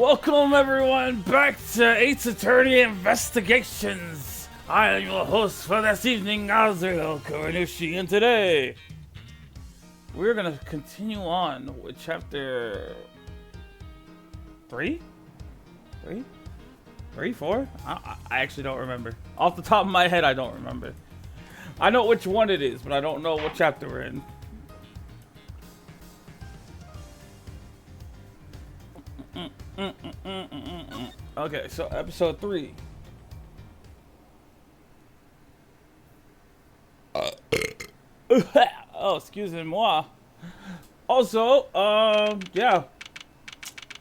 Welcome everyone back to Ace Attorney Investigations. I am your host for this evening, Azrael Kuranushi, and today we're gonna continue on with chapter 3? 4? I actually don't remember. Off the top of my head, I don't remember. I know which one it is, but I don't know what chapter we're in. Okay, so episode 3. Oh, excuse moi. Also, yeah.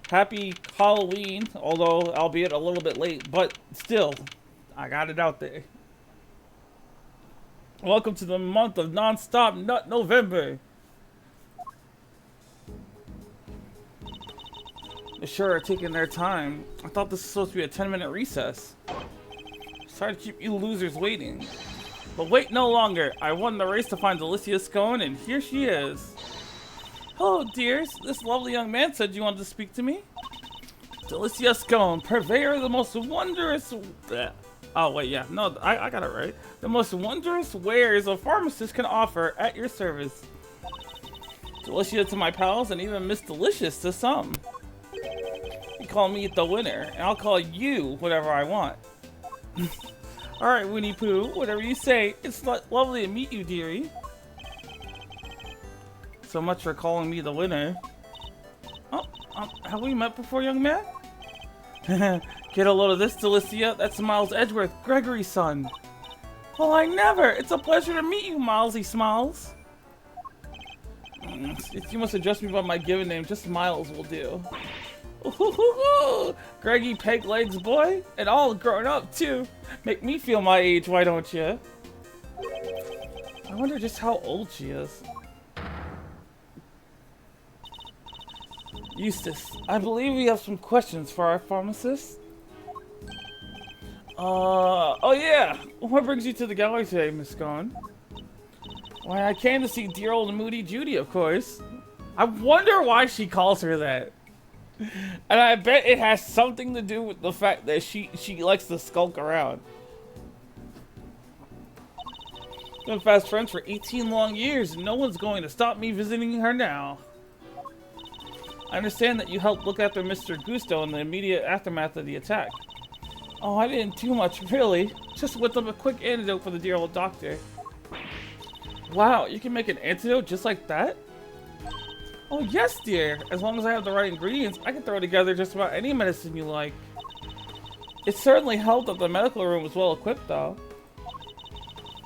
Happy Halloween, although albeit a little bit late, but still, I got it out there. Welcome to the month of non-stop Nut November. They sure are taking their time. I thought this was supposed to be a 10-minute recess. Sorry to keep you losers waiting. But wait no longer. I won the race to find Delicia Scone, and here she is. Hello, dears. This lovely young man said you wanted to speak to me. Delicia Scone, purveyor of the most wondrous... Oh, wait, yeah. No, I got it right. The most wondrous wares a pharmacist can offer at your service. Delicia to my pals, and even Miss Delicious to some. You call me the winner, and I'll call you whatever I want. Alright, Winnie Pooh, whatever you say. It's lovely to meet you, dearie. So much for calling me the winner. Oh, have we met before, young man? Get a load of this, Delicia. That's Miles Edgeworth, Gregory's son. Well, I never. It's a pleasure to meet you, Milesy Smiles. If you must address me by my given name, just Miles will do. Ooh, Greggy Peg Legs boy, and all grown up too. Make me feel my age, why don't you? I wonder just how old she is. Eustace, I believe we have some questions for our pharmacist. Oh yeah. What brings you to the gallery today, Miss Scone? Why, I came to see dear old Moody Judy, of course. I wonder why she calls her that. And I bet it has something to do with the fact that she likes to skulk around. Been fast friends for 18 long years, and no one's going to stop me visiting her now. I understand that you helped look after Mr. Gusto in the immediate aftermath of the attack. Oh, I didn't do much, really. Just whipped up a quick antidote for the dear old doctor. Wow, you can make an antidote just like that? Oh yes, dear. As long as I have the right ingredients, I can throw together just about any medicine you like. It certainly helped that the medical room was well equipped, though.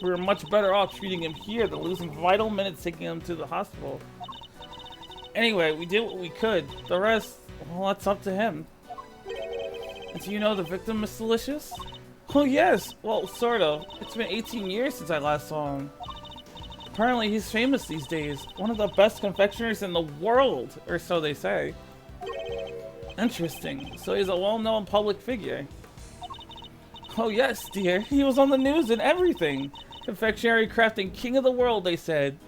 We were much better off treating him here than losing vital minutes taking him to the hospital. Anyway, we did what we could. The rest, well, that's up to him. And do you know the victim, Miss Delicious? Oh yes, well, sort of. It's been 18 years since I last saw him. Apparently he's famous these days. One of the best confectioners in the world, or so they say. Interesting. So he's a well-known public figure. Oh yes, dear. He was on the news and everything. Confectionery crafting king of the world, they said.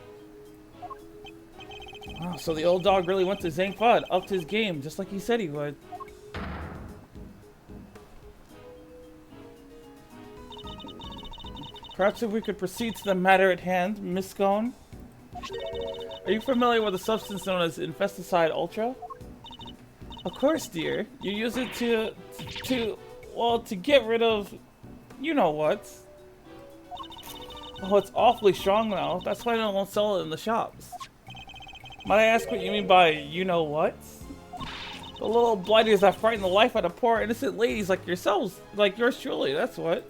Wow, so the old dog really went to Zhang Fud, upped his game, just like he said he would. Perhaps if we could proceed to the matter at hand, Miss Scone. Are you familiar with a substance known as Infesticide Ultra? Of course, dear. You use it to get rid of, you know what. Oh, it's awfully strong now. That's why they won't sell it in the shops. Might I ask what you mean by you know what? The little blighters that frighten the life out of poor innocent ladies like yourselves, like yours truly, that's what.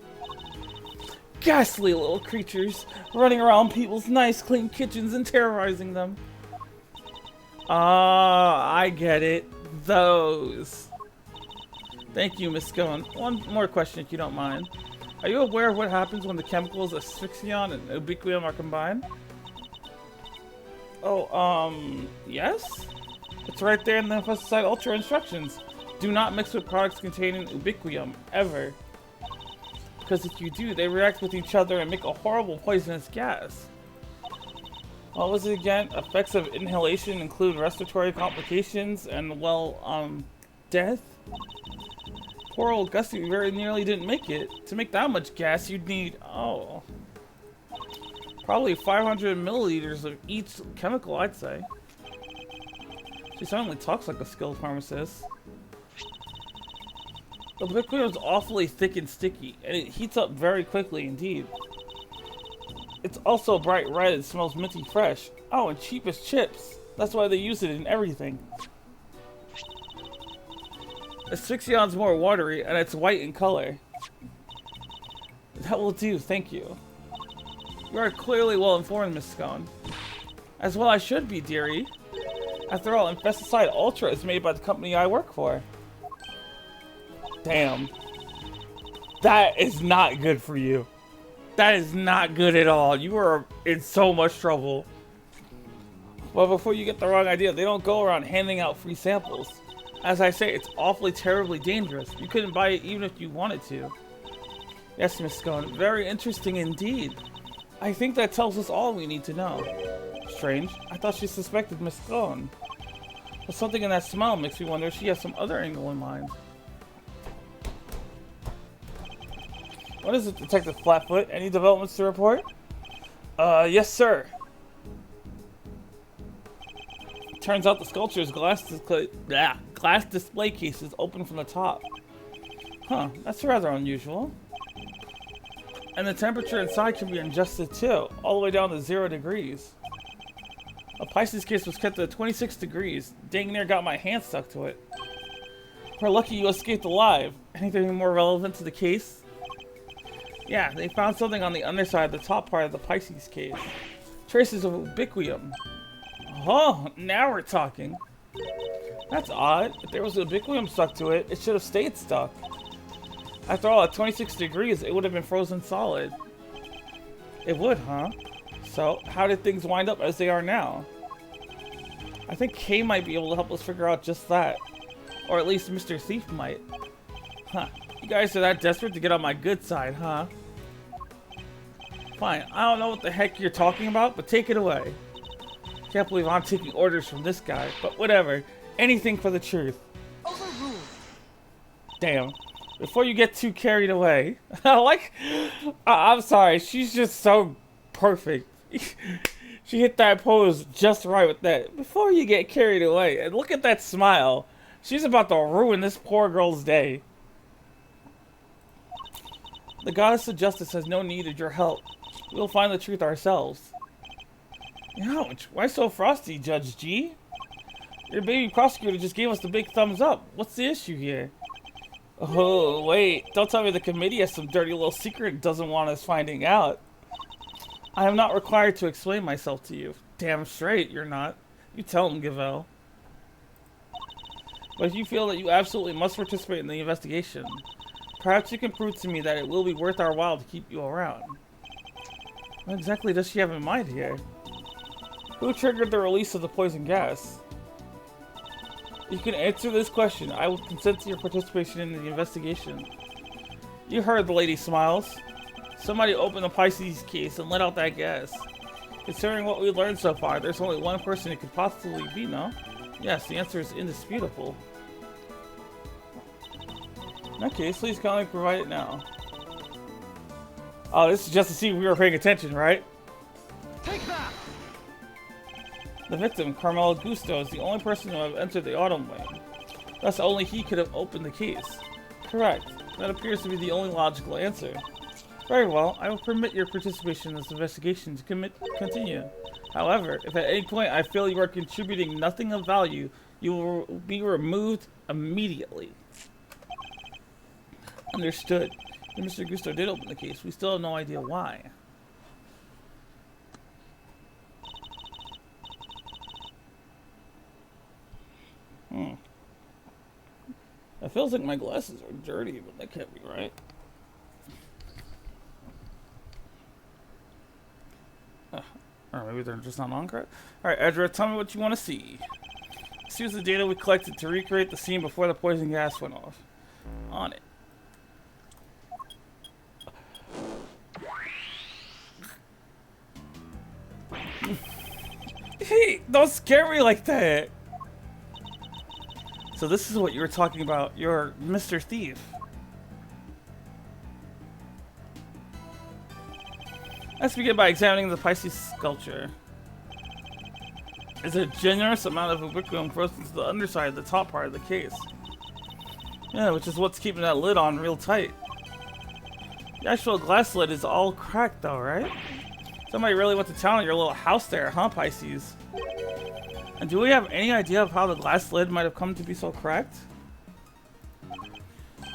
Ghastly little creatures running around people's nice clean kitchens and terrorizing them. I get it. Those. Thank you, Miss Scone. One more question if you don't mind. Are you aware of what happens when the chemicals asphyxion and ubiquium are combined? Oh, yes? It's right there in the Infesticide Ultra instructions. Do not mix with products containing ubiquium, ever. Because if you do, they react with each other and make a horrible poisonous gas. What was it again? Effects of inhalation include respiratory complications and, well, death? Poor old Gussie very nearly didn't make it. To make that much gas, you'd need, oh, probably 500 milliliters of each chemical, I'd say. She certainly talks like a skilled pharmacist. The liquid is awfully thick and sticky, and it heats up very quickly indeed. It's also bright red and smells minty fresh. Oh, and cheap as chips. That's why they use it in everything. It's 6 ounces more watery, and it's white in color. That will do, thank you. You are clearly well informed, Miss Scone. As well I should be, dearie. After all, Infesticide Ultra is made by the company I work for. Damn. That is not good for you. That is not good at all. You are in so much trouble. Well, before you get the wrong idea, they don't go around handing out free samples. As I say, it's awfully terribly dangerous. You couldn't buy it even if you wanted to. Yes, Miss Scone. Very interesting indeed. I think that tells us all we need to know. Strange. I thought she suspected Miss Scone. But something in that smell makes me wonder if she has some other angle in mind. What is it, Detective Flatfoot? Any developments to report? Yes, sir. Turns out the sculpture's glass display case is open from the top. Huh, that's rather unusual. And the temperature inside can be adjusted too, all the way down to 0 degrees. A Pisces case was kept at 26 degrees. Dang near got my hand stuck to it. We're lucky you escaped alive. Anything more relevant to the case? Yeah, they found something on the underside of the top part of the Pisces case. Traces of ubiquium. Oh, now we're talking. That's odd. If there was ubiquium stuck to it, it should have stayed stuck. After all, at 26 degrees, it would have been frozen solid. It would, huh? So, how did things wind up as they are now? I think Kay might be able to help us figure out just that. Or at least Mr. Thief might. Huh. You guys are that desperate to get on my good side, huh? Fine, I don't know what the heck you're talking about, but take it away. Can't believe I'm taking orders from this guy, but whatever. Anything for the truth. Overruled. Damn. Before you get too carried away. I'm sorry, she's just so perfect. She hit that pose just right with that. Before you get carried away, and look at that smile. She's about to ruin this poor girl's day. The goddess of justice has no need of your help. We'll find the truth ourselves. Ouch, why so frosty, Judge G? Your baby prosecutor just gave us the big thumbs up. What's the issue here? Oh, wait, don't tell me the committee has some dirty little secret and doesn't want us finding out. I am not required to explain myself to you. Damn straight, you're not. You tell him, Gavel. But if you feel that you absolutely must participate in the investigation, perhaps you can prove to me that it will be worth our while to keep you around. What exactly does she have in mind here? Who triggered the release of the poison gas? You can answer this question. I will consent to your participation in the investigation. You heard the lady smiles. Somebody opened the Pisces case and let out that gas. Considering what we learned so far, there's only one person it could possibly be, no? Yes, the answer is indisputable. In that case, please kindly provide it now. Oh, this is just to see if we were paying attention, right? Take that! The victim, Carmelo Gusto, is the only person to have entered the Autumn Wing. Thus, only he could have opened the case. Correct. That appears to be the only logical answer. Very well, I will permit your participation in this investigation to continue. However, if at any point I feel you are contributing nothing of value, you will be removed immediately. Understood. If Mr. Gusto did open the case, we still have no idea why. It feels like my glasses are dirty, but that can't be right. Or maybe they're just not on correct. Alright, Edra, tell me what you want to see. Let's use the data we collected to recreate the scene before the poison gas went off. On it. Hey, don't scare me like that! So this is what you were talking about. You're Mr. Thief. Let's begin by examining the Pisces sculpture. It's a generous amount of ubiquitous frozen to the underside of the top part of the case. Yeah, which is what's keeping that lid on real tight. The actual glass lid is all cracked though, right? Somebody really went to town on your little house there, huh, Pisces? And do we have any idea of how the glass lid might have come to be so cracked?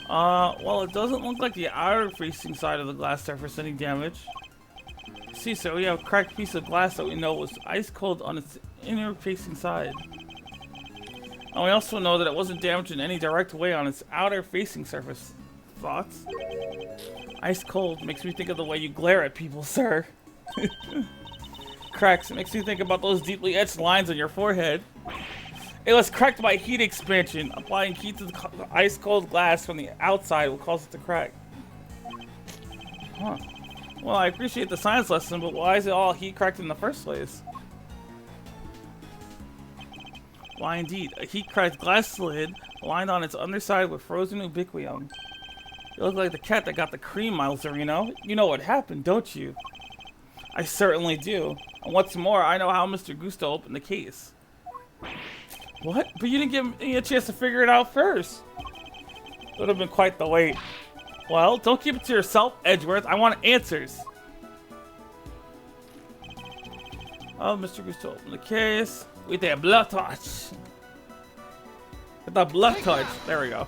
Well, it doesn't look like the outer facing side of the glass surface any damage. See, so we have a cracked piece of glass that we know was ice cold on its inner facing side. And we also know that it wasn't damaged in any direct way on its outer facing surface. Thoughts? Ice cold makes me think of the way you glare at people, sir. Cracks, it makes me think about those deeply etched lines on your forehead. It was cracked by heat expansion. Applying heat to the ice cold glass from the outside will cause it to crack. Huh. Well, I appreciate the science lesson, but why is it all heat cracked in the first place? Why indeed, a heat cracked glass lid lined on its underside with frozen ubiquium. You look like the cat that got the cream, Miserino. You know what happened, don't you? I certainly do. And what's more, I know how Mr. Gusto opened the case. What? But you didn't give me a chance to figure it out first. It would have been quite the wait. Well, don't keep it to yourself, Edgeworth. I want answers. Oh, Mr. Gusto opened the case with a blood torch. With a blood torch. There we go.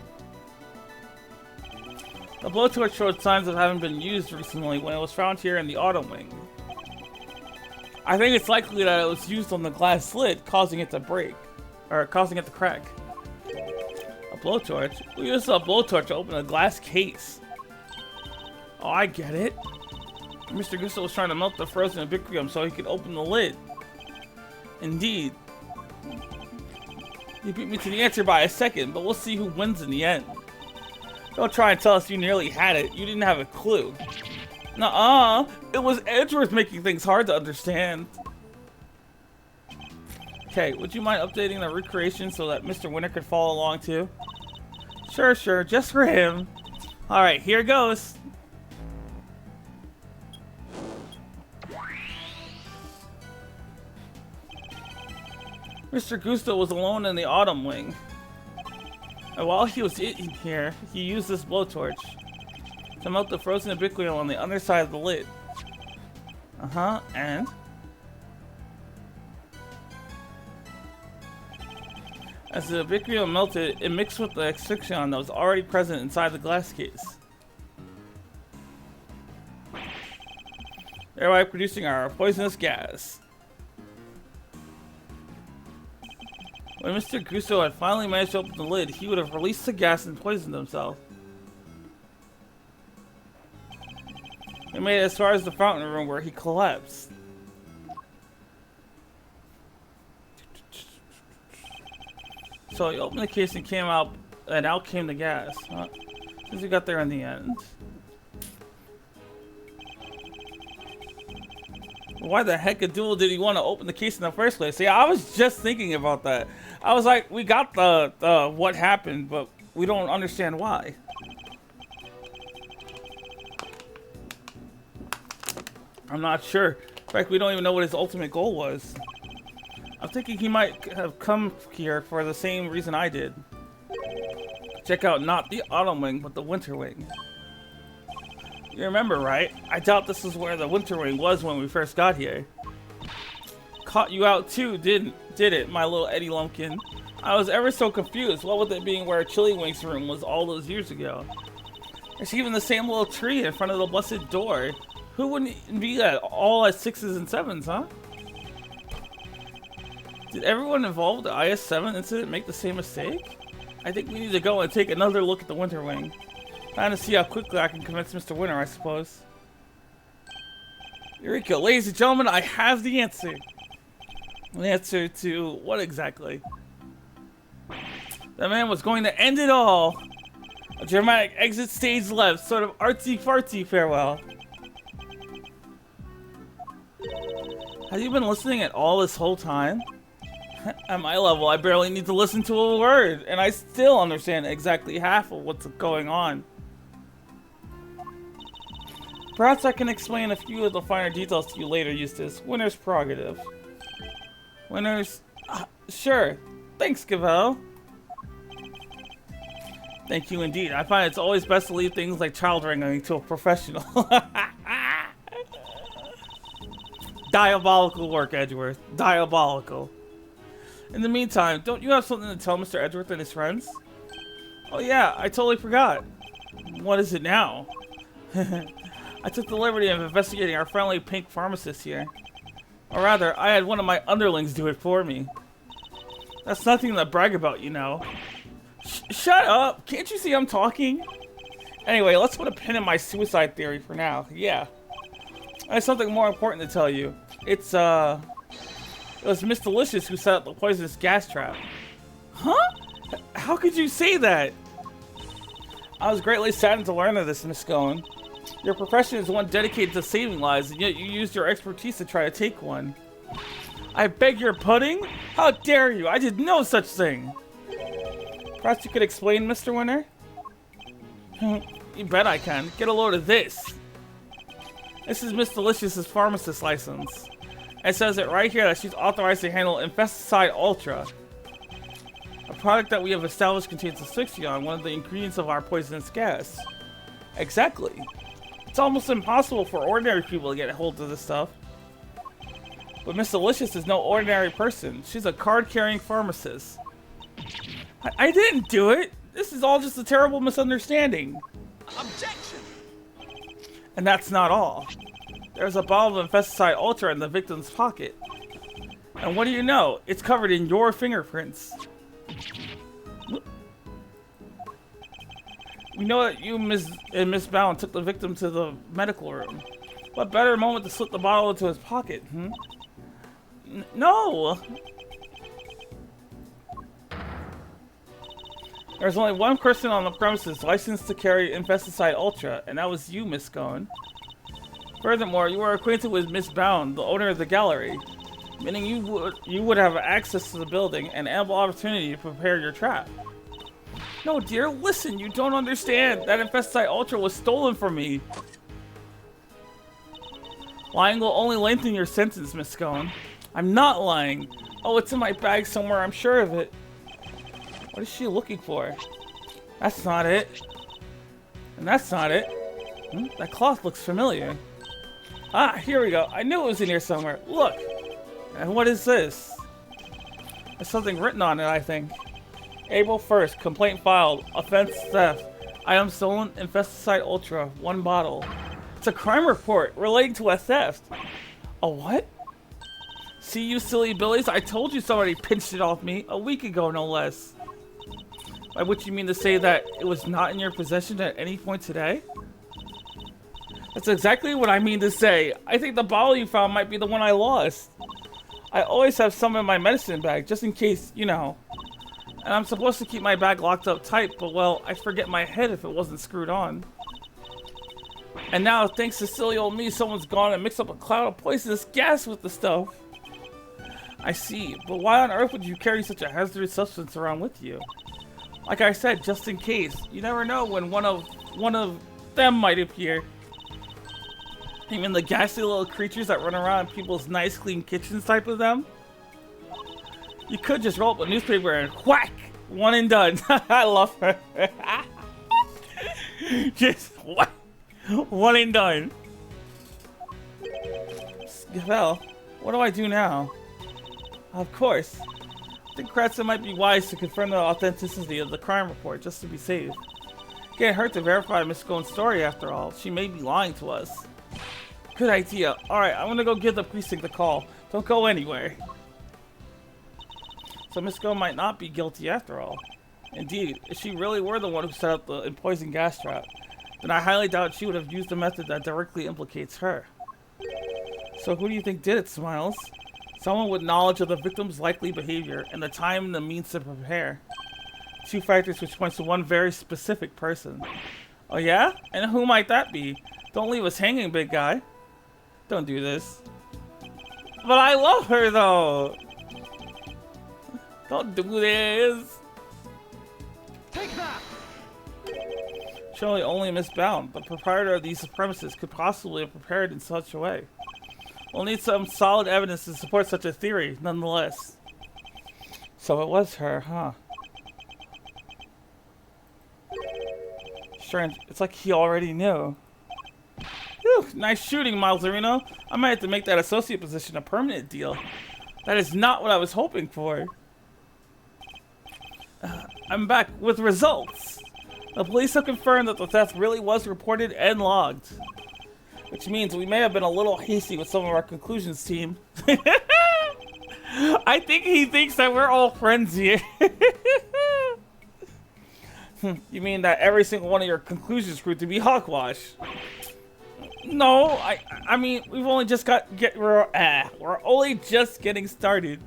The blowtorch showed signs of having been used recently when it was found here in the autumn wing. I think it's likely that it was used on the glass lid, causing it to break. Or causing it to crack. A blowtorch? We used a blowtorch to open a glass case. Oh, I get it. Mr. Gusto was trying to melt the frozen ubiquium so he could open the lid. Indeed. You beat me to the answer by a second, but we'll see who wins in the end. Don't try and tell us you nearly had it. You didn't have a clue. Nuh-uh. It was Edgeworth making things hard to understand. Okay, would you mind updating the recreation so that Mr. Winter could follow along too? Sure, sure. Just for him. Alright, here goes. Mr. Gusto was alone in the autumn wing. And while he was in here, he used this blowtorch to melt the frozen ubiquium on the underside of the lid. Uh-huh, and? As the ubiquium melted, it mixed with the excipion that was already present inside the glass case, thereby producing our poisonous gas. When Mr. Gusto had finally managed to open the lid, he would have released the gas and poisoned himself. He made it as far as the fountain room where he collapsed. So he opened the case and came out, and out came the gas. Huh? Since he got there in the end. Why the heck a duel did he want to open the case in the first place? See, I was just thinking about that. I was like, we got the what happened, but we don't understand why. I'm not sure. In fact, we don't even know what his ultimate goal was. I'm thinking he might have come here for the same reason I did. Check out not the autumn wing, but the winter wing. You remember, right? I doubt this is where the winter wing was when we first got here. Caught you out too, did it, my little Eddie Lumpkin? I was ever so confused. What with it being where Chili Wink's room was all those years ago? There's even the same little tree in front of the blessed door. Who wouldn't be at all at 6s and 7s, huh? Did everyone involved with the IS-7 incident make the same mistake? I think we need to go and take another look at the winter wing. Trying to see how quickly I can convince Mr. Winter, I suppose. Eureka, ladies and gentlemen, I have the answer. The answer to what exactly? The man was going to end it all. A dramatic exit stage left, sort of artsy-fartsy farewell. Have you been listening at all this whole time? At my level, I barely need to listen to a word, and I still understand exactly half of what's going on. Perhaps I can explain a few of the finer details to you later, Eustace. Winner's prerogative. Winner's... sure. Thanks, Gavel. Thank you indeed. I find it's always best to leave things like child wrangling to a professional. Diabolical work, Edgeworth. Diabolical. In the meantime, don't you have something to tell Mr. Edgeworth and his friends? Oh yeah, I totally forgot. What is it now? I took the liberty of investigating our friendly pink pharmacist here. Or rather, I had one of my underlings do it for me. That's nothing to brag about, you know. Shut up! Can't you see I'm talking? Anyway, let's put a pin in my suicide theory for now. Yeah. I have something more important to tell you. It was Miss Delicious who set up the poisonous gas trap. Huh? How could you say that? I was greatly saddened to learn of this, Miss Scone. Your profession is one dedicated to saving lives, and yet you used your expertise to try to take one. I beg your pudding? How dare you? I did no such thing. Perhaps you could explain, Mr. Winner? You bet I can. Get a load of this. This is Miss Delicious's pharmacist license. It says it right here that she's authorized to handle Infesticide Ultra. A product that we have established contains asphyxion, one of the ingredients of our poisonous gas. Exactly. It's almost impossible for ordinary people to get a hold of this stuff. But Miss Delicious is no ordinary person. She's a card-carrying pharmacist. I didn't do it! This is all just a terrible misunderstanding. Objection! And that's not all. There's a bottle of Infesticide Ultra in the victim's pocket. And what do you know? It's covered in your fingerprints. We know that you and Miss Bound took the victim to the medical room. What better moment to slip the bottle into his pocket, No! There's only one person on the premises licensed to carry Infesticide Ultra, and that was you, Miss Scone. Furthermore, you are acquainted with Miss Bound, the owner of the gallery, meaning you would have access to the building and ample opportunity to prepare your trap. No, dear, listen, you don't understand. That Infesticide Ultra was stolen from me. Lying will only lengthen your sentence, Miss Scone. I'm not lying. Oh, it's in my bag somewhere, I'm sure of it. What is she looking for? That's not it. And that's not it. That cloth looks familiar. Ah, here we go. I knew it was in here somewhere. Look. And what is this? There's something written on it, I think. April 1st, complaint filed. Offense theft. Item stolen, Infesticide Ultra, 1 bottle. It's a crime report relating to a theft. A what? See, you silly billies, I told you somebody pinched it off me a week ago, no less. By which you mean to say that it was not in your possession at any point today? That's exactly what I mean to say. I think the bottle you found might be the one I lost. I always have some in my medicine bag, just in case, you know. And I'm supposed to keep my bag locked up tight, but well, I'd forget my head if it wasn't screwed on. And now, thanks to silly old me, someone's gone and mixed up a cloud of poisonous gas with the stuff. I see, but why on earth would you carry such a hazardous substance around with you? Like I said, just in case. You never know when one of them might appear. Even the ghastly little creatures that run around in people's nice, clean kitchens type of them. You could just roll up a newspaper and whack! One and done. I love her. Just whack! One and done. Well, what do I do now? Of course. I think Kratza might be wise to confirm the authenticity of the crime report, just to be safe. Can't hurt to verify Miss Scone's story after all. She may be lying to us. Good idea. Alright, I'm gonna go give the precinct a call. Don't go anywhere. So Miss Scone might not be guilty after all. Indeed, if she really were the one who set up the poison gas trap, then I highly doubt she would have used a method that directly implicates her. So who do you think did it, Smiles? Someone with knowledge of the victim's likely behavior and the time and the means to prepare. 2 factors which points to one very specific person. Oh yeah? And who might that be? Don't leave us hanging, big guy. Don't do this. But I love her though! Don't do this! Take that! Surely only Miss Bound, the proprietor of these premises, could possibly have prepared in such a way. We'll need some solid evidence to support such a theory, nonetheless. So it was her, huh? Strange. It's like he already knew. Whew, nice shooting, Miles Areno. I might have to make that associate position a permanent deal. That is not what I was hoping for. I'm back with results. The police have confirmed that the theft really was reported and logged. Which means we may have been a little hasty with some of our conclusions, team. I think he thinks that we're all friends here. You mean that every single one of your conclusions proved to be hogwash? No, I mean we've only just we're only just getting started.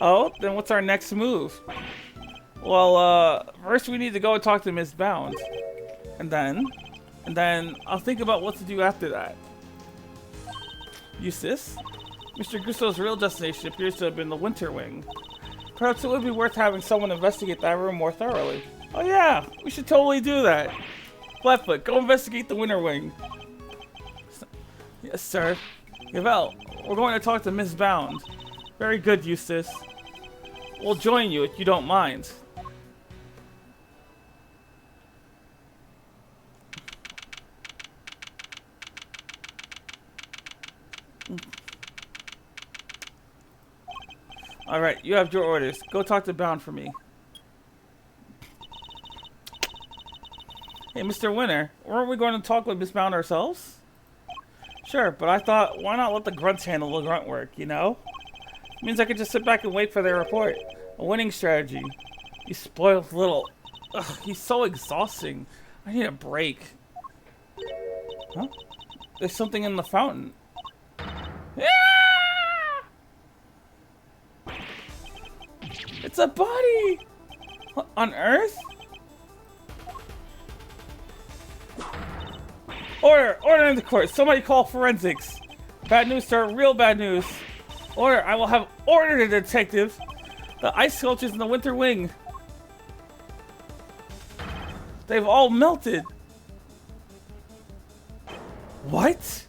Oh, then what's our next move? Well, first we need to go and talk to Miss Bound, and then I'll think about what to do after that. Eustace, Mr. Gusto's real destination appears to have been the Winter Wing. Perhaps it would be worth having someone investigate that room more thoroughly. Oh yeah, we should totally do that. Flatfoot, go investigate the Winter Wing. Yes, sir. Yvel, we're going to talk to Miss Bound. Very good, Eustace. We'll join you if you don't mind. Alright, you have your orders. Go talk to Bound for me. Hey, Mr. Winter, weren't we going to talk with Miss Bound ourselves? Sure, but I thought, why not let the grunts handle the grunt work, you know? Means I could just sit back and wait for their report. A winning strategy. You spoiled little... Ugh, he's so exhausting. I need a break. Huh? There's something in the fountain. Ah! It's a body! On Earth? Order! Order in the court! Somebody call forensics! Bad news, sir. Real bad news. Order! I will have ordered the detectives. The ice sculptures in the Winter Wing. They've all melted. What?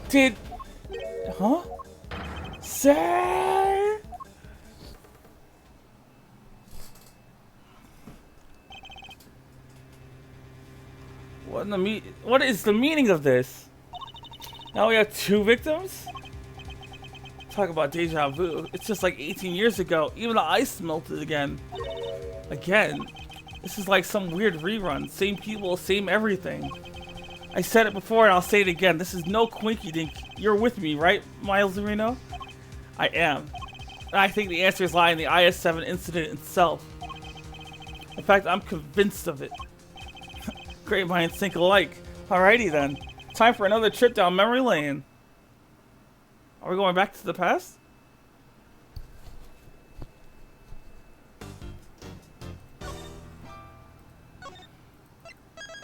Did... Huh? Sir? What is the meaning of this? Now we have 2 victims? Talk about deja vu. It's just like 18 years ago. Even the ice melted again. Again? This is like some weird rerun. Same people, same everything. I said it before and I'll say it again. This is no quinky dink. You're with me, right, Miles Areno? I am. I think the answers lie in the IS-7 incident itself. In fact, I'm convinced of it. Great minds think alike. Alrighty then. Time for another trip down memory lane. Are we going back to the past?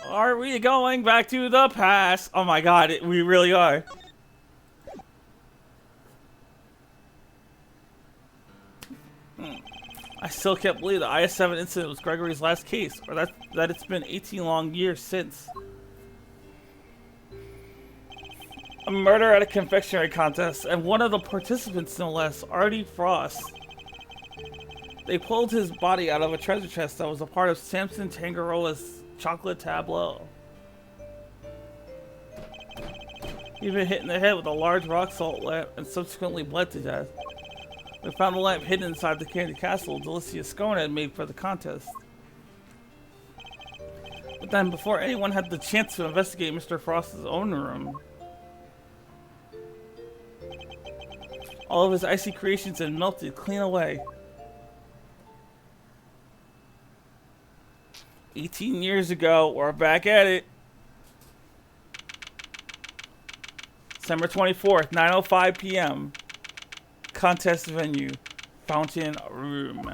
Are we going back to the past? Oh my god, we really are. I still can't believe the IS-7 incident was Gregory's last case, or that it's been 18 long years since. A murder at a confectionery contest, and one of the participants, no less, Artie Frost. They pulled his body out of a treasure chest that was a part of Samson Tangarola's chocolate tableau. He'd been hit in the head with a large rock salt lamp and subsequently bled to death. We found the lamp hidden inside the candy castle Delicia Scone had made for the contest. But then, before anyone had the chance to investigate Mr. Frost's own room, all of his icy creations had melted clean away. 18 years ago, we're back at it. December 24th, 9:05 p.m. Contest venue, Fountain Room.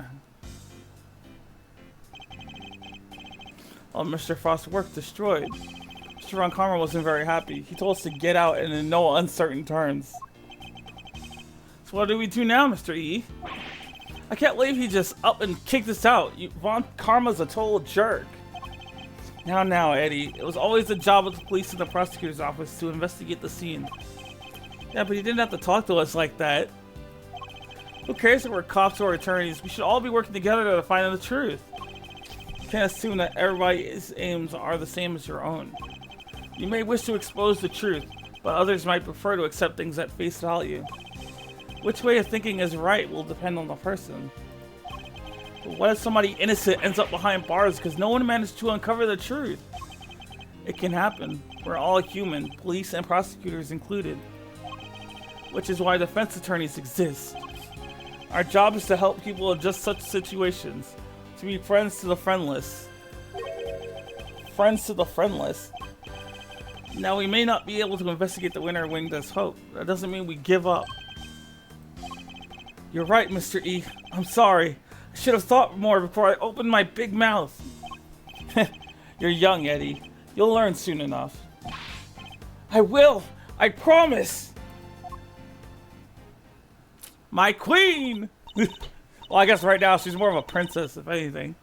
All Mr. Frost's work destroyed. Mr. Ron Karma wasn't very happy. He told us to get out and in no uncertain terms. So what do we do now, Mr. E? I can't believe he just up and kicked us out. Von Karma's a total jerk. Now, Eddie. It was always the job of the police and the prosecutor's office to investigate the scene. Yeah, but he didn't have to talk to us like that. Who cares if we're cops or attorneys? We should all be working together to find out the truth. You can't assume that everybody's aims are the same as your own. You may wish to expose the truth, but others might prefer to accept things at face value. Which way of thinking is right will depend on the person. But what if somebody innocent ends up behind bars because no one managed to uncover the truth? It can happen. We're all human, police and prosecutors included. Which is why defense attorneys exist. Our job is to help people in just such situations. To be friends to the friendless. Friends to the friendless. Now, we may not be able to investigate the winner winged as hope. That doesn't mean we give up. You're right, Mr. E. I'm sorry. I should have thought more before I opened my big mouth. You're young, Eddie. You'll learn soon enough. I will! I promise! My queen! Well, I guess right now she's more of a princess, if anything.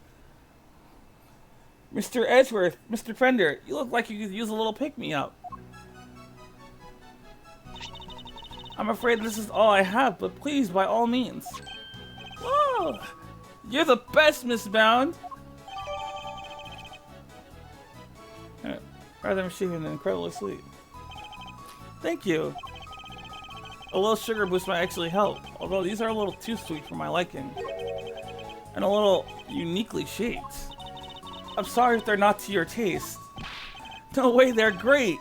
Mr. Edgeworth, Mr. Fender, you look like you could use a little pick-me-up. I'm afraid this is all I have, but please, by all means. Whoa! You're the best, Miss Bound! Rather receiving an incredibly sweet. Thank you. A little sugar boost might actually help, although these are a little too sweet for my liking. And a little uniquely shaped. I'm sorry if they're not to your taste. No way, they're great!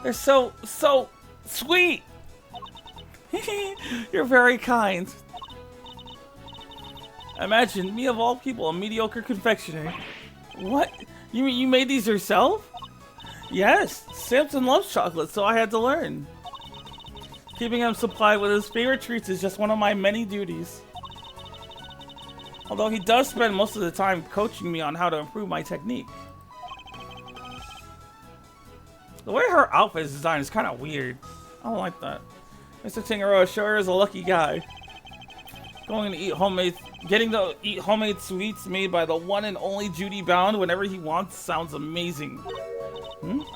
They're so sweet! You're very kind. Imagine, me of all people, a mediocre confectioner. What? You mean you made these yourself? Yes, Samson loves chocolate, so I had to learn. Keeping him supplied with his favorite treats is just one of my many duties. Although he does spend most of the time coaching me on how to improve my technique. The way her outfit is designed is kind of weird. I don't like that. Mr. Tingeroa sure is a lucky guy. Getting to eat homemade sweets made by the one and only Judy Bound whenever he wants sounds amazing.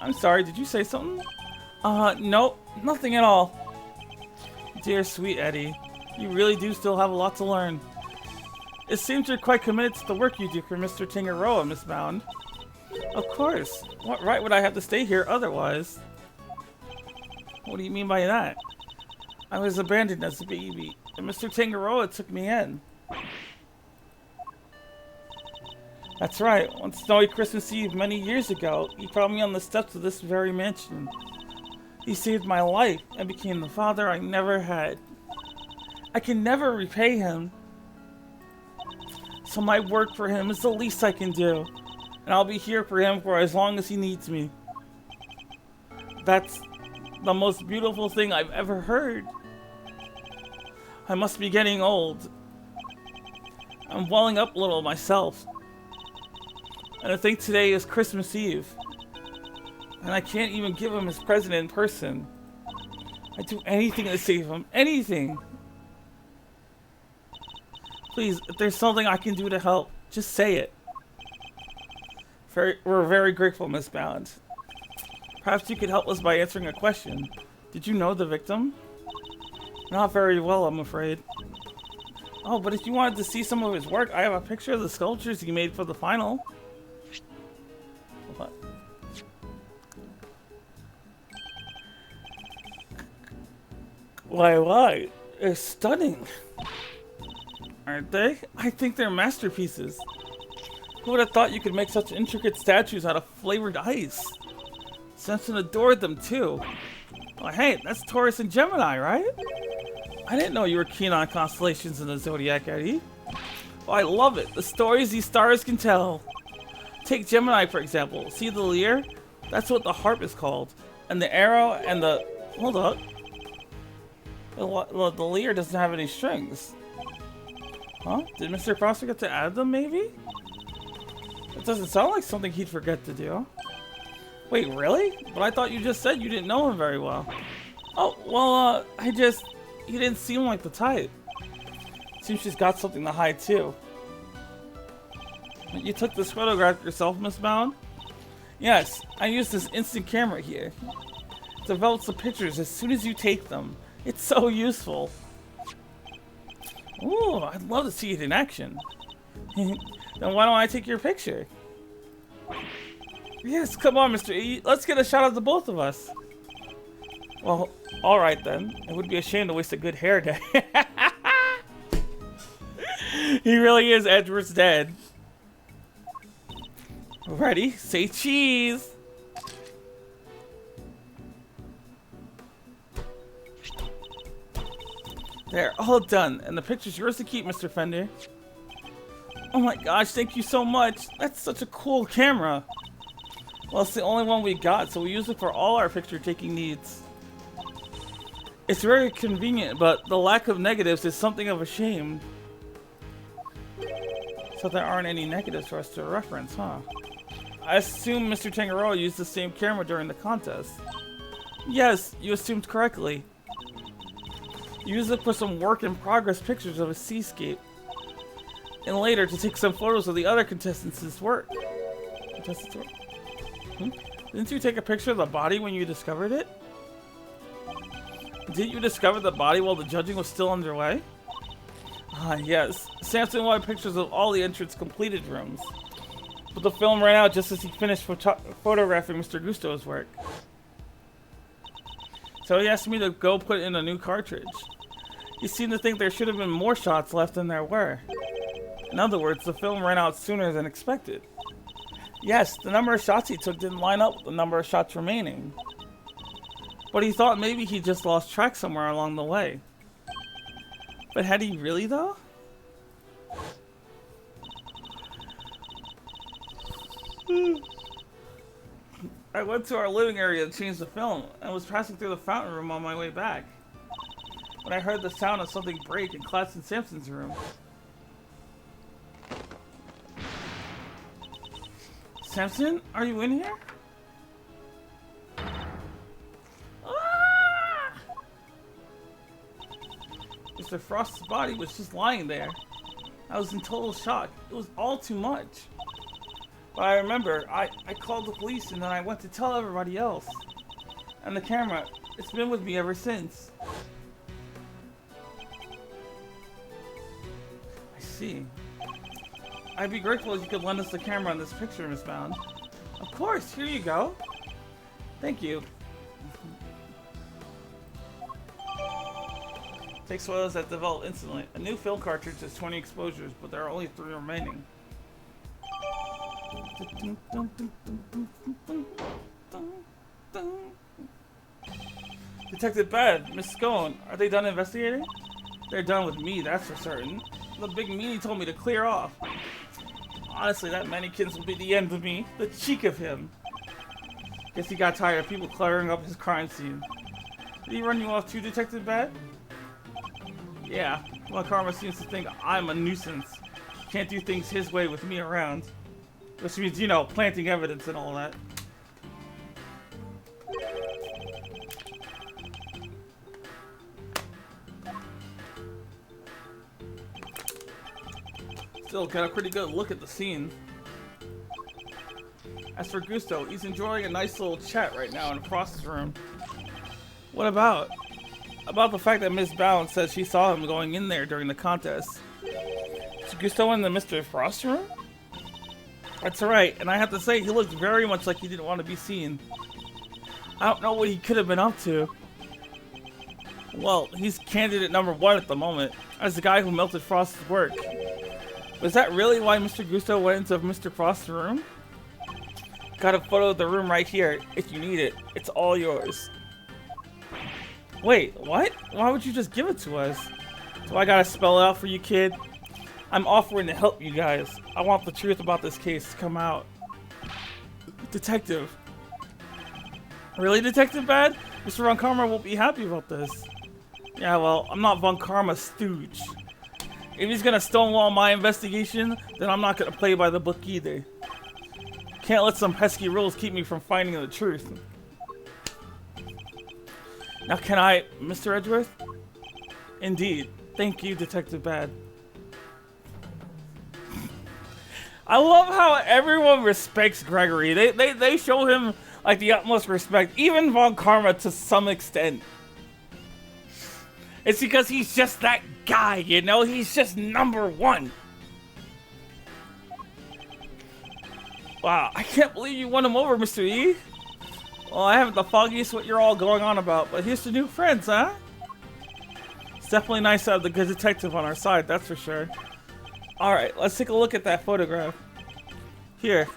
I'm sorry, did you say something? Nope, nothing at all. Dear sweet Eddie, you really do still have a lot to learn. It seems you're quite committed to the work you do for Mr. Tingeroa, Miss Bound. Of course. What right would I have to stay here otherwise? What do you mean by that? I was abandoned as a baby, and Mr. Tingeroa took me in. That's right. One snowy Christmas Eve many years ago, he brought me on the steps of this very mansion. He saved my life and became the father I never had. I can never repay him. So my work for him is the least I can do. And I'll be here for him for as long as he needs me. That's the most beautiful thing I've ever heard. I must be getting old. I'm welling up a little myself. And I think today is Christmas Eve. And I can't even give him his present in person. I'd do anything to save him. Anything! Please, if there's something I can do to help, just say it. We're very grateful, Miss Bound. Perhaps you could help us by answering a question. Did you know the victim? Not very well, I'm afraid. Oh, but if you wanted to see some of his work, I have a picture of the sculptures he made for the final. What? Why? They're stunning. Aren't they? I think they're masterpieces. Who would have thought you could make such intricate statues out of flavored ice? Samson adored them too. Well, hey, that's Taurus and Gemini, right? I didn't know you were keen on constellations in the zodiac, Eddie. Oh, I love it. The stories these stars can tell. Take Gemini, for example. See the lyre? That's what the harp is called. And the arrow and the... Hold up. The lyre doesn't have any strings. Huh? Did Mr. Foster get to add them, maybe? It doesn't sound like something he'd forget to do. Wait, really? But I thought you just said you didn't know him very well. Oh, well, he didn't seem like the type. Seems she's got something to hide too. You took this photograph yourself, Miss Bound? Yes, I used this instant camera here. It develops the pictures as soon as you take them. It's so useful. Ooh, I'd love to see it in action. Then why don't I take your picture? Yes, come on, Mr. E. Let's get a shot of the both of us. Well, alright then. It would be a shame to waste a good hair day. He really is Edward's dad. Ready? Say cheese! There, all done. And the picture's yours to keep, Mr. Fender. Oh my gosh, thank you so much. That's such a cool camera. Well, it's the only one we got, so we use it for all our picture-taking needs. It's very convenient, but the lack of negatives is something of a shame. So there aren't any negatives for us to reference, huh? I assume Mr. Tangaroa used the same camera during the contest. Yes, you assumed correctly. You used it for some work-in-progress pictures of a seascape. And later to take some photos of the other contestants' work. Didn't you take a picture of the body when you discovered it? Didn't you discover the body while the judging was still underway? Ah, yes. Samson wanted pictures of all the entrance completed rooms. But the film ran out just as he finished photographing Mr. Gusto's work. So he asked me to go put in a new cartridge. He seemed to think there should have been more shots left than there were. In other words, the film ran out sooner than expected. Yes, the number of shots he took didn't line up with the number of shots remaining. But he thought maybe he just lost track somewhere along the way. But had he really, though? I went to our living area to change the film and was passing through the fountain room on my way back when I heard the sound of something break and collapse in Samson's room. Samson, are you in here? Ah! Mr. Frost's body was just lying there. I was in total shock. It was all too much. But I remember, I called the police and then I went to tell everybody else. And the camera, it's been with me ever since. I see. I'd be grateful if you could lend us the camera on this picture, Miss Bound. Of course, here you go. Thank you. Take photos that develop instantly. A new film cartridge has 20 exposures, but there are only 3 remaining. Detective Bad, Miss Scone, are they done investigating? They're done with me, that's for certain. The big meanie told me to clear off. Honestly, that mannequins will be the end of me. The cheek of him. Guess he got tired of people clearing up his crime scene. Did he run you off too, Detective Bad? Yeah, well, Karma seems to think I'm a nuisance. Can't do things his way with me around. Which means, you know, planting evidence and all that. Still got a pretty good look at the scene. As for Gusto, he's enjoying a nice little chat right now in Frost's room. What about? About the fact that Miss Bound says she saw him going in there during the contest. Is Gusto in the Mr. Frost room? That's right, and I have to say, he looked very much like he didn't want to be seen. I don't know what he could have been up to. Well, he's candidate number 1 at the moment, as the guy who melted Frost's work. Was that really why Mr. Gusto went into Mr. Frost's room? Got a photo of the room right here, if you need it. It's all yours. Wait, what? Why would you just give it to us? Do I gotta spell it out for you, kid? I'm offering to help you guys. I want the truth about this case to come out. Detective. Really, Detective Bad? Mr. Von Karma won't be happy about this. Yeah, well, I'm not Von Karma's stooge. If he's gonna stonewall my investigation, then I'm not gonna play by the book either. Can't let some pesky rules keep me from finding the truth. Now can I, Mr. Edgeworth? Indeed. Thank you, Detective Bad. I love how everyone respects Gregory. They show him like the utmost respect, even Von Karma to some extent. It's because he's just that guy, you know? He's just #1. Wow, I can't believe you won him over, Mr. E. Well, I haven't the foggiest what you're all going on about, but here's to new friends, huh? It's definitely nice to have the good detective on our side, that's for sure. Alright, let's take a look at that photograph. Here.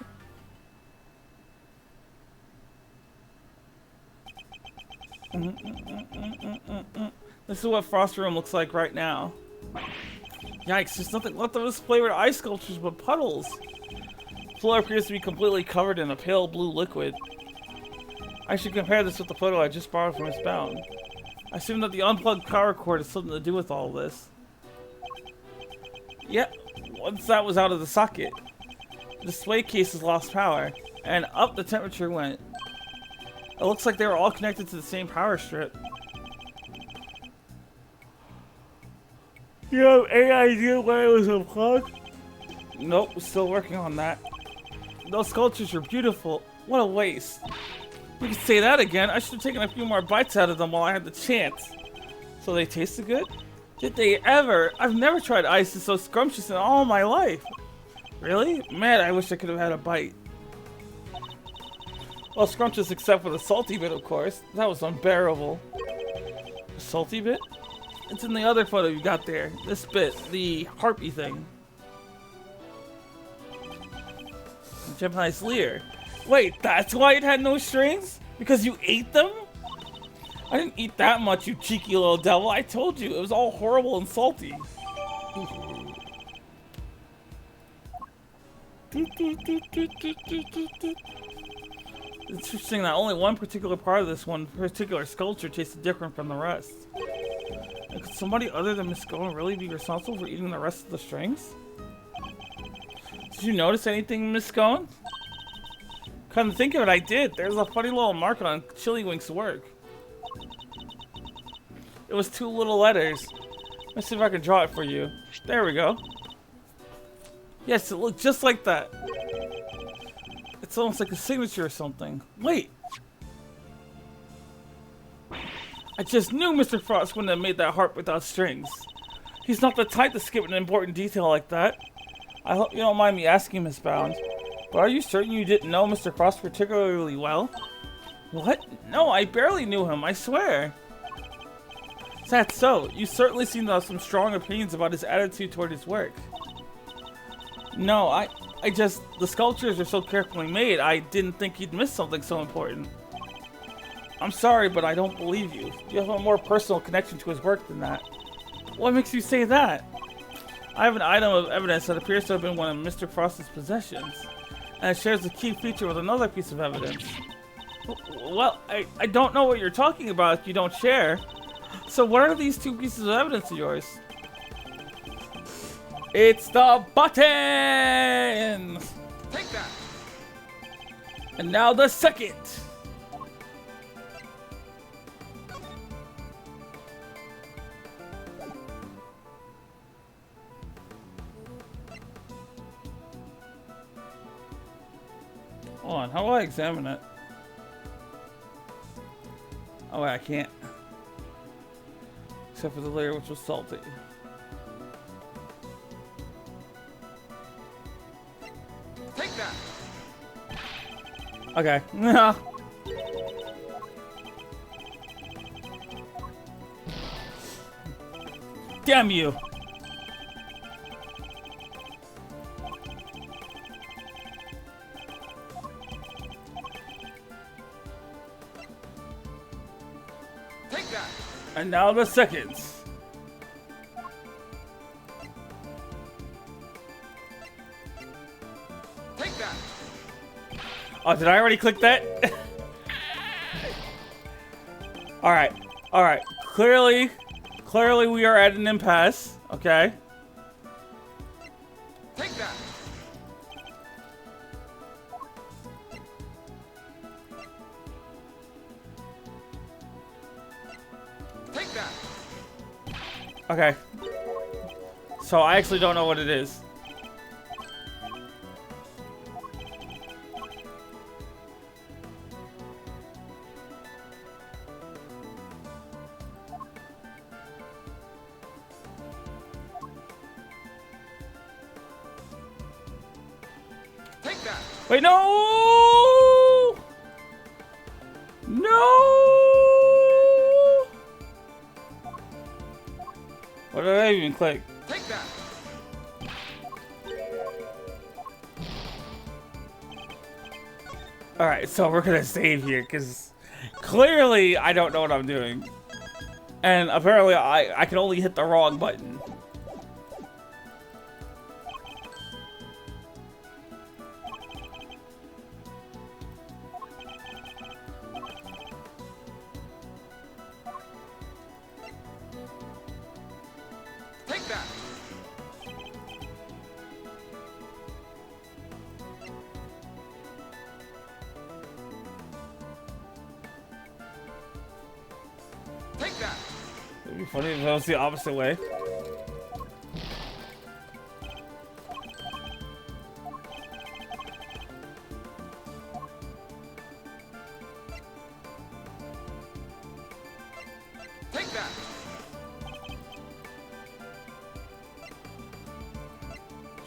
This is what Frost Room looks like right now. Yikes, there's nothing left of his flavored ice sculptures but puddles. The floor appears to be completely covered in a pale blue liquid. I should compare this with the photo I just borrowed from his bound. I assume that the unplugged power cord has something to do with all this. Yep, once that was out of the socket, the display case has lost power, and up the temperature went. It looks like they were all connected to the same power strip. You have any idea why it was unplugged? Nope, we're still working on that. Those sculptures are beautiful. What a waste. You can say that again. I should have taken a few more bites out of them while I had the chance. So they tasted good? Did they ever? I've never tried ice that's so scrumptious in all my life. Really? Man, I wish I could have had a bite. Well, scrumptious except for the salty bit, of course. That was unbearable. The salty bit? It's in the other photo you got there. This bit, the harpy thing. Gemini's Lear. Wait, that's why it had no strings? Because you ate them? I didn't eat that much, you cheeky little devil. I told you, it was all horrible and salty. It's interesting that only one particular part of this one particular sculpture tasted different from the rest. And could somebody other than Miss Goen really be responsible for eating the rest of the strings? Did you notice anything, Miss Goen? Come to think of it, I did. There's a funny little mark on Chillywink's work. It was 2 little letters. Let's see if I can draw it for you. There we go. Yes, it looked just like that. It's almost like a signature or something. Wait. I just knew Mr. Frost wouldn't have made that harp without strings. He's not the type to skip an important detail like that. I hope you don't mind me asking, Miss Bound. But are you certain you didn't know Mr. Frost particularly well? What? No, I barely knew him, I swear. That's so. You certainly seem to have some strong opinions about his attitude toward his work. No, I just... The sculptures are so carefully made, I didn't think he'd miss something so important. I'm sorry, but I don't believe you. You have a more personal connection to his work than that. What makes you say that? I have an item of evidence that appears to have been one of Mr. Frost's possessions, and it shares a key feature with another piece of evidence. Well, I don't know what you're talking about if you don't share. So what are these 2 pieces of evidence of yours? It's the button! Take that! And now the second! Hold on, how do I examine it? Oh wait, I can't. Except for the layer which was salty. Take that! Okay. No. Damn you! Take that! And now the seconds. Take that! Oh, did I already click that? Alright. Alright. Clearly we are at an impasse. Okay. Take that! Take that! Okay. So I actually don't know what it is. Take that. Wait, no! No! What did I even click? Take that. Alright, so we're gonna save here, because clearly I don't know what I'm doing. And apparently I can only hit the wrong button. Take that. Take that. It'd be funny if it was the opposite way. Take that.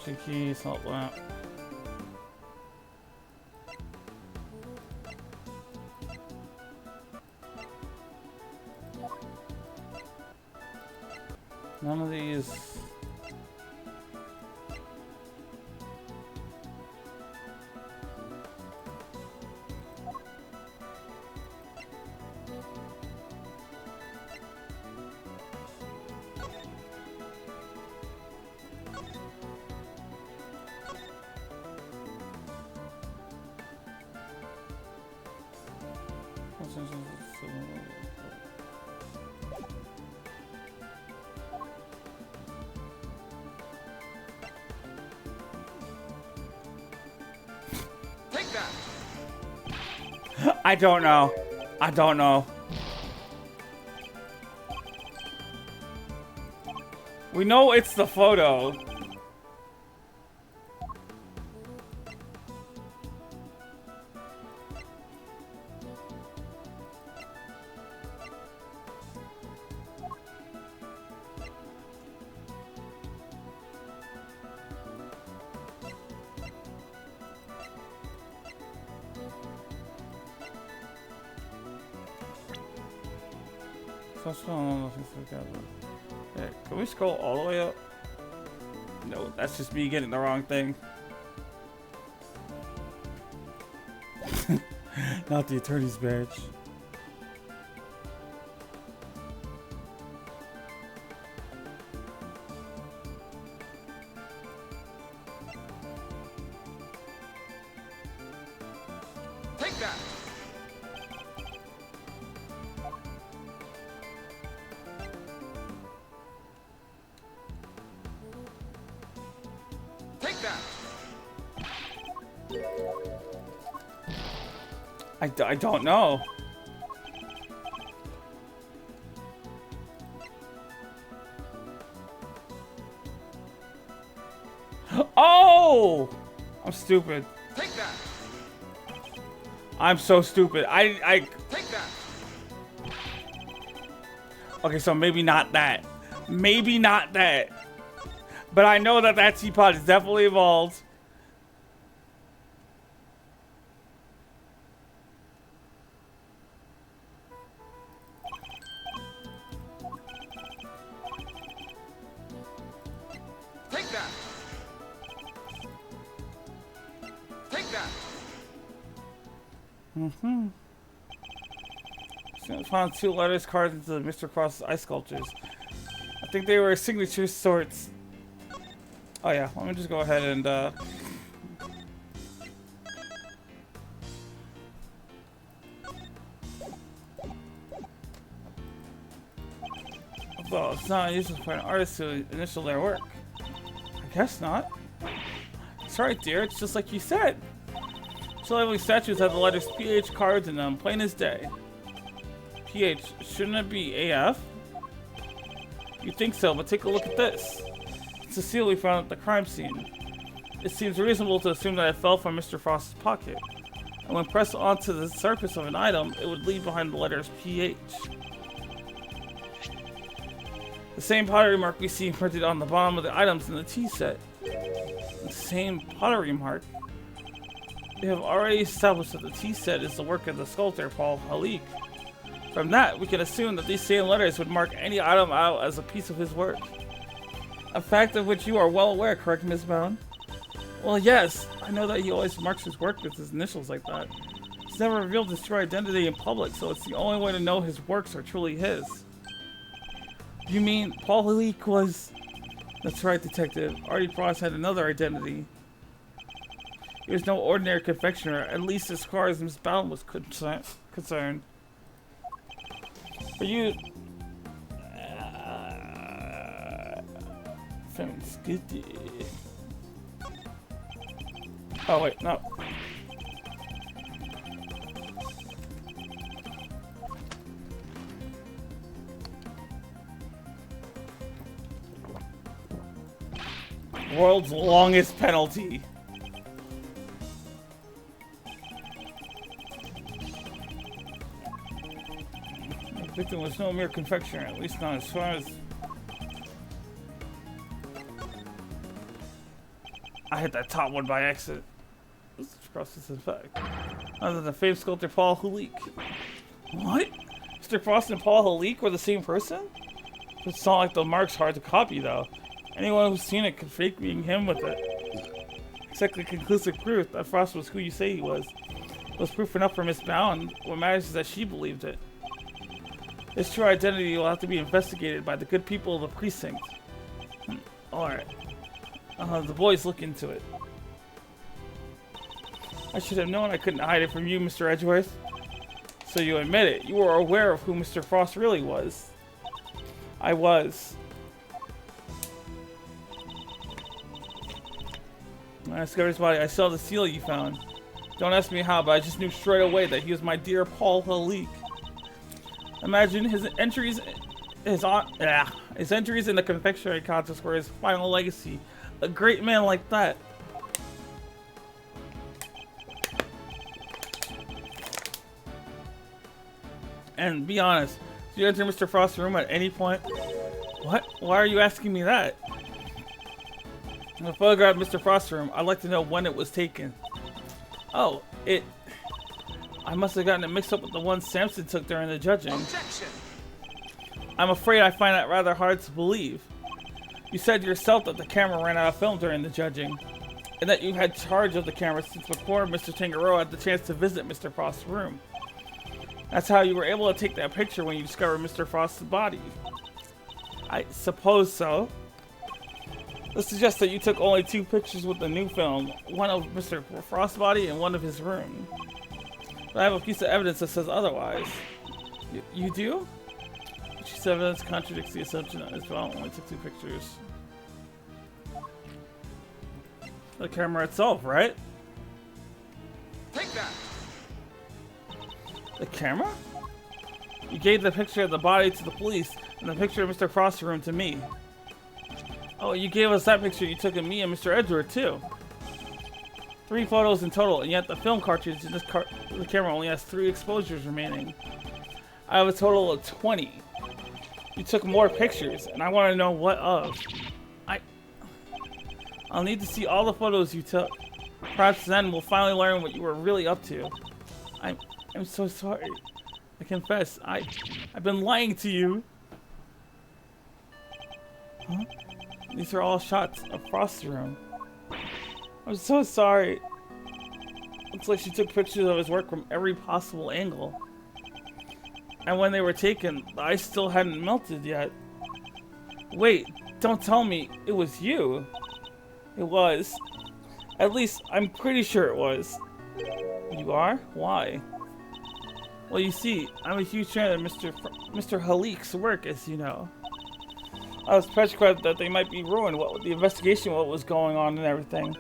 Cheeky salt lamp. None of these. Take that. I don't know. I don't know. We know it's the photo. Yeah, can we scroll all the way up? No, that's just me getting the wrong thing. Not the attorney's badge. Take that. Take that. I don't know. Oh! I'm stupid. Take that. I'm so stupid. Take that. Okay, so maybe not that. Maybe not that. But I know that that teapot is definitely evolved. Take that. Take that. Mm-hmm. So I found 2 letters carved into Mr. Cross's ice sculptures. I think they were signature sorts. Oh yeah, let me just go ahead and well, it's not unusual for an artist to initial their work. I guess not. It's right, dear. It's just like you said. So lovely statues have the letters PH carved in them, plain as day. PH, shouldn't it be AF? You think so, but take a look at this. It's a seal we found at the crime scene. It seems reasonable to assume that it fell from Mr. Frost's pocket. And when pressed onto the surface of an item, it would leave behind the letters PH. The same pottery mark we see printed on the bottom of the items in the tea set. The same pottery mark. We have already established that the tea set is the work of the sculptor Paul Halik. From that, we can assume that these same letters would mark any item out as a piece of his work. A fact of which you are well aware, correct, Miss Bone? Well, yes. I know that he always marks his work with his initials like that. He's never revealed his true identity in public, so it's the only way to know his works are truly his. You mean Paul Halik was... That's right, Detective. Artie Frost had another identity. He was no ordinary confectioner, at least as far as Miss Bone was concerned. But you... Sounds good. Oh wait, no. World's longest penalty. The victim was no mere confectioner, at least not as far as... I hit that top one by accident. This process is fact. Other than the famed sculptor Paul Halik. What? Mr. Frost and Paul Halik were the same person? It's not like the mark's hard to copy though. Anyone who's seen it could fake being him with it. Exactly conclusive proof that Frost was who you say he was. It was proof enough for Miss Bound. What matters is that she believed it. His true identity will have to be investigated by the good people of the precinct. Alright. The boys look into it. I should have known I couldn't hide it from you, Mr. Edgeworth. So you admit it. You were aware of who Mr. Frost really was. I was. When I discovered his body, I saw the seal you found. Don't ask me how, but I just knew straight away that he was my dear Paul Halik. Imagine his entries in the confectionery contest were his final legacy. A great man like that. And be honest, did you enter Mr. Frost's room at any point? What? Why are you asking me that? In the photograph of Mr. Frost's room, I'd like to know when it was taken. Oh, I must have gotten it mixed up with the one Samson took during the judging. Objection. I'm afraid I find that rather hard to believe. You said yourself that the camera ran out of film during the judging, and that you had charge of the camera since before Mr. Tangaroa had the chance to visit Mr. Frost's room. That's how you were able to take that picture when you discovered Mr. Frost's body. I suppose so. This suggests that you took only 2 pictures with the new film, one of Mr. Frost's body and one of his room. But I have a piece of evidence that says otherwise. You do? Which piece of evidence contradicts the assumption that his film only took 2 pictures. The camera itself, right? Take that. The camera? You gave the picture of the body to the police and the picture of Mr. Frost's room to me. Oh, you gave us that picture you took of me and Mr. Edgeworth too. 3 photos in total, and yet the film cartridge in this the camera only has 3 exposures remaining. I have a total of 20. You took more pictures, and I want to know what of. I'll need to see all the photos you took. Perhaps then we'll finally learn what you were really up to. I'm so sorry. I confess, I've been lying to you. Huh? These are all shots of Frost's room. I'm so sorry. Looks like she took pictures of his work from every possible angle. And when they were taken, the ice still hadn't melted yet. Wait, don't tell me it was you. It was. At least, I'm pretty sure it was. You are? Why? Well, you see, I'm a huge fan of Mr. Halik's work, as you know. I was petrified that they might be ruined, what with the investigation, what was going on and everything.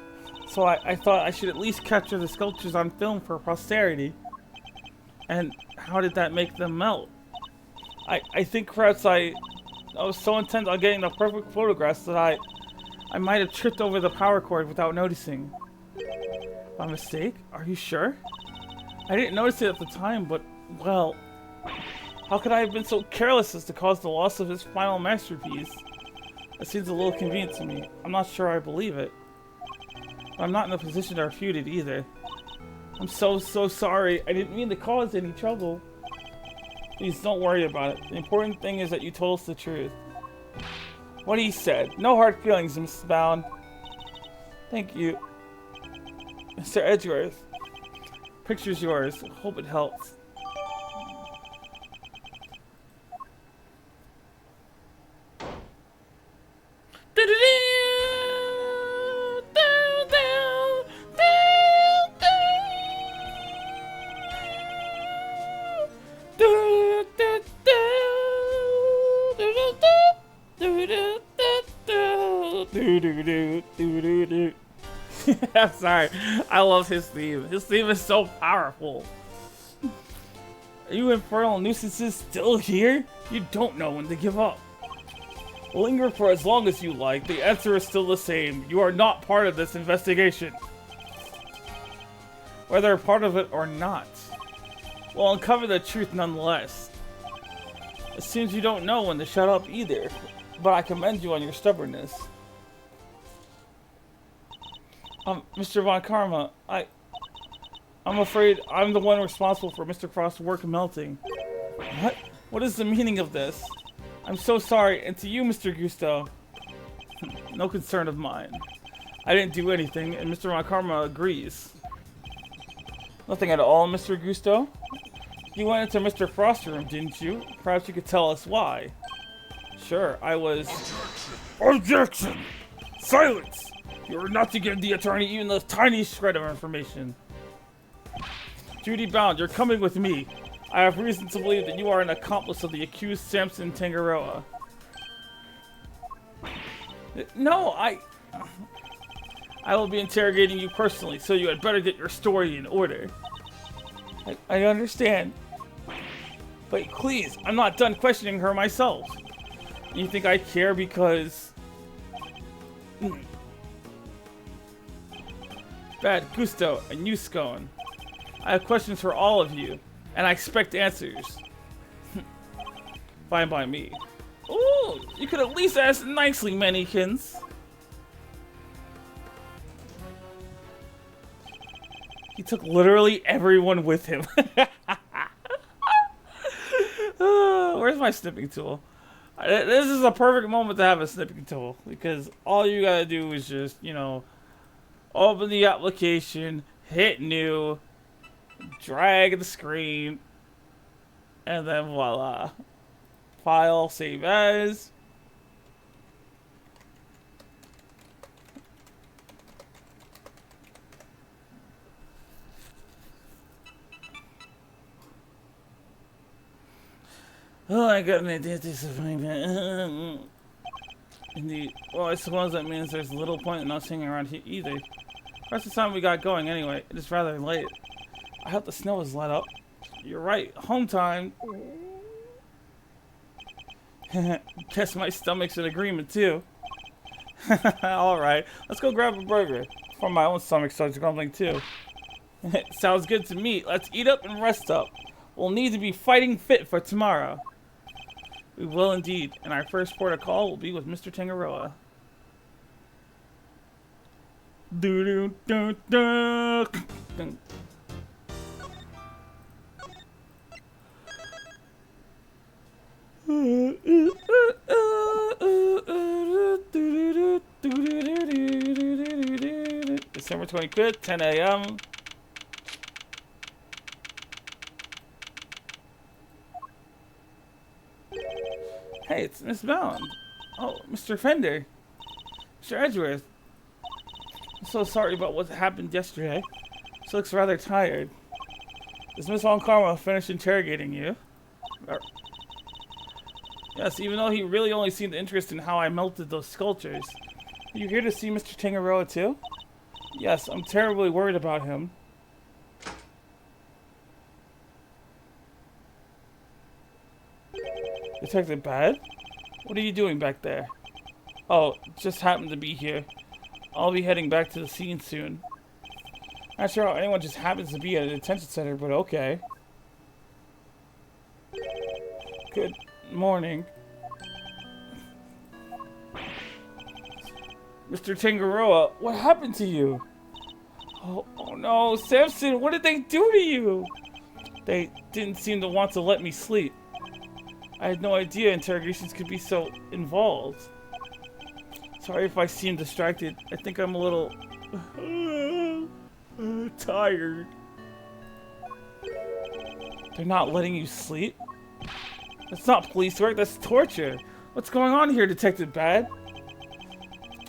So I thought I should at least capture the sculptures on film for posterity. And how did that make them melt? I think perhaps I was so intent on getting the perfect photographs that I might have tripped over the power cord without noticing. By mistake? Are you sure? I didn't notice it at the time, but, well, how could I have been so careless as to cause the loss of his final masterpiece? That seems a little convenient to me. I'm not sure I believe it. But I'm not in a position to refute it either. I'm so sorry. I didn't mean to cause any trouble. Please don't worry about it. The important thing is that you told us the truth. What he said. No hard feelings, Mrs. Bound. Thank you. Mr. Edgeworth. Picture's yours. Hope it helps. I'm sorry. I love his theme. His theme is so powerful. Are you infernal nuisances still here? You don't know when to give up. Linger for as long as you like. The answer is still the same. You are not part of this investigation. Whether part of it or not, we'll uncover the truth nonetheless. It seems you don't know when to shut up either, but I commend you on your stubbornness. Mr. Von Karma, I'm afraid I'm the one responsible for Mr. Frost's work melting. What? What is the meaning of this? I'm so sorry, and to you, Mr. Gusto. No concern of mine. I didn't do anything, and Mr. Von Karma agrees. Nothing at all, Mr. Gusto? You went into Mr. Frost's room, didn't you? Perhaps you could tell us why. Sure, I was... Objection! Silence! You are not to give the attorney even the tiniest shred of information. Duty bound, you're coming with me. I have reason to believe that you are an accomplice of the accused Samson Tangaroa. No, I will be interrogating you personally, so you had better get your story in order. I understand. But please, I'm not done questioning her myself. You think I care because... Bad Gusto and you, Scone. I have questions for all of you, and I expect answers. Fine by me. Ooh, you could at least ask nicely, Manykins. He took literally everyone with him. Where's my snipping tool? This is a perfect moment to have a snipping tool, because all you gotta do is just, you know, open the application, hit new, drag the screen, and then voila. File, save as. Oh, I got an idea disappointment. Indeed. Well, I suppose that means there's little point in us hanging around here either. That's the time we got going anyway. It is rather late. I hope the snow is let up. You're right. Home time. Guess my stomach's in agreement too. Alright. Let's go grab a burger. Before my own stomach starts grumbling too. Sounds good to me. Let's eat up and rest up. We'll need to be fighting fit for tomorrow. We will indeed. And our first port of call will be with Mr. Tangaroa. December 25th, 10 a.m. Hey, it's Miss Bound. Oh, Mr. Fender. Mr. Edgeworth. I'm so sorry about what happened yesterday. She looks rather tired. Is Miss Von Karma finished interrogating you? Yes, even though he really only seemed interested in how I melted those sculptures. Are you here to see Mr. Tangaroa too? Yes, I'm terribly worried about him. Detective Bad? What are you doing back there? Oh, just happened to be here. I'll be heading back to the scene soon. Not sure how anyone just happens to be at a detention center, but okay. Good morning. Mr. Tangaroa, what happened to you? Oh no, Samson, what did they do to you? They didn't seem to want to let me sleep. I had no idea interrogations could be so involved. Sorry if I seem distracted. I think I'm a little tired. They're not letting you sleep? That's not police work, that's torture. What's going on here, Detective Bad?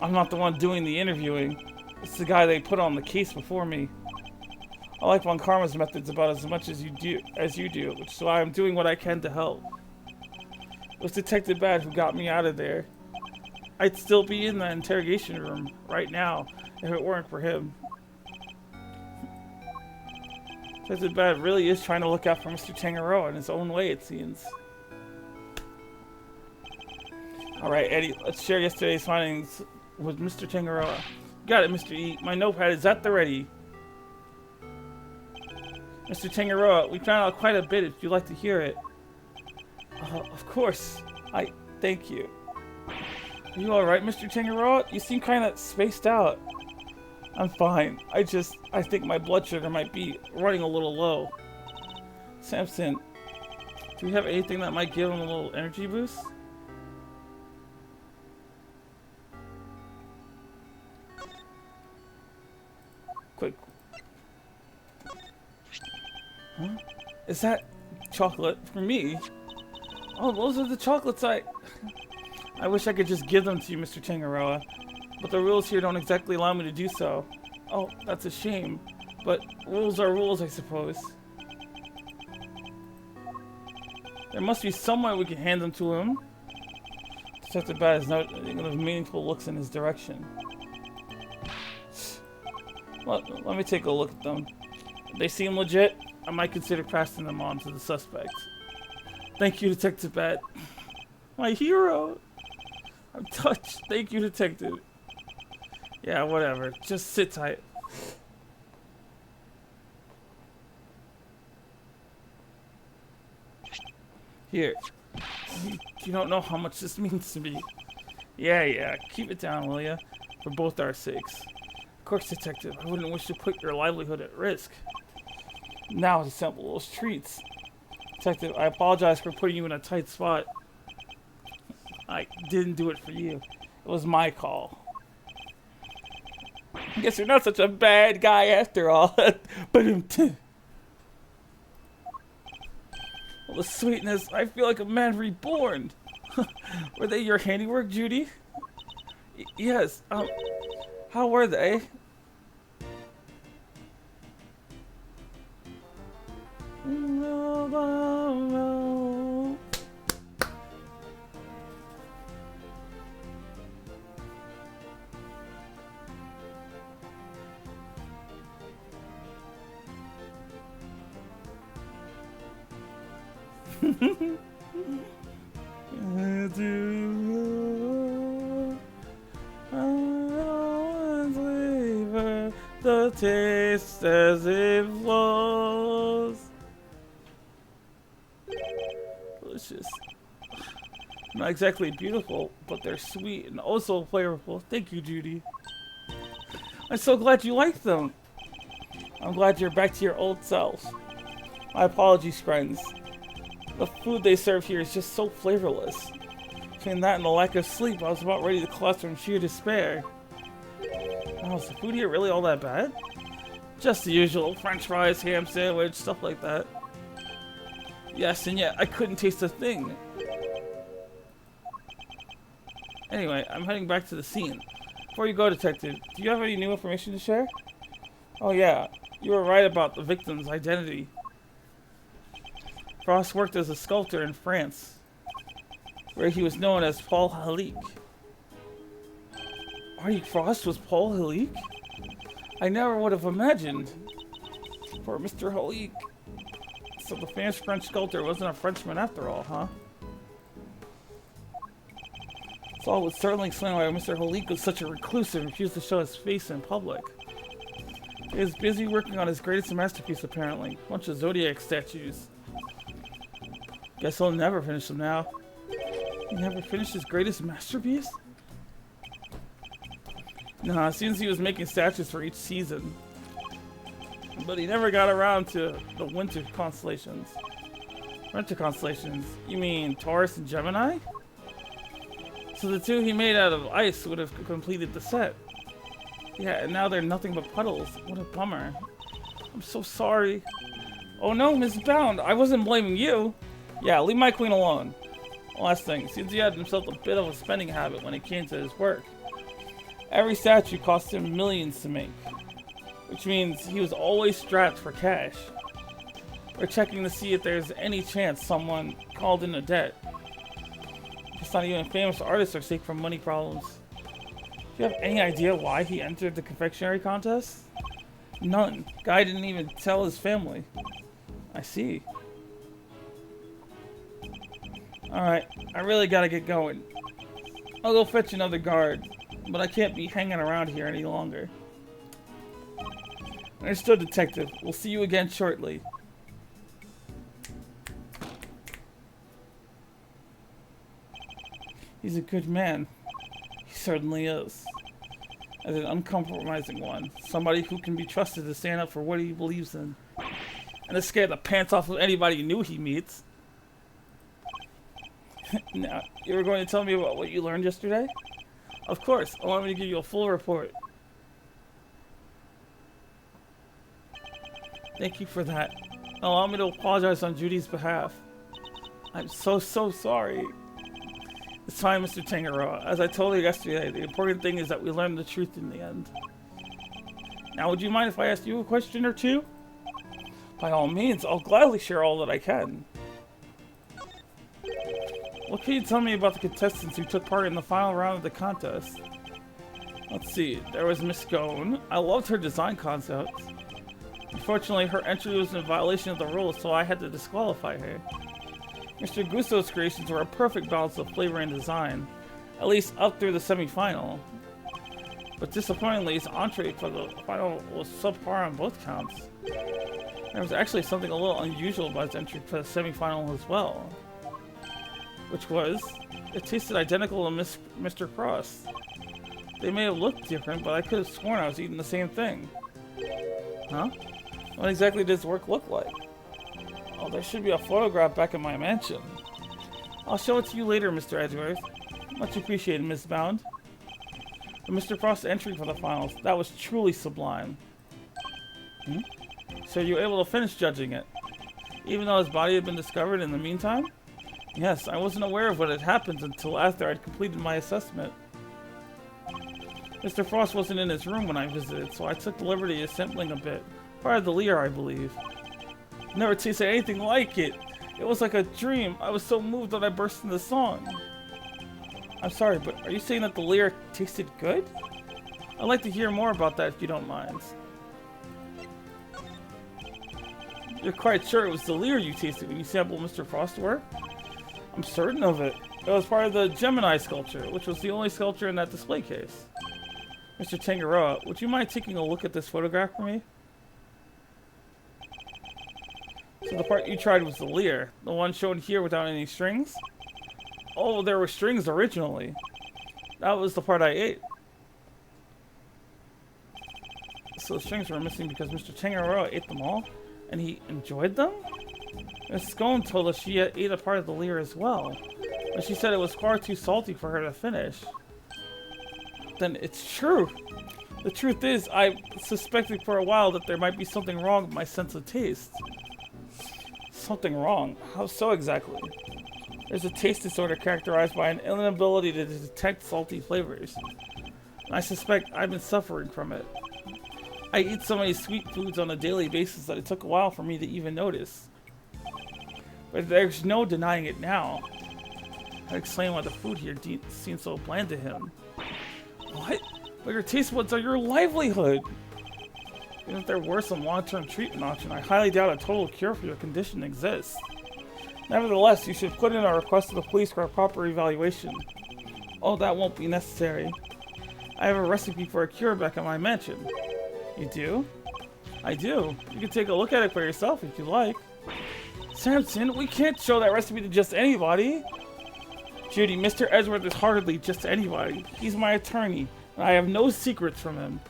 I'm not the one doing the interviewing. It's the guy they put on the case before me. I like Von Karma's methods about as much as you do, which is why I'm doing what I can to help. It was Detective Bad who got me out of there. I'd still be in the interrogation room right now if it weren't for him. Detective Bad really is trying to look out for Mr. Tangaroa in his own way, it seems. Alright, Eddie, let's share yesterday's findings with Mr. Tangaroa. Got it, Mr. E. My notepad is at the ready. Mr. Tangaroa, we found out quite a bit if you'd like to hear it. Of course. Thank you. Are you alright, Mr. Tangaroa? You seem kinda spaced out. I'm fine. I think my blood sugar might be running a little low. Samson, do you have anything that might give him a little energy boost? Quick. Huh? Is that chocolate for me? Oh, those are the chocolates I wish I could just give them to you, Mr. Tangaroa. But the rules here don't exactly allow me to do so. Oh, that's a shame. But rules are rules, I suppose. There must be some way we can hand them to him. Detective Bad is noting of meaningful looks in his direction. Let me take a look at them. If they seem legit, I might consider passing them on to the suspect. Thank you, Detective Bad. My hero! I'm touched. Thank you, Detective. Yeah, whatever. Just sit tight. Here. You don't know how much this means to me. Yeah. Keep it down, will ya? For both our sakes. Of course, Detective. I wouldn't wish to put your livelihood at risk. Now to sample those treats. Detective, I apologize for putting you in a tight spot. I didn't do it for you. It was my call. I guess you're not such a bad guy after all. But well, the sweetness, I feel like a man reborn. Were they your handiwork, Judy? Yes. How were they? The taste as it flows. Delicious. Not exactly beautiful, but they're sweet and also flavorful. Thank you, Judy. I'm so glad you like them. I'm glad you're back to your old self. My apologies, friends. The food they serve here is just so flavorless. Between that and the lack of sleep, I was about ready to collapse from sheer despair. Oh, is the food here really all that bad? Just the usual French fries, ham sandwich, stuff like that. Yes, and yet I couldn't taste a thing. Anyway, I'm heading back to the scene. Before you go, Detective, do you have any new information to share? Oh yeah, you were right about the victim's identity. Frost worked as a sculptor in France, where he was known as Paul Halik. Artie Frost was Paul Halik? I never would have imagined. For Mr. Halik. So the famous French sculptor wasn't a Frenchman after all, huh? So it would certainly explain why Mr. Halik was such a recluse and refused to show his face in public. He was busy working on his greatest masterpiece, apparently. A bunch of Zodiac statues. Guess he'll never finish them now. He never finished his greatest masterpiece? Nah, it seems he was making statues for each season. but he never got around to the winter constellations. Winter constellations? You mean Taurus and Gemini? So the two he made out of ice would have completed the set. Yeah, and now they're nothing but puddles. What a bummer. I'm so sorry. Oh no, Miss Bound, I wasn't blaming you. Yeah, leave my queen alone. Last thing, seems he had himself a bit of a spending habit when it came to his work. Every statue cost him millions to make, which means he was always strapped for cash. We're checking to see if there's any chance someone called in a debt. It's not even famous artists are sick from money problems. Do you have any idea why he entered the confectionery contest? None. Guy didn't even tell his family. I see. Alright, I really gotta get going. I'll go fetch another guard, but I can't be hanging around here any longer. Understood, Detective. We'll see you again shortly. He's a good man. He certainly is. As an uncompromising one. Somebody who can be trusted to stand up for what he believes in. And to scare the pants off of anybody new he meets. Now, you were going to tell me about what you learned yesterday? Of course. Allow me to give you a full report. Thank you for that. Allow me to apologize on Judy's behalf. I'm so sorry. It's fine, Mr. Tangaroa. As I told you yesterday, the important thing is that we learn the truth in the end. Now, would you mind if I asked you a question or two? By all means, I'll gladly share all that I can. What can you tell me about the contestants who took part in the final round of the contest? Let's see, there was Miss Scone. I loved her design concept. Unfortunately, her entry was in violation of the rules, so I had to disqualify her. Mr. Gusto's creations were a perfect balance of flavor and design, at least up through the semi-final. But disappointingly, his entree for the final was subpar on both counts. There was actually something a little unusual about his entry for the semi-final as well. Which was, it tasted identical to Mr. Cross. They may have looked different, but I could have sworn I was eating the same thing. Huh? What exactly does work look like? Oh, there should be a photograph back in my mansion. I'll show it to you later, Mr. Edgeworth. Much appreciated, Miss Bound. But Mr. Frost's entry for the finals, that was truly sublime. So you were able to finish judging it, even though his body had been discovered in the meantime? Yes, I wasn't aware of what had happened until after I'd completed my assessment. Mr. Frost wasn't in his room when I visited, so I took the liberty of sampling a bit. Part of the Lear, I believe. Never tasted anything like it. It was like a dream. I was so moved that I burst into song. I'm sorry, but are you saying that the Lear tasted good? I'd like to hear more about that if you don't mind. You're quite sure it was the Lear you tasted when you sampled Mr. Frost's work? I'm certain of it. It was part of the Gemini sculpture, which was the only sculpture in that display case. Mr. Tangaroa, would you mind taking a look at this photograph for me? So the part you tried was the Lear, the one shown here without any strings? Oh, there were strings originally. That was the part I ate. So the strings were missing because Mr. Tangaroa ate them all? And he enjoyed them? Miss Scone told us she ate a part of the Lear as well, but she said it was far too salty for her to finish. Then it's true. The truth is, I suspected for a while that there might be something wrong with my sense of taste. Something wrong? How so exactly? There's a taste disorder characterized by an inability to detect salty flavors. And I suspect I've been suffering from it. I eat so many sweet foods on a daily basis that it took a while for me to even notice. But there's no denying it now. I explain why the food here seems so bland to him. What? But your taste buds are your livelihood! Even if there were some long-term treatment option, I highly doubt a total cure for your condition exists. Nevertheless, you should put in a request to the police for a proper evaluation. Oh, that won't be necessary. I have a recipe for a cure back at my mansion. You do? I do. You can take a look at it for yourself if you like. Samson, we can't show that recipe to just anybody. Judy, Mr. Edgeworth is hardly just anybody. He's my attorney, and I have no secrets from him.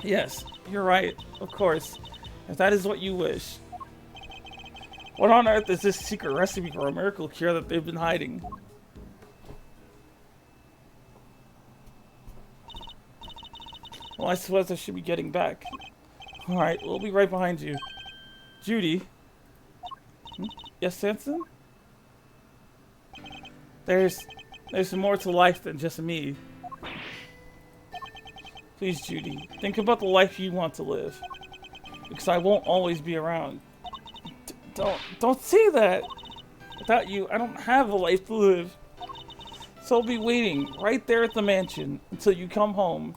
Yes, You're right, of course. If that is what you wish. What on earth is this secret recipe for a miracle cure that they've been hiding? Well, I suppose I should be getting back. Alright, we'll be right behind you. Judy? Yes, Samson? There's more to life than just me. Please, Judy, think about the life you want to live. Because I won't always be around. Don't say that! Without you, I don't have a life to live. So I'll be waiting right there at the mansion until you come home.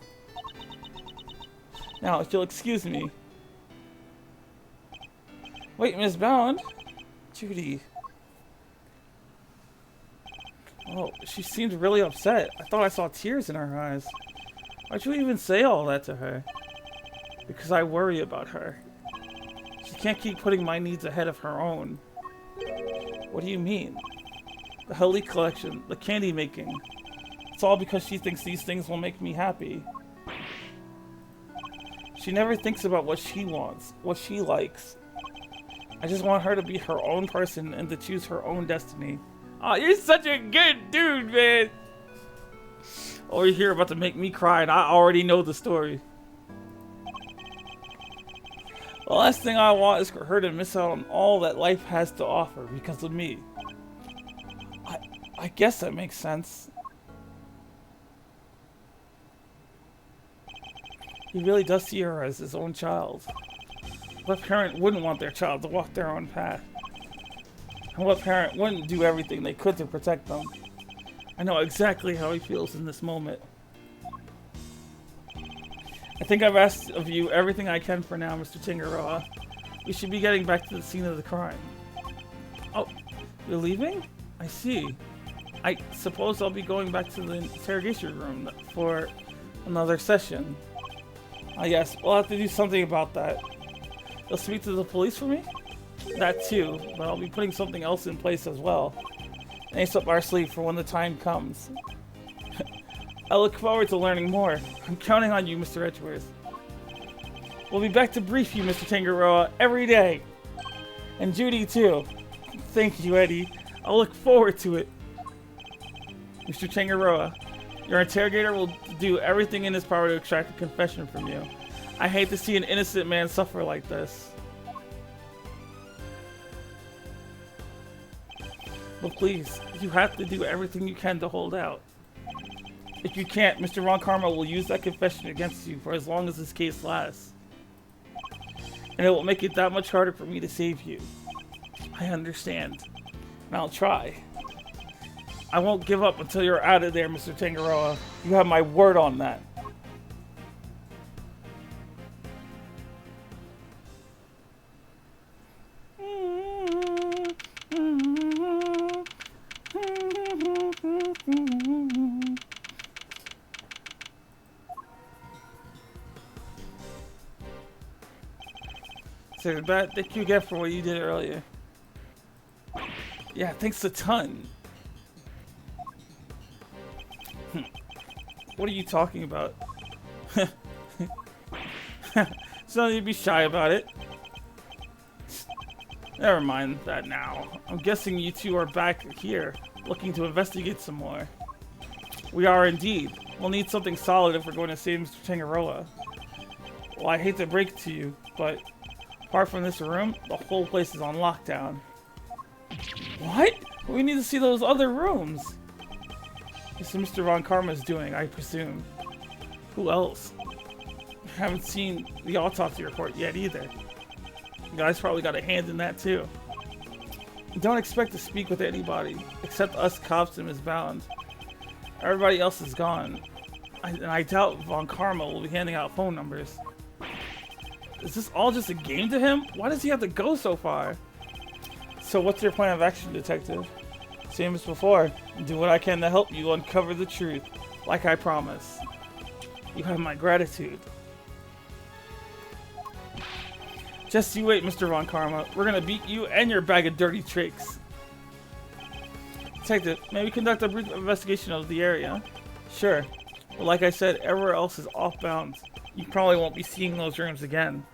Now, if you'll excuse me. Wait, Miss Bound? Judy. Oh, she seemed really upset. I thought I saw tears in her eyes. Why'd you even say all that to her? Because I worry about her. She can't keep putting my needs ahead of her own. What do you mean? The Holy Collection, the candy making. It's all because she thinks these things will make me happy. She never thinks about what she wants, what she likes. I just want her to be her own person and to choose her own destiny. Oh, you're such a good dude, man! Oh, you're here about to make me cry and I already know the story. The last thing I want is for her to miss out on all that life has to offer because of me. I guess that makes sense. He really does see her as his own child. What parent wouldn't want their child to walk their own path? And what parent wouldn't do everything they could to protect them? I know exactly how he feels in this moment. I think I've asked of you everything I can for now, Mr. Tangaroa. We should be getting back to the scene of the crime. Oh, you're leaving? I see. I suppose I'll be going back to the interrogation room for another session. Yes, we'll have to do something about that. You'll speak to the police for me? That too, but I'll be putting something else in place as well. An ace up our sleeve for when the time comes. I look forward to learning more. I'm counting on you, Mr. Edgeworth. We'll be back to brief you, Mr. Tangaroa, every day. And Judy too. Thank you, Eddie. I'll look forward to it. Mr. Tangaroa, your interrogator will do everything in his power to extract a confession from you. I hate to see an innocent man suffer like this. But please, you have to do everything you can to hold out. If you can't, Mr. Ron Karma will use that confession against you for as long as this case lasts. And it will make it that much harder for me to save you. I understand. And I'll try. I won't give up until you're out of there, Mr. Tangaroa. You have my word on that. So that thank you again for what you did earlier. Yeah, thanks a ton. What are you talking about? So you'd be shy about it. Never mind that now. I'm guessing you two are back here, looking to investigate some more. We are indeed. We'll need something solid if we're going to save Mr. Tangaroa. Well, I hate to break it to you, but apart from this room, the whole place is on lockdown. What? We need to see those other rooms. This is Mr. Von Karma's doing, I presume. Who else? I haven't seen the autopsy report yet either. You guys probably got a hand in that too. Don't expect to speak with anybody, except us cops and Ms. Bound. Everybody else is gone. And I doubt Von Karma will be handing out phone numbers. Is this all just a game to him? Why does he have to go so far? So what's your plan of action, Detective? Same as before. Do what I can to help you uncover the truth, like I promised. You have my gratitude. Just you wait, Mr. Von Karma. We're gonna beat you and your bag of dirty tricks. Detective, may we conduct a brief investigation of the area? Sure. But like I said, everywhere else is off bounds. You probably won't be seeing those rooms again.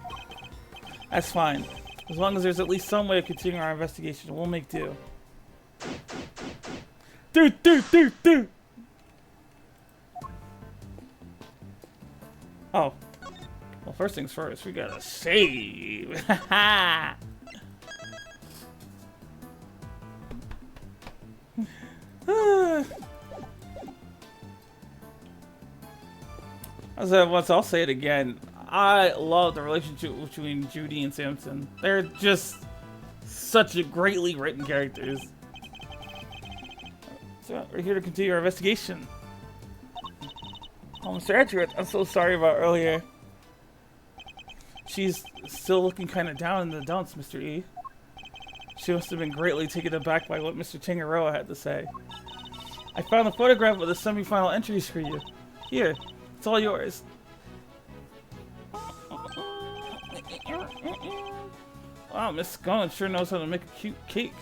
That's fine. As long as there's at least some way of continuing our investigation, we'll make do. Do. Oh. Well, first things first, we gotta save. Haha. I'll say it again. I love the relationship between Judy and Samson. They're just such a greatly written characters. So we're here to continue our investigation. Oh, Mr. Edgeworth, I'm so sorry about earlier. She's still looking kind of down in the dumps, Mr. E. She must have been greatly taken aback by what Mr. Tangaroa had to say. I found the photograph of the semi-final entries for you. Here, it's all yours. Wow, Miss Scone sure knows how to make a cute cake.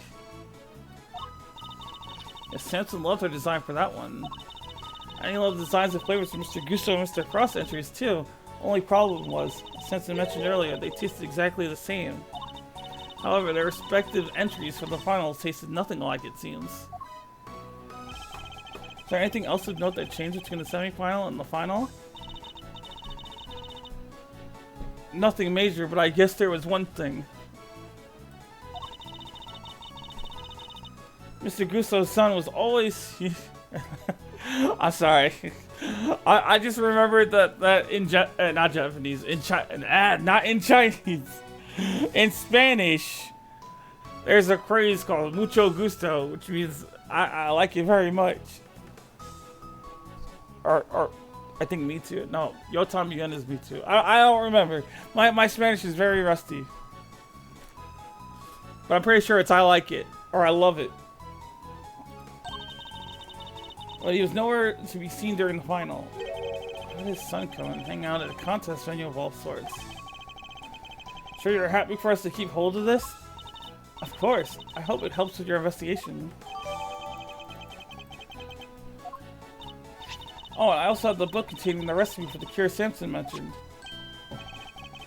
Yes, Samson loved her design for that one. And he loved the designs and flavors of Mr. Gusto and Mr. Frost entries too. Only problem was, Samson mentioned earlier, they tasted exactly the same. However, their respective entries for the finals tasted nothing like it seems. Is there anything else of note that changed between the semi-final and the final? Nothing major, but I guess there was one thing. Mr. Gusto's son was always... I'm sorry. I just remembered that in not Japanese, not in Chinese, in Spanish, there's a phrase called mucho gusto, which means I like you very much. Or I think me too. No, yo también is me too. I don't remember. My Spanish is very rusty. But I'm pretty sure it's I like it, or I love it. Well, he was nowhere to be seen during the final. Why did his son come and hang out at a contest venue of all sorts? Sure you're happy for us to keep hold of this? Of course. I hope it helps with your investigation. Oh, and I also have the book containing the recipe for the cure Samson mentioned.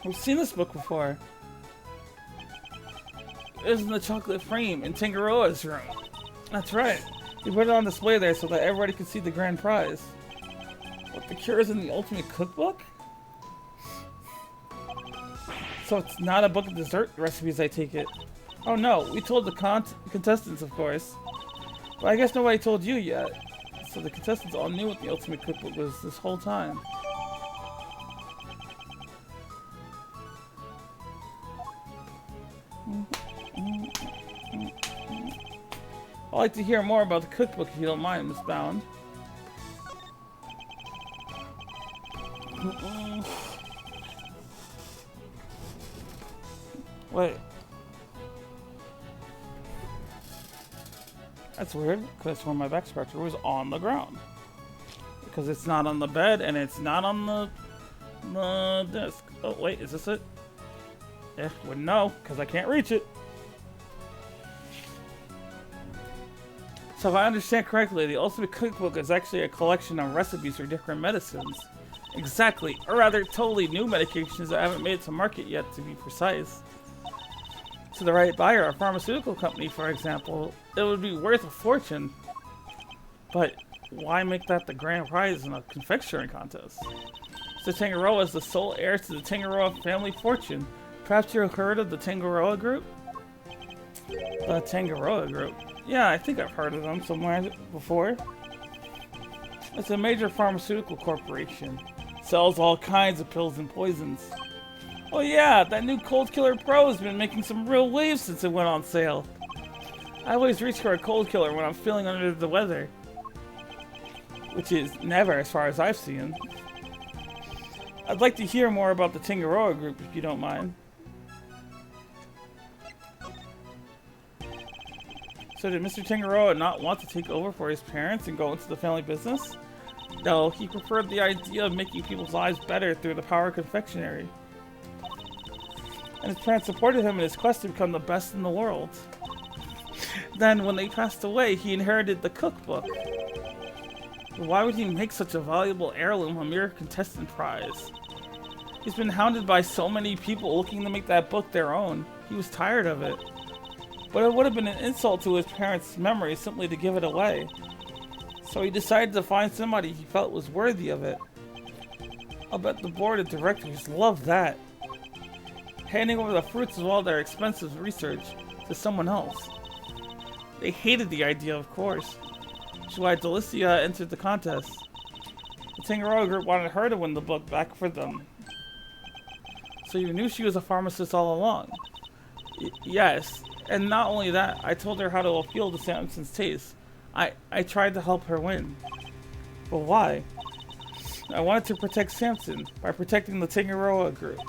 We've seen this book before. It was in the chocolate frame in Tangaroa's room. That's right. We put it on display there so that everybody could see the grand prize. What, the cure is in the ultimate cookbook? So it's not a book of dessert recipes, I take it. Oh no, we told the contestants, of course. But I guess nobody told you yet. So the contestants all knew what the ultimate cookbook was this whole time. I'd like to hear more about the cookbook if you don't mind, Miss Bound. Wait. That's weird, because when my back scratcher was on the ground. Because it's not on the bed, and it's not on the desk. Oh, wait, is this it? Yeah, wouldn't know, because I can't reach it. So if I understand correctly, the Ultimate Cookbook is actually a collection of recipes for different medicines. Exactly, or rather totally new medications that haven't made it to market yet, to be precise. To the right buyer, a pharmaceutical company, for example, it would be worth a fortune. But why make that the grand prize in a confectionery contest? So Tangaroa is the sole heir to the Tangaroa family fortune. Perhaps you've heard of the Tangaroa Group? The Tangaroa Group? Yeah, I think I've heard of them somewhere before. It's a major pharmaceutical corporation. Sells all kinds of pills and poisons. Oh yeah, that new Cold Killer Pro has been making some real waves since it went on sale. I always reach for a cold killer when I'm feeling under the weather. Which is never, as far as I've seen. I'd like to hear more about the Tangaroa Group, if you don't mind. So did Mr. Tangaroa not want to take over for his parents and go into the family business? No, he preferred the idea of making people's lives better through the power of confectionery. And his parents supported him in his quest to become the best in the world. Then, when they passed away, he inherited the cookbook. But why would he make such a valuable heirloom a mere contestant prize? He's been hounded by so many people looking to make that book their own. He was tired of it. But it would have been an insult to his parents' memory simply to give it away. So he decided to find somebody he felt was worthy of it. I'll bet the board of directors loved that. Handing over the fruits of all their expensive research to someone else. They hated the idea, of course. Which is why Delicia entered the contest. The Tangaroa group wanted her to win the book back for them. So you knew she was a pharmacist all along? Yes. And not only that, I told her how to appeal to Samson's taste. I tried to help her win. But why? I wanted to protect Samson by protecting the Tangaroa group.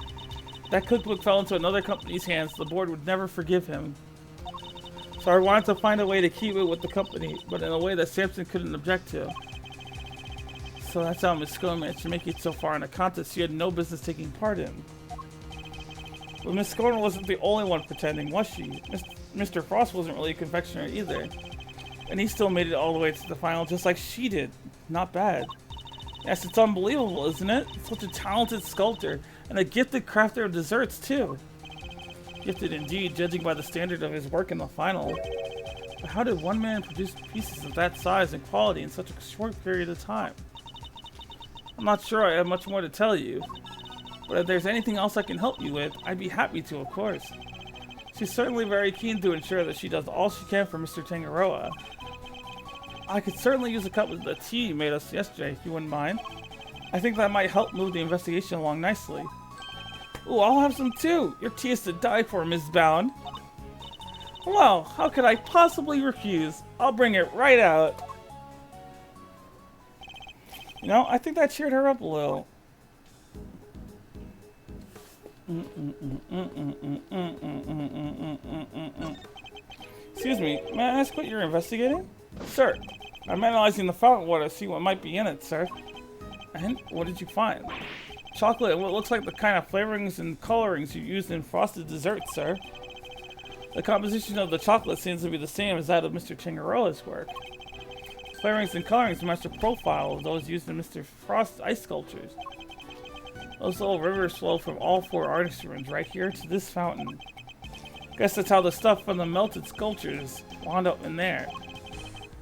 If that cookbook fell into another company's hands, the board would never forgive him. So I wanted to find a way to keep it with the company, but in a way that Samson couldn't object to. So that's how Miss Scone managed to make it so far in a contest she had no business taking part in. But Miss Scone wasn't the only one pretending, was she? Mr. Frost wasn't really a confectioner either. And he still made it all the way to the final just like she did. Not bad. Yes, it's unbelievable, isn't it? Such a talented sculptor, and a gifted crafter of desserts, too. Gifted indeed, judging by the standard of his work in the final. But how did one man produce pieces of that size and quality in such a short period of time? I'm not sure I have much more to tell you. But if there's anything else I can help you with, I'd be happy to, of course. She's certainly very keen to ensure that she does all she can for Mr. Tangaroa. I could certainly use a cup of the tea you made us yesterday, if you wouldn't mind. I think that might help move the investigation along nicely. Ooh, I'll have some too! Your tea is to die for, Ms. Bound. Well, how could I possibly refuse? I'll bring it right out. You know, I think that cheered her up a little. Excuse me, may I ask what you're investigating? Sir, I'm analyzing the fountain water to see what might be in it, sir. And what did you find? Chocolate and what looks like the kind of flavorings and colorings you used in frosted desserts, sir. The composition of the chocolate seems to be the same as that of Mr. Tangaroa's work. Flavorings and colorings match the profile of those used in Mr. Frost's ice sculptures. Those little rivers flow from all 4 artist rooms right here to this fountain. Guess that's how the stuff from the melted sculptures wound up in there.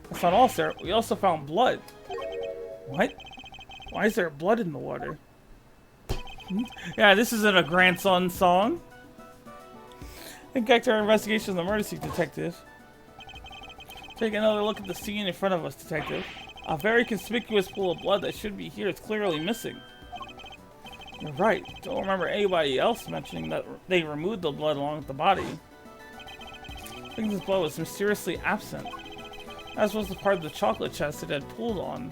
That's not all, sir. We also found blood. What? Why is there blood in the water? Yeah, this isn't a grandson song. Think back to our investigation of the murder scene, detective. Take another look at the scene in front of us, detective. A very conspicuous pool of blood that should be here is clearly missing. You're right. Don't remember anybody else mentioning that they removed the blood along with the body. I think this blood was mysteriously absent. As was the part of the chocolate chest it had pulled on.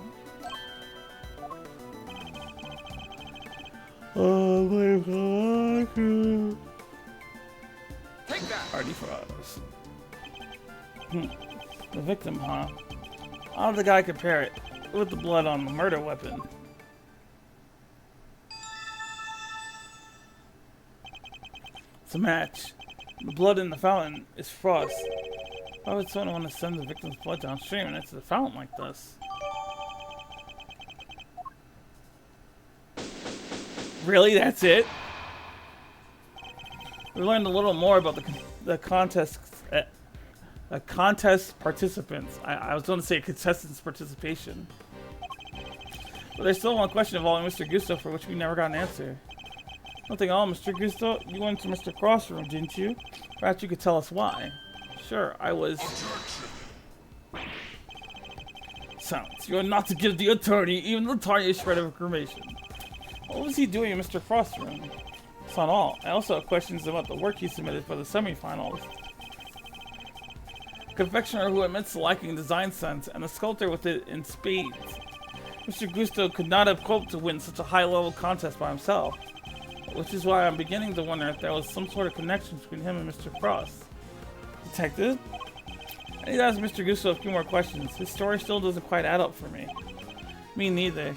Oh my god. Take that. Party for us. The victim, huh? How did the guy compare it with the blood on the murder weapon? It's a match. The blood in the fountain is Frost. Why would someone want to send the victim's blood downstream and into the fountain like this? Really? That's it? We learned a little more about the contest participants. I was going to say contestants' participation. But there's still one question involving Mr. Gusto for which we never got an answer. Nothing at all, Mr. Gusto. You went to Mr. Cross' room, didn't you? Perhaps you could tell us why. Sure, I was... Silence. You are not to give the attorney even the tiniest shred of information. What was he doing in Mr. Frost's room? That's not all. I also have questions about the work he submitted for the semifinals. A confectioner who admits to lacking design sense, and a sculptor with it in spades. Mr. Gusto could not have hoped to win such a high-level contest by himself. Which is why I'm beginning to wonder if there was some sort of connection between him and Mr. Frost. Detective? I need to ask Mr. Gusto a few more questions. His story still doesn't quite add up for me. Me neither.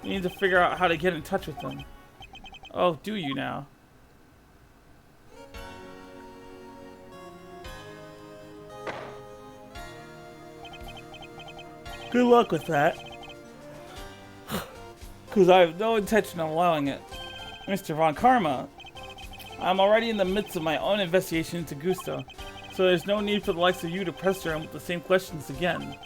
We need to figure out how to get in touch with him. Oh, do you now? Good luck with that. Because I have no intention of allowing it. Mr. Von Karma, I'm already in the midst of my own investigation into Gusto, so there's no need for the likes of you to pester him with the same questions again.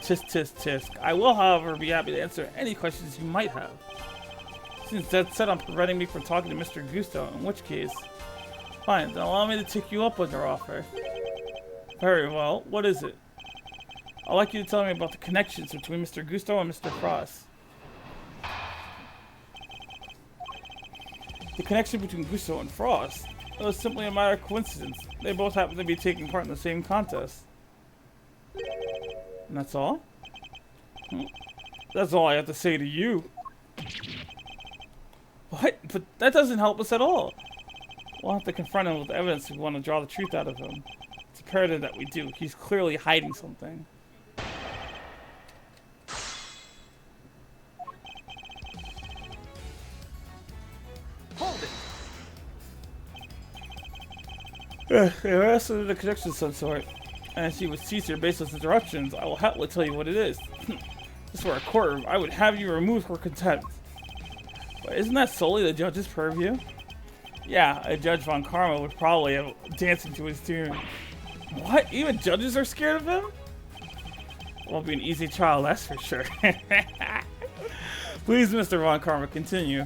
Tisk, tisk, tisk. I will, however, be happy to answer any questions you might have. Since that's set on preventing me from talking to Mr. Gusto, in which case... Fine, then allow me to take you up on your offer. Very well, what is it? I'd like you to tell me about the connections between Mr. Gusto and Mr. Frost. The connection between Gusto and Frost? It was simply a matter of coincidence. They both happen to be taking part in the same contest. And that's all? That's all I have to say to you. What? But that doesn't help us at all. We'll have to confront him with evidence if we want to draw the truth out of him. It's imperative that we do. He's clearly hiding something. Hold it. If you're asking of the connection of some sort, and if you would cease your baseless interruptions, I will happily tell you what it is. Just for a courtroom, I would have you removed for contempt. But isn't that solely the judge's purview? Yeah, a Judge Von Karma would probably have dancing to his tune. What? Even judges are scared of him? Won't be an easy trial, that's for sure. Please, Mr. Von Karma, continue.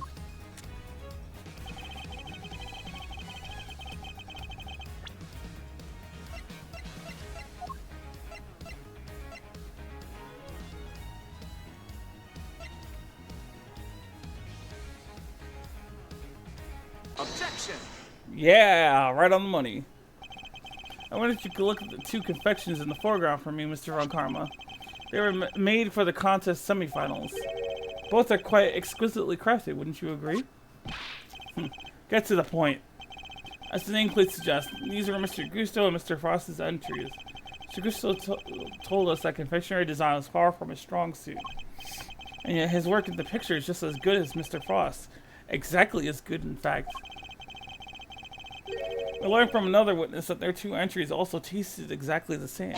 Objection. Yeah, right on the money. I wonder if you could look at the two confections in the foreground for me, Mr. Von Karma. They were made for the contest semifinals. Both are quite exquisitely crafted, wouldn't you agree? Get to the point. As the name clearly suggests, these are Mr. Gusto and Mr. Frost's entries. Mr. Gusto told us that confectionery design was far from his strong suit. And yet his work in the picture is just as good as Mr. Frost's. Exactly as good, in fact. I learned from another witness that their two entries also tasted exactly the same.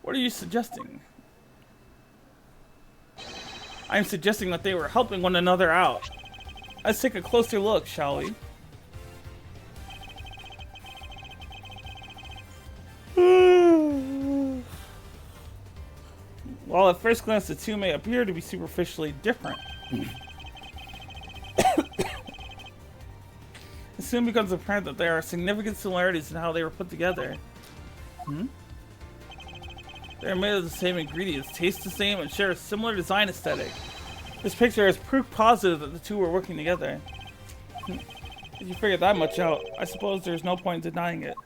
What are you suggesting? I'm suggesting that they were helping one another out. Let's take a closer look, shall we? While at first glance the two may appear to be superficially different, it soon becomes apparent that there are significant similarities in how they were put together. They are made of the same ingredients, taste the same, and share a similar design aesthetic. This picture is proof positive that the two were working together. If you figured that much out, I suppose there's no point in denying it.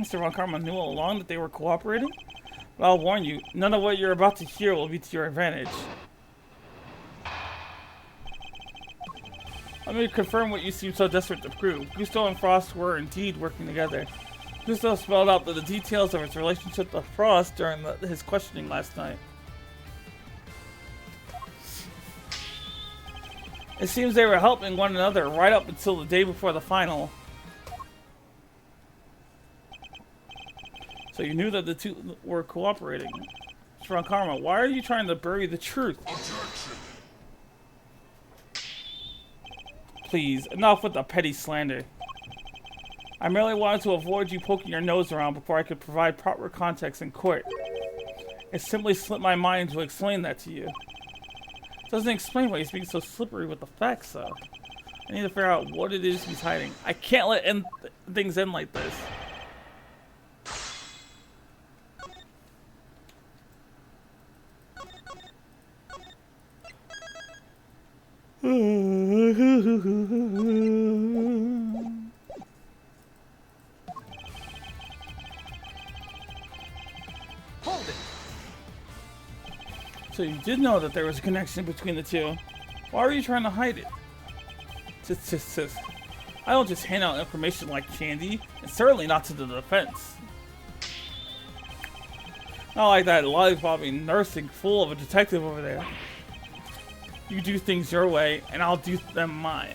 Mr. Von Karma knew all along that they were cooperating? But I'll warn you, none of what you're about to hear will be to your advantage. Let me confirm what you seem so desperate to prove. Gusto and Frost were indeed working together. Gusto spelled out the details of his relationship with Frost during his questioning last night. It seems they were helping one another right up until the day before the final. So you knew that the two were cooperating. Mr. Von Karma, why are you trying to bury the truth? Please, enough with the petty slander. I merely wanted to avoid you poking your nose around before I could provide proper context in court. It simply slipped my mind to explain that to you. It doesn't explain why he's being so slippery with the facts, though. I need to figure out what it is he's hiding. I can't let things end like this. Hold it. So you did know that there was a connection between the two. Why are you trying to hide it? Sis. I don't just hand out information like candy, and certainly not to the defense. Not like that lollipopping nursing fool of a detective over there. You do things your way, and I'll do them mine.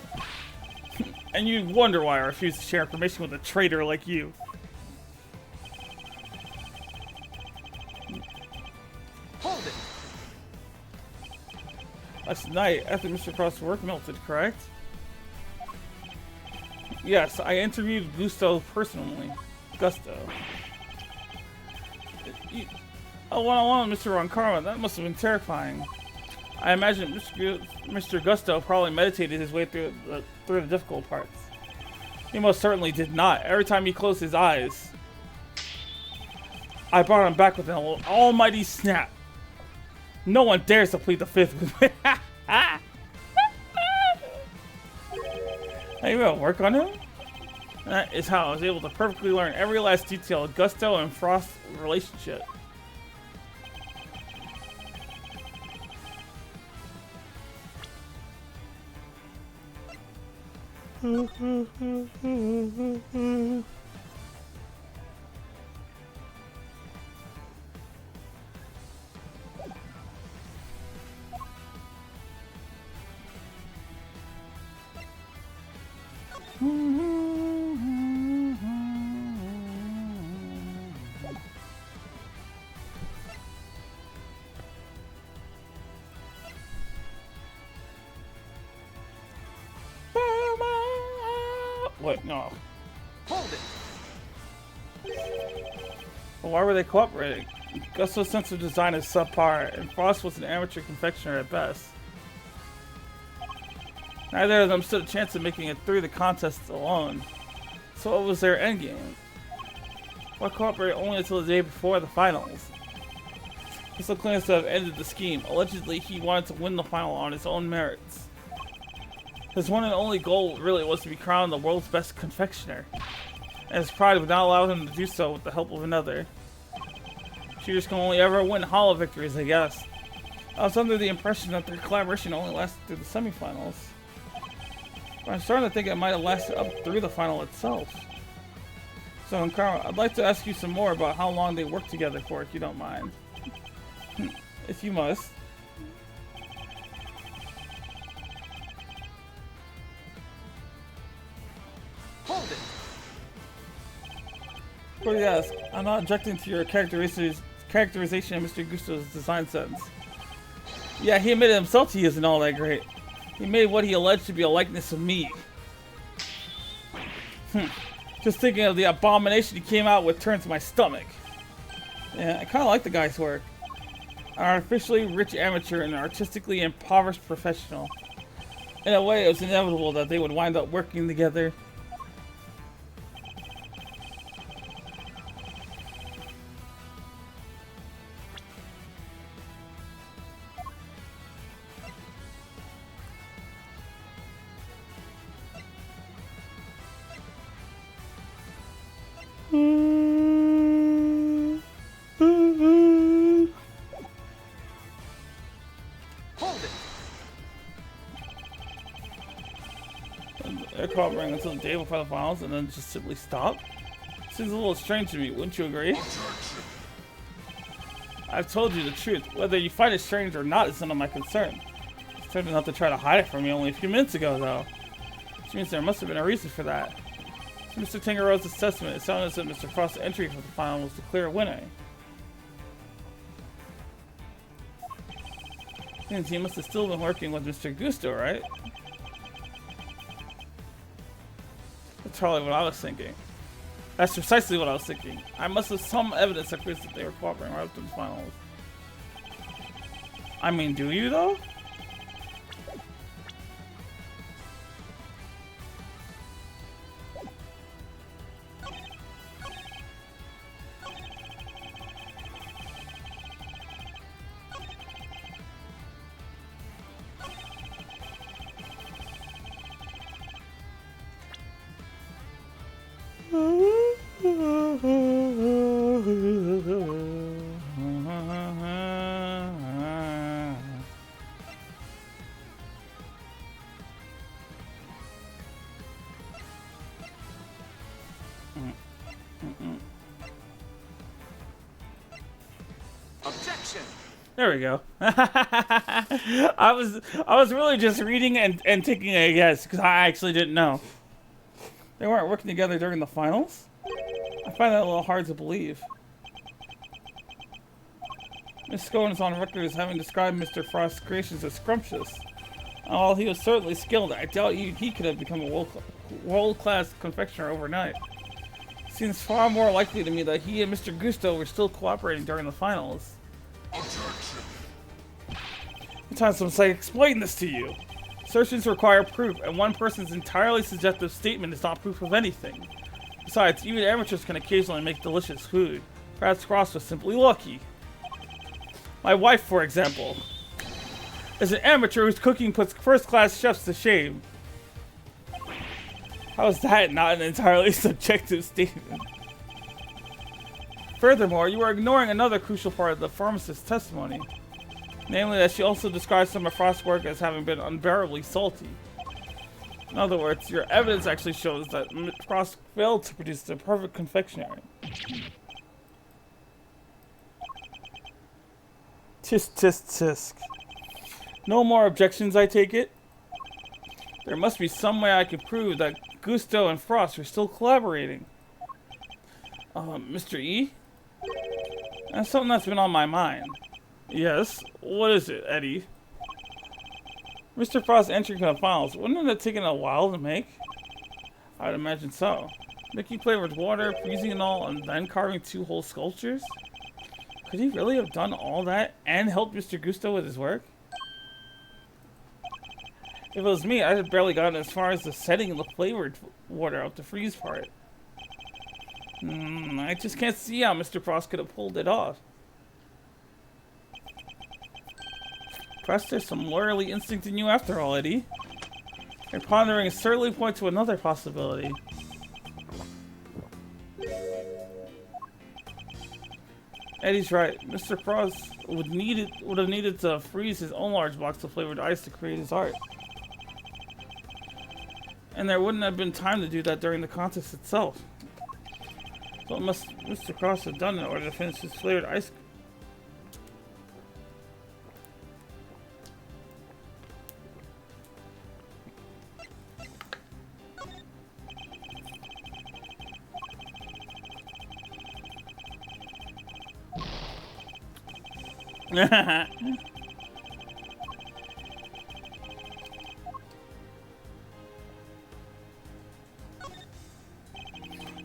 And you wonder why I refuse to share information with a traitor like you. Hold it. Last night, after Mr. Frost's work melted, correct? Yes, I interviewed Gusto personally. Gusto. A one-on-one with Mr. Ronkarma, that must have been terrifying. I imagine Mr. Gusto probably meditated his way through the difficult parts. He most certainly did not. Every time he closed his eyes, I brought him back with an almighty snap. No one dares to plead the fifth with me. Hey, you gonna work on him? That is how I was able to perfectly learn every last detail of Gusto and Frost's relationship. Wait, no. Hold it. Well, why were they cooperating? Gusto's sense of design is subpar, and Frost was an amateur confectioner at best. Neither of them stood a chance of making it through the contest alone. So what was their endgame? Why cooperate only until the day before the finals? Gusto claims to have ended the scheme. Allegedly, he wanted to win the final on his own merits. His one and only goal really was to be crowned the world's best confectioner. And his pride would not allow him to do so with the help of another. Cheaters can only ever win hollow victories, I guess. I was under the impression that their collaboration only lasted through the semifinals. But I'm starting to think it might have lasted up through the final itself. So, Karma, I'd like to ask you some more about how long they worked together for, if you don't mind. If you must. Hold it. Well, yes, I'm not objecting to your characterization of Mr. Gusto's design sense. Yeah, he admitted himself he isn't all that great. He made what he alleged to be a likeness of me. Just thinking of the abomination he came out with turns my stomach. Yeah, I kind of like the guy's work. An artificially rich amateur and an artistically impoverished professional. In a way, it was inevitable that they would wind up working together. They're cooperating until the day before the finals and then just simply stop? Seems a little strange to me, wouldn't you agree? I've told you the truth. Whether you find it strange or not is none of my concern. You started not to try to hide it from me only a few minutes ago, though. Which means there must have been a reason for that. To Mr. Tangaro's assessment, it sounded as if Mr. Frost's entry for the final was the clear winner. Means he must have still been working with Mr. Gusto, right? That's probably what I was thinking. That's precisely what I was thinking. I must have some evidence that proves that they were cooperating right up to the finals. I mean, do you though? Objection. There we go. I was really just reading and taking a guess because I actually didn't know. They weren't working together during the finals? I find that a little hard to believe. Miss Scone is on record as having described Mr. Frost's creations as scrumptious. While he was certainly skilled, I doubt he could have become a world-class confectioner overnight. It seems far more likely to me that he and Mr. Gusto were still cooperating during the finals. Objection. Sometimes must I explain this to you? Assertions require proof, and one person's entirely subjective statement is not proof of anything. Besides, even amateurs can occasionally make delicious food. Perhaps Frost was simply lucky. My wife, for example, is an amateur whose cooking puts first-class chefs to shame. How is that not an entirely subjective statement? Furthermore, you are ignoring another crucial part of the pharmacist's testimony. Namely, that she also describes some of Frost's work as having been unbearably salty. In other words, your evidence actually shows that Frost failed to produce the perfect confectionery. Tisk, tisk, tisk. No more objections, I take it? There must be some way I can prove that Gusto and Frost are still collaborating. Mr. E? That's something that's been on my mind. Yes? What is it, Eddie? Mr. Frost's entry into the finals, wouldn't it have taken a while to make? I'd imagine so. Mickey flavored water, freezing and all, and then carving 2 whole sculptures? Could he really have done all that and helped Mr. Gusto with his work? If it was me, I'd have barely gotten as far as the setting of the flavored water out the freeze part. I just can't see how Mr. Frost could have pulled it off. Perhaps there's some lawyerly instinct in you after all, Eddie. Your pondering certainly points to another possibility. Eddie's right. Mr. Frost would have needed to freeze his own large box of flavored ice to create his art. And there wouldn't have been time to do that during the contest itself. So what must Mr. Frost have done in order to finish his flavored ice?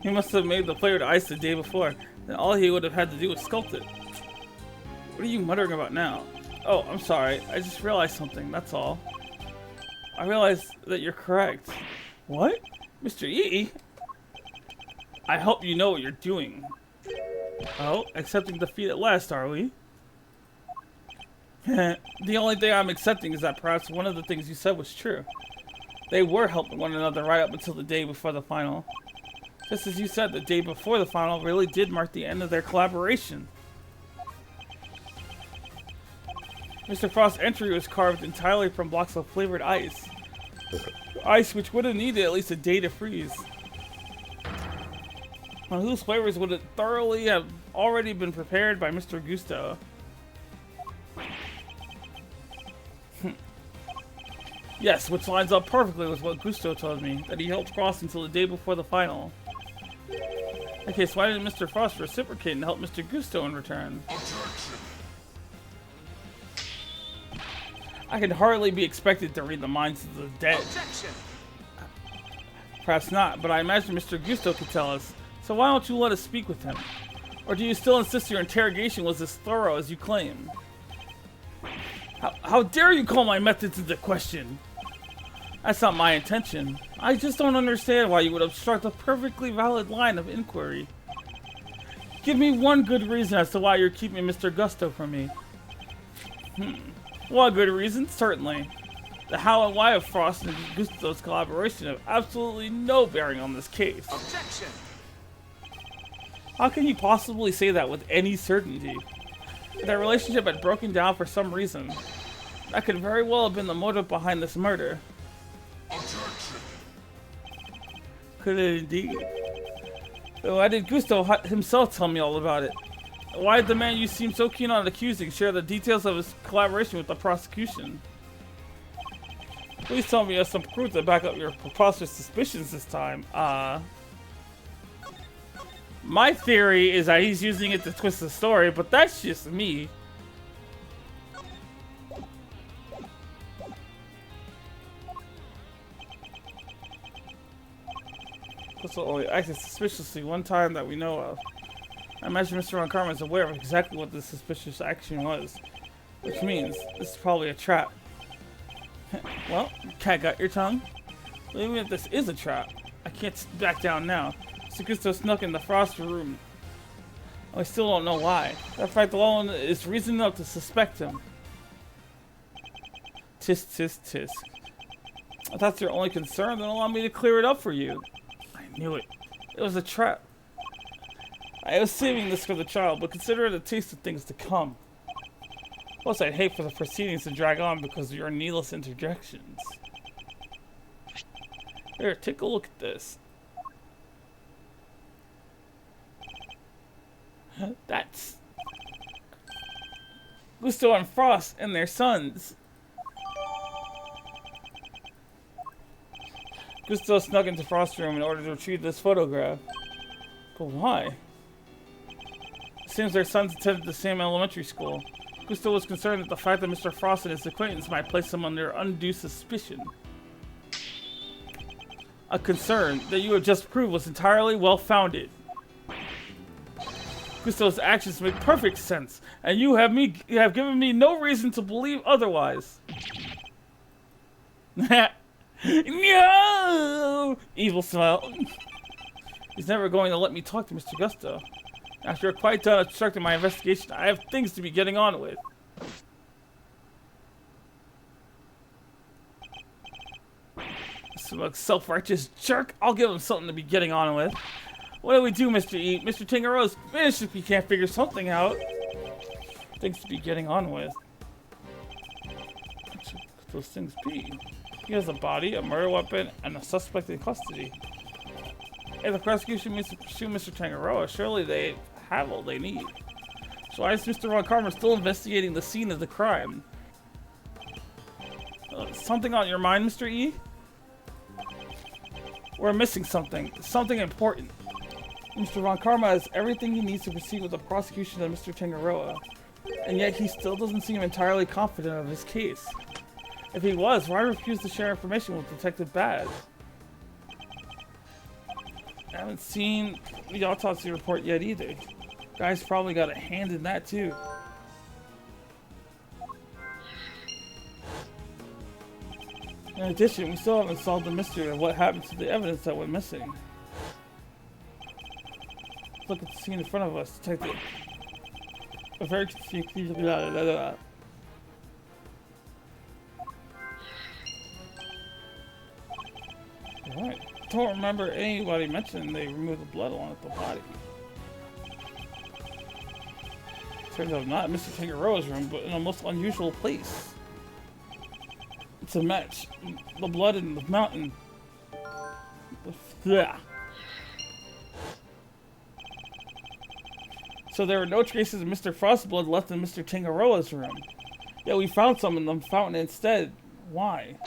He must have made the flavored ice the day before. Then all he would have had to do was sculpt it. What are you muttering about now? Oh, I'm sorry. I just realized something, that's all. I realized that you're correct. What? Mr. E? I hope you know what you're doing. Oh, accepting defeat at last, are we? The only thing I'm accepting is that perhaps one of the things you said was true. They were helping one another right up until the day before the final. Just as you said, the day before the final really did mark the end of their collaboration. Mr. Frost's entry was carved entirely from blocks of flavored ice. Ice which would have needed at least a day to freeze. Well, whose flavors would it thoroughly have already been prepared by Mr. Gusto? Yes, which lines up perfectly with what Gusto told me, that he helped Frost until the day before the final. Okay, so why didn't Mr. Frost reciprocate and help Mr. Gusto in return? Objection. I can hardly be expected to read the minds of the dead. Objection. Perhaps not, but I imagine Mr. Gusto could tell us. So why don't you let us speak with him? Or do you still insist your interrogation was as thorough as you claim? How dare you call my methods into question? That's not my intention. I just don't understand why you would obstruct a perfectly valid line of inquiry. Give me one good reason as to why you're keeping Mr. Gusto from me. One good reason, certainly. The how and why of Frost and Gusto's collaboration have absolutely no bearing on this case. Objection. How can you possibly say that with any certainty? If their relationship had broken down for some reason, that could very well have been the motive behind this murder. Objection. Could it indeed? But why did Gusto himself tell me all about it? Why did the man you seem so keen on accusing share the details of his collaboration with the prosecution? Please tell me you have some proof to back up your preposterous suspicions this time. My theory is that he's using it to twist the story, but that's just me. Gusto only acted suspiciously one time that we know of. I imagine Mr. Von Karma is aware of exactly what this suspicious action was, which means this is probably a trap. Well, cat got your tongue? Well, even if this is a trap, I can't back down now. Mr. Gusto snuck in the Frost room. I still don't know why. That fact alone is reason enough to suspect him. Tisk, tisk, tisk. If that's your only concern, then allow me to clear it up for you. I knew it. It was a trap. I was saving this for the child, but consider it a taste of things to come. Plus, I'd hate for the proceedings to drag on because of your needless interjections. Here, take a look at this. That's Gusto and Frost and their sons. Gusto snuck into Frost's room in order to retrieve this photograph. But why? It seems their sons attended the same elementary school. Gusto was concerned that the fact that Mr. Frost and his acquaintance might place him under undue suspicion. A concern that you have just proved was entirely well-founded. Gusto's actions make perfect sense, and you have given me no reason to believe otherwise. No! Evil smile. He's never going to let me talk to Mr. Gusto. After you're quite done obstructing my investigation, I have things to be getting on with. This self-righteous jerk. I'll give him something to be getting on with. What do we do, Mr. E? Mr. Tangaroa's finished if he can't figure something out. Things to be getting on with. What should those things be? He has a body, a murder weapon, and a suspect in custody. If the prosecution means to pursue Mr. Tangaroa, surely they have all they need. So why is Mr. Von Karma still investigating the scene of the crime? Something on your mind, Mr. E? We're missing something. Something important. Mr. Von Karma has everything he needs to proceed with the prosecution of Mr. Tangaroa. And yet he still doesn't seem entirely confident of his case. If he was, why refuse to share information with Detective Baz? I haven't seen the autopsy report yet either. Guy's probably got a hand in that too. In addition, we still haven't solved the mystery of what happened to the evidence that went missing. Look at the scene in front of us, Detective. A very Alright. Don't remember anybody mentioning they removed the blood along with the body. Turns out not in Mr. Tangaroa's room, but in a most unusual place. It's a match. The blood in the mountain. Yeah. So there were no traces of Mr. Frost's blood left in Mr. Tangaroa's room. Yet we found some in the fountain instead. Why?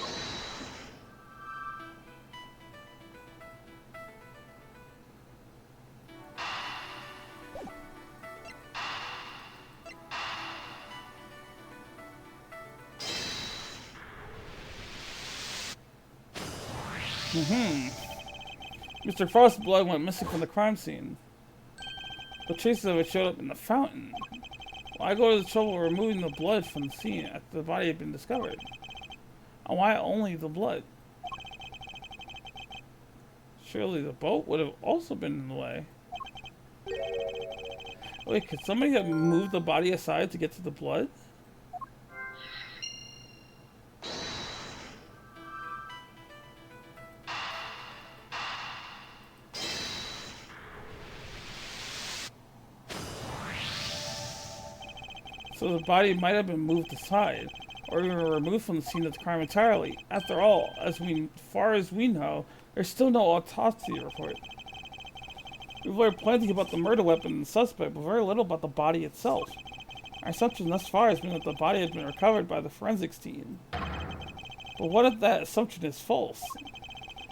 Mr. Frost's blood went missing from the crime scene. The traces of it showed up in the fountain. Why go to the trouble of removing the blood from the scene after the body had been discovered? And why only the blood? Surely the boat would have also been in the way. Wait, could somebody have moved the body aside to get to the blood? So the body might have been moved aside, or even removed from the scene of the crime entirely. After all, far as we know, there's still no autopsy report. We've learned plenty about the murder weapon and the suspect, but very little about the body itself. Our assumption thus far has been that the body has been recovered by the forensics team. But what if that assumption is false?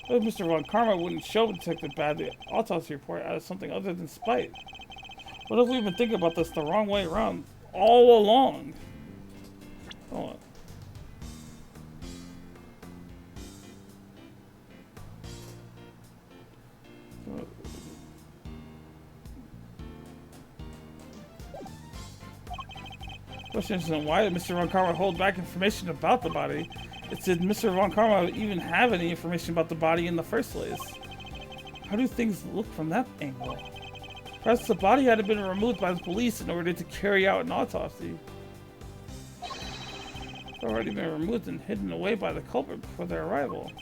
What if Mr. Von Karma wouldn't show Detective Bad the autopsy report out of something other than spite? What if we've been thinking about this the wrong way around all along? Hold on. Question isn't why did Mr. Von Karma hold back information about the body? It's did Mr. Von Karma even have any information about the body in the first place? How do things look from that angle? Perhaps the body had been removed by the police in order to carry out an autopsy. It's already been removed and hidden away by the culprit before their arrival.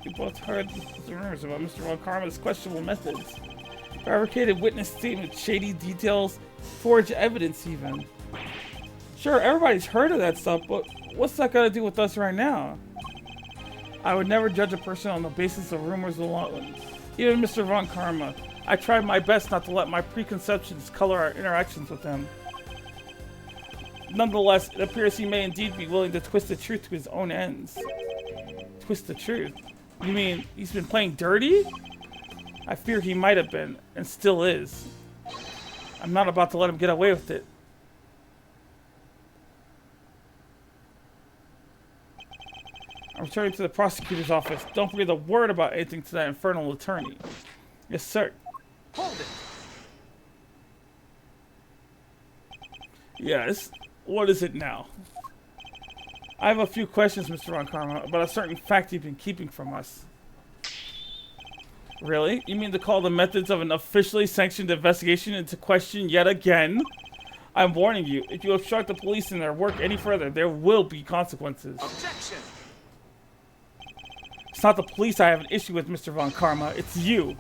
We both heard the rumors about Mr. Von Karma's questionable methods. Fabricated witness statements, shady details, forged evidence even. Sure, everybody's heard of that stuff, but what's that got to do with us right now? I would never judge a person on the basis of rumors alone. Even Mr. Von Karma. I tried my best not to let my preconceptions color our interactions with him. Nonetheless, it appears he may indeed be willing to twist the truth to his own ends. Twist the truth? You mean he's been playing dirty? I fear he might have been, and still is. I'm not about to let him get away with it. I'm returning to the prosecutor's office. Don't breathe a word about anything to that infernal attorney. Yes, sir. Hold it. Yes. What is it now? I have a few questions, Mr. Von Karma, about a certain fact you've been keeping from us. Really? You mean to call the methods of an officially sanctioned investigation into question yet again? I'm warning you, if you obstruct the police in their work any further, there will be consequences. Objection. It's not the police I have an issue with, Mr. Von Karma. It's you.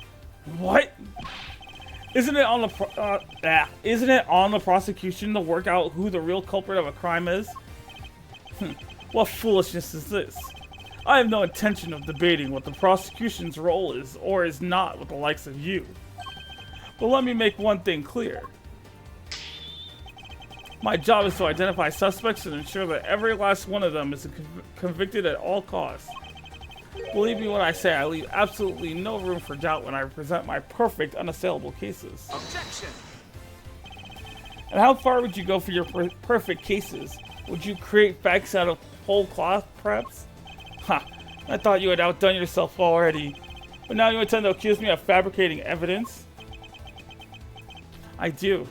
What? Isn't it on the prosecution to work out who the real culprit of a crime is? What foolishness is this? I have no intention of debating what the prosecution's role is or is not with the likes of you. But let me make one thing clear. My job is to identify suspects and ensure that every last one of them is convicted at all costs. Believe me when I say I leave absolutely no room for doubt when I present my perfect, unassailable cases. Objection. And how far would you go for your perfect cases? Would you create facts out of whole cloth, perhaps? Ha! I thought you had outdone yourself already. But now you intend to accuse me of fabricating evidence? I do.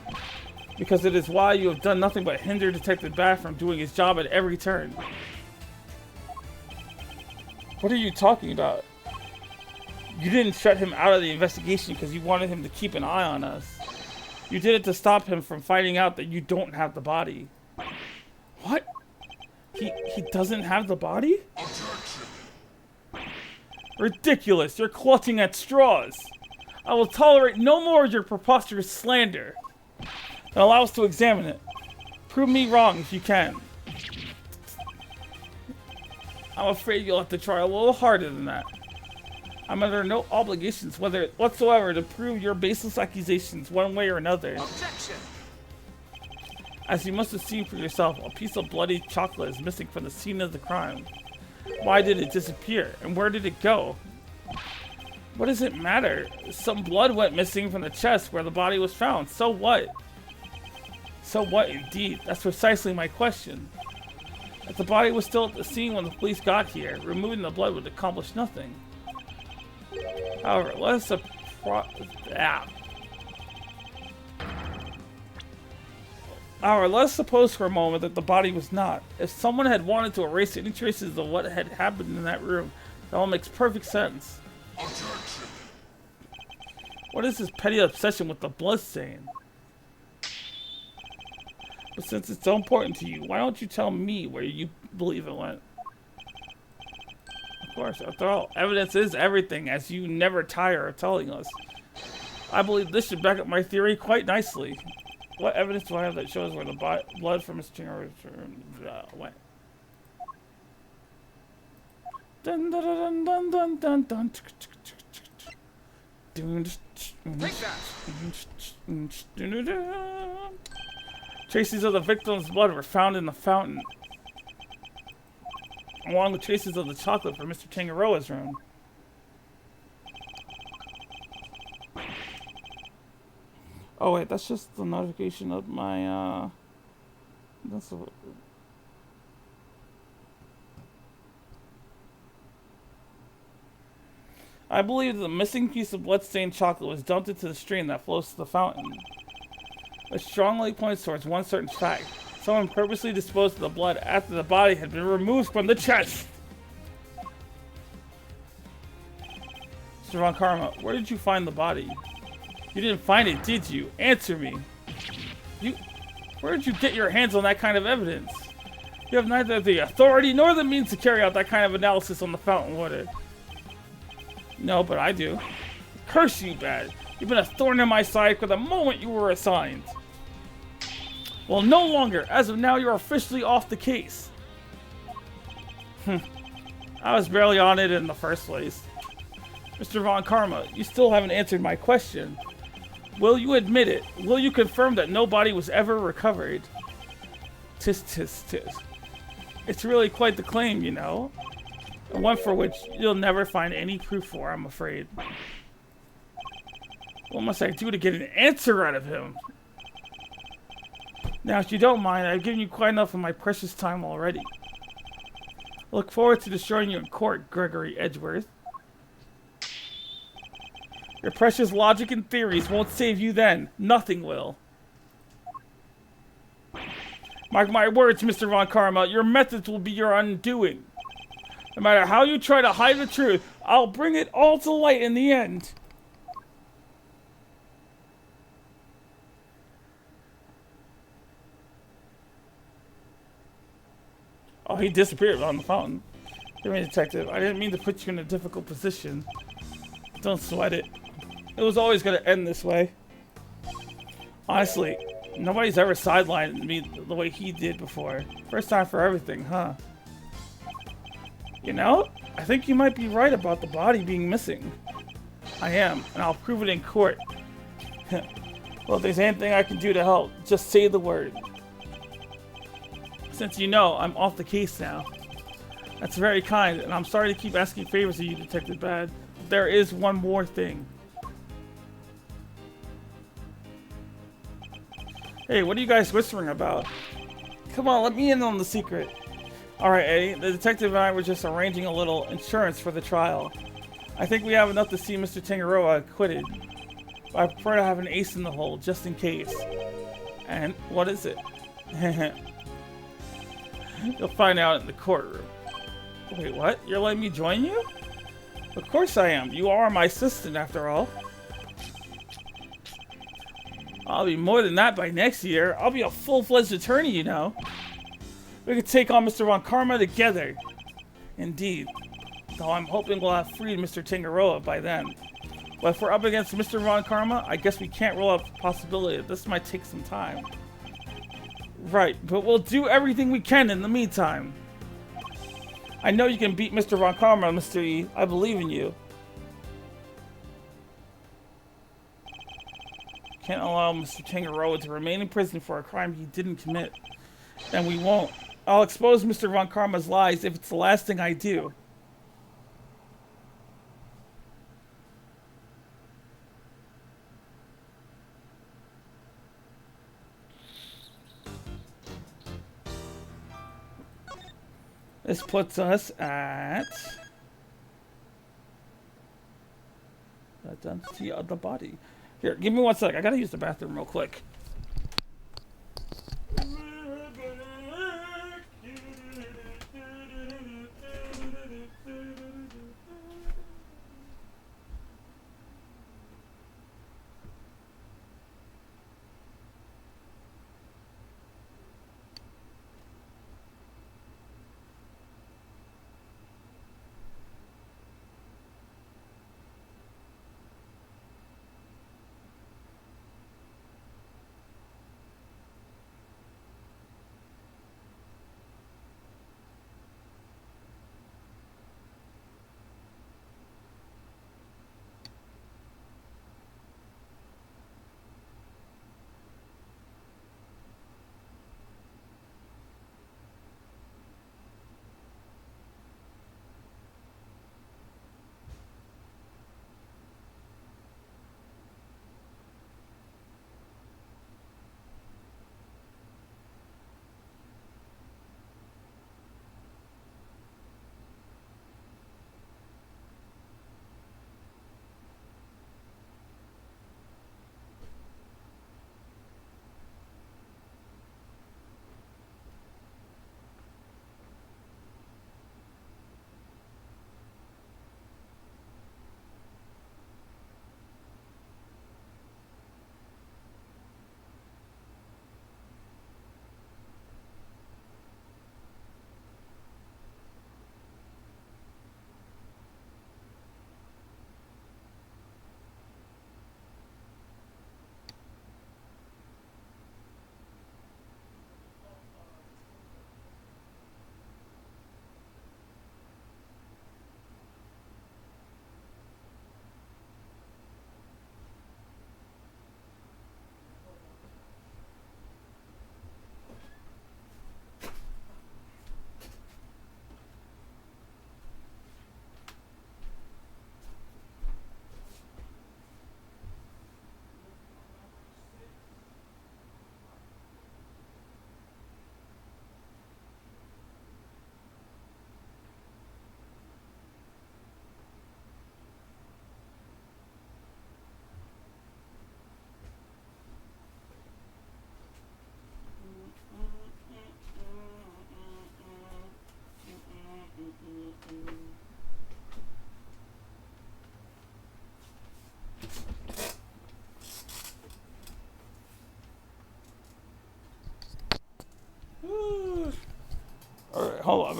Because it is why you have done nothing but hinder Detective Bat from doing his job at every turn. What are you talking about? You didn't shut him out of the investigation because you wanted him to keep an eye on us. You did it to stop him from finding out that you don't have the body. What? He doesn't have the body? Ridiculous! You're clutching at straws! I will tolerate no more of your preposterous slander. Now allow us to examine it. Prove me wrong if you can. I'm afraid you'll have to try a little harder than that. I'm under no obligations whatsoever to prove your baseless accusations one way or another. Objection. As you must have seen for yourself, a piece of bloody chocolate is missing from the scene of the crime. Why did it disappear? And where did it go? What does it matter? Some blood went missing from the chest where the body was found. So what? So what indeed? That's precisely my question. If the body was still at the scene when the police got here, removing the blood would accomplish nothing. However, let us suppose for a moment that the body was not. If someone had wanted to erase any traces of what had happened in that room, that all makes perfect sense. Objection. What is this petty obsession with the blood stain? But since it's so important to you, why don't you tell me where you believe it went? Of course, after all, evidence is everything, as you never tire of telling us. I believe this should back up my theory quite nicely. What evidence do I have that shows where the blood from Mr. Chinger went? Dun dun dun dun dun dun dun. Take that. Traces of the victim's blood were found in the fountain, along with traces of the chocolate from Mr. Tangaroa's room. Oh wait, that's just the notification of my, that's I believe the missing piece of bloodstained chocolate was dumped into the stream that flows to the fountain. which strongly points towards one certain fact. Someone purposely disposed of the blood after the body had been removed from the chest. Mr. Von Karma, where did you find the body? You didn't find it, did you? Answer me. Where did you get your hands on that kind of evidence? You have neither the authority nor the means to carry out that kind of analysis on the fountain water. No, but I do. Curse you, bad. You've been a thorn in my side for the moment you were assigned. Well, no longer. As of now, you're officially off the case. I was barely on it in the first place. Mr. Von Karma, you still haven't answered my question. Will you admit it? Will you confirm that no body was ever recovered? Tis, tis, tis. It's really quite the claim, you know. And one for which you'll never find any proof for, I'm afraid. What must I do to get an answer out of him? Now, if you don't mind, I've given you quite enough of my precious time already. I look forward to destroying you in court, Gregory Edgeworth. Your precious logic and theories won't save you then. Nothing will. Mark my words, Mr. Von Karma, your methods will be your undoing. No matter how you try to hide the truth, I'll bring it all to light in the end. Oh, he disappeared on the fountain. Hear me, detective. I didn't mean to put you in a difficult position. Don't sweat it. It was always going to end this way. Honestly, nobody's ever sidelined me the way he did before. First time for everything, huh? You know, I think you might be right about the body being missing. I am, and I'll prove it in court. Well, if there's anything I can do to help, just say the word. Since you know, I'm off the case now. That's very kind, and I'm sorry to keep asking favors of you, Detective Bad. But there is one more thing. Hey, what are you guys whispering about? Come on, let me in on the secret. Alright, Eddie, the detective and I were just arranging a little insurance for the trial. I think we have enough to see Mr. Tangaroa acquitted. But I prefer to have an ace in the hole, just in case. And what is it? You'll find out in the courtroom. Wait, what? You're letting me join you? Of course I am. You are my assistant, after all. I'll be more than that by next year. I'll be a full-fledged attorney, you know. We could take on Mr. Von Karma together. Indeed. Though I'm hoping we'll have freed Mr. Tangaroa by then. But if we're up against Mr. Von Karma, I guess we can't rule out the possibility that this might take some time. Right, but we'll do everything we can in the meantime. I know you can beat Mr. Von Karma, Mr. E. I believe in you. Can't allow Mr. Tangaroa to remain in prison for a crime he didn't commit. And we won't. I'll expose Mr. Von Karma's lies if it's the last thing I do. This puts us at... That done? See the body. Here, give me 1 sec. I gotta use the bathroom real quick.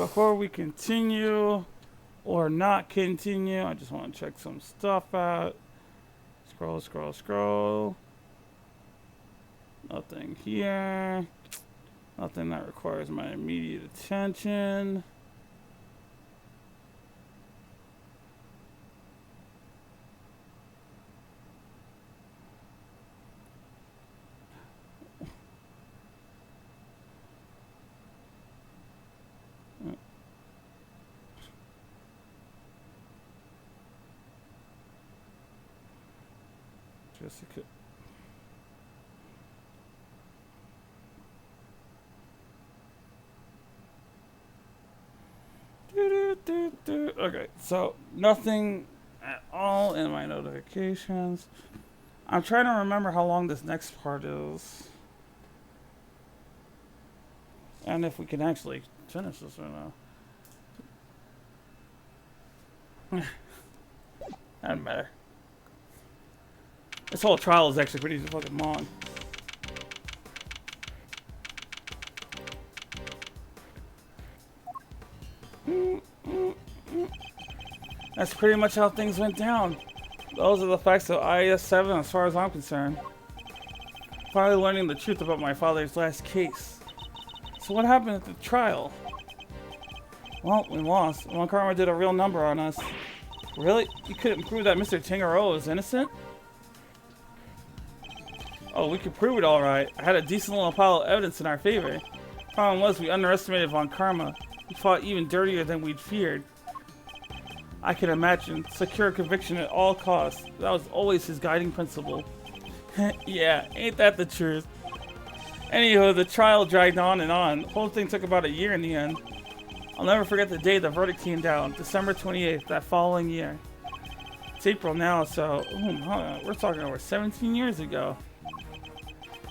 before we continue or not continue, I just want to check some stuff out. Scroll, scroll, scroll. Nothing here. Nothing that requires my immediate attention. Jessica. Okay, so nothing at all in my notifications. I'm trying to remember how long this next part is. And if we can actually finish this or not. Doesn't matter. This whole trial is actually pretty fucking long. That's pretty much how things went down. Those are the facts of IS 7 as far as I'm concerned. Finally learning the truth about my father's last case. So what happened at the trial? Well, we lost. Von Karma did a real number on us. Really? You couldn't prove that Mr. Tangaroa was innocent? Oh, we could prove it alright. I had a decent little pile of evidence in our favor. Problem was, we underestimated Von Karma. He fought even dirtier than we'd feared. I can imagine. Secure conviction at all costs. That was always his guiding principle. Yeah, ain't that the truth? Anywho, the trial dragged on and on. The whole thing took about a year in the end. I'll never forget the day the verdict came down. December 28th, that following year. It's April now, so... we're talking over 17 years ago.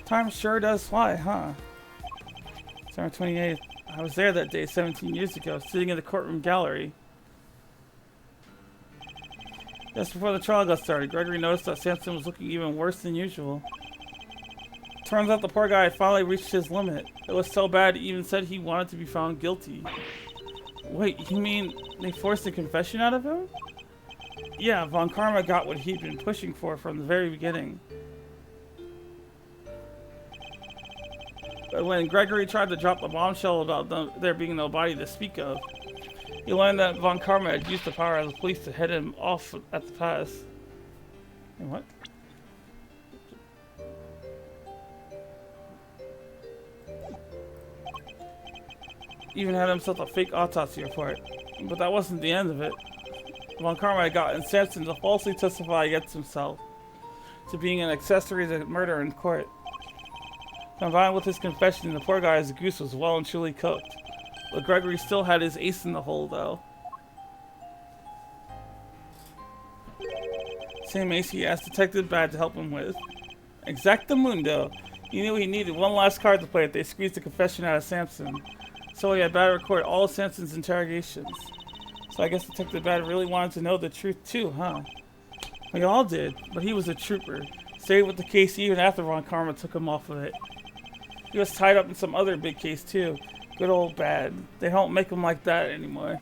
Time sure does fly, huh? December 28th. I was there that day 17 years ago, sitting in the courtroom gallery. Just before the trial got started, Gregory noticed that Samson was looking even worse than usual. Turns out the poor guy had finally reached his limit. It was so bad he even said he wanted to be found guilty. Wait, you mean they forced a confession out of him? Yeah, Von Karma got what he'd been pushing for from the very beginning. But when Gregory tried to drop the bombshell about there being no body to speak of, he learned that Von Karma had used the power of the police to head him off at the pass. And what? Even had himself a fake autopsy report. But that wasn't the end of it. Von Karma had gotten Samson to falsely testify against himself, to being an accessory to murder in court. Combined with his confession, the poor guy's goose was well and truly cooked. But Gregory still had his ace in the hole, though. Same ace he asked Detective Bad to help him with. Exactamundo. He knew he needed one last card to play if they squeezed the confession out of Samson. So he had Bad record all of Samson's interrogations. So I guess Detective Bad really wanted to know the truth too, huh? We all did, but he was a trooper. Stayed with the case even after Von Karma took him off of it. He was tied up in some other big case too. Good old Bad. They don't make him like that anymore.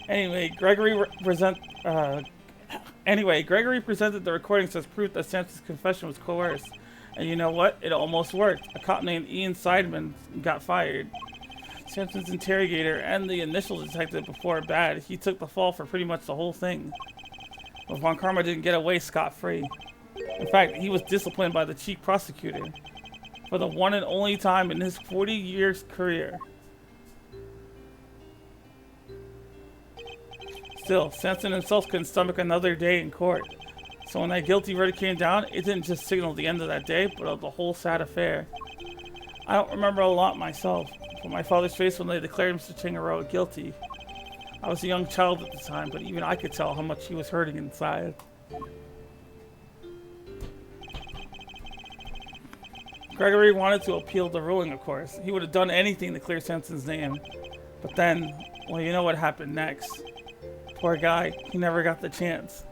Anyway, Gregory presented the recordings as proof that Samson's confession was coerced. And you know what? It almost worked. A cop named Ian Seidman got fired. Samson's interrogator and the initial detective before Bad, he took the fall for pretty much the whole thing. But Von Karma didn't get away scot-free. In fact, he was disciplined by the chief prosecutor for the one and only time in his 40 years career. Still, Samson himself couldn't stomach another day in court. So when that guilty verdict came down, it didn't just signal the end of that day, but of the whole sad affair. I don't remember a lot myself, but my father's face when they declared Mr. Tangaroa guilty. I was a young child at the time, but even I could tell how much he was hurting inside. Gregory wanted to appeal the ruling, of course. He would have done anything to clear Samson's name. But then, well, you know what happened next. Poor guy, he never got the chance.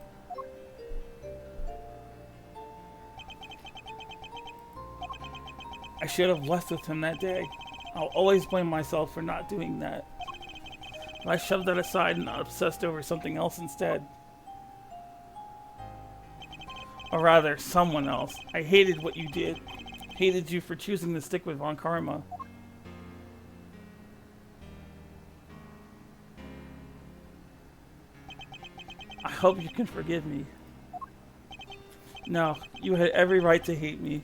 I should have left with him that day. I'll always blame myself for not doing that. But I shoved that aside and obsessed over something else instead. Or rather, someone else. I hated what you did. Hated you for choosing to stick with Von Karma. I hope you can forgive me. No, you had every right to hate me.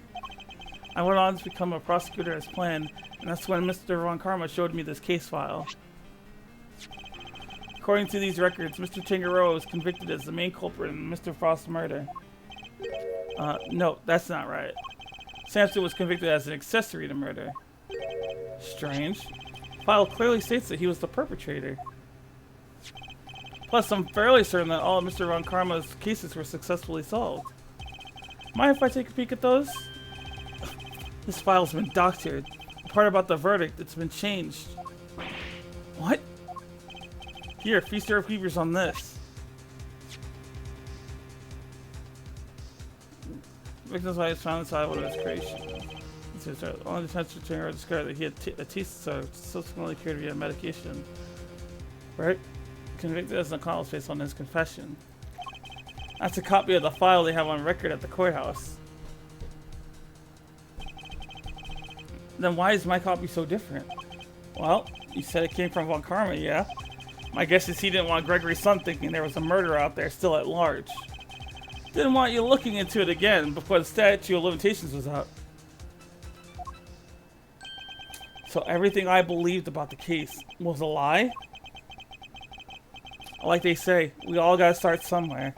I went on to become a prosecutor as planned, and that's when Mr. Von Karma showed me this case file. According to these records, Mr. Tangeroa was convicted as the main culprit in Mr. Frost's murder. No, that's not right. Samson was convicted as an accessory to murder. Strange. The file clearly states that he was the perpetrator. Plus, I'm fairly certain that all of Mr. Von Karma's cases were successfully solved. Mind if I take a peek at those? This file's been doctored. The part about the verdict, it's been changed. What? Here, feast your peepers on this. Victim's wife found inside one of his creation. Only defense attorney discovered that he had a teeth subsequently cured via medication. Right? Convicted as an accomplice based on his confession. That's a copy of the file they have on record at the courthouse. Then why is my copy so different? Well, you said it came from Von Karma, yeah? My guess is he didn't want Gregory's son thinking there was a murderer out there still at large. Didn't want you looking into it again before the statute of limitations was up. So everything I believed about the case was a lie? Like they say, we all gotta start somewhere.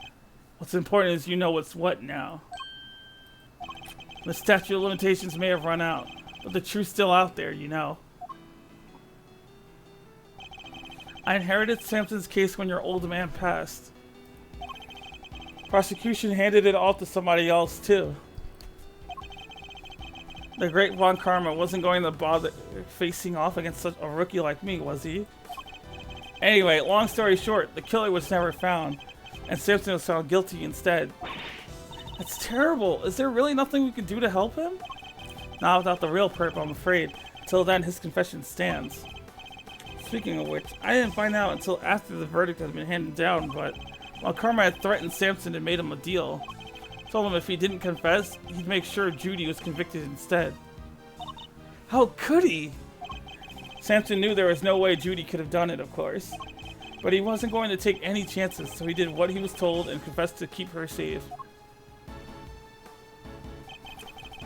What's important is you know what's what now. The statute of limitations may have run out, but the truth's still out there, you know. I inherited Samson's case when your old man passed. Prosecution handed it off to somebody else, too. The great Von Karma wasn't going to bother facing off against such a rookie like me, was he? Anyway, long story short, the killer was never found, and Samson was found guilty instead. That's terrible. Is there really nothing we can do to help him? Not without the real perp, I'm afraid. Till then, his confession stands. Speaking of which, I didn't find out until after the verdict had been handed down, but while Karma had threatened Samson and made him a deal, told him if he didn't confess, he'd make sure Judy was convicted instead. How could he? Samson knew there was no way Judy could have done it, of course. But he wasn't going to take any chances, so he did what he was told and confessed to keep her safe.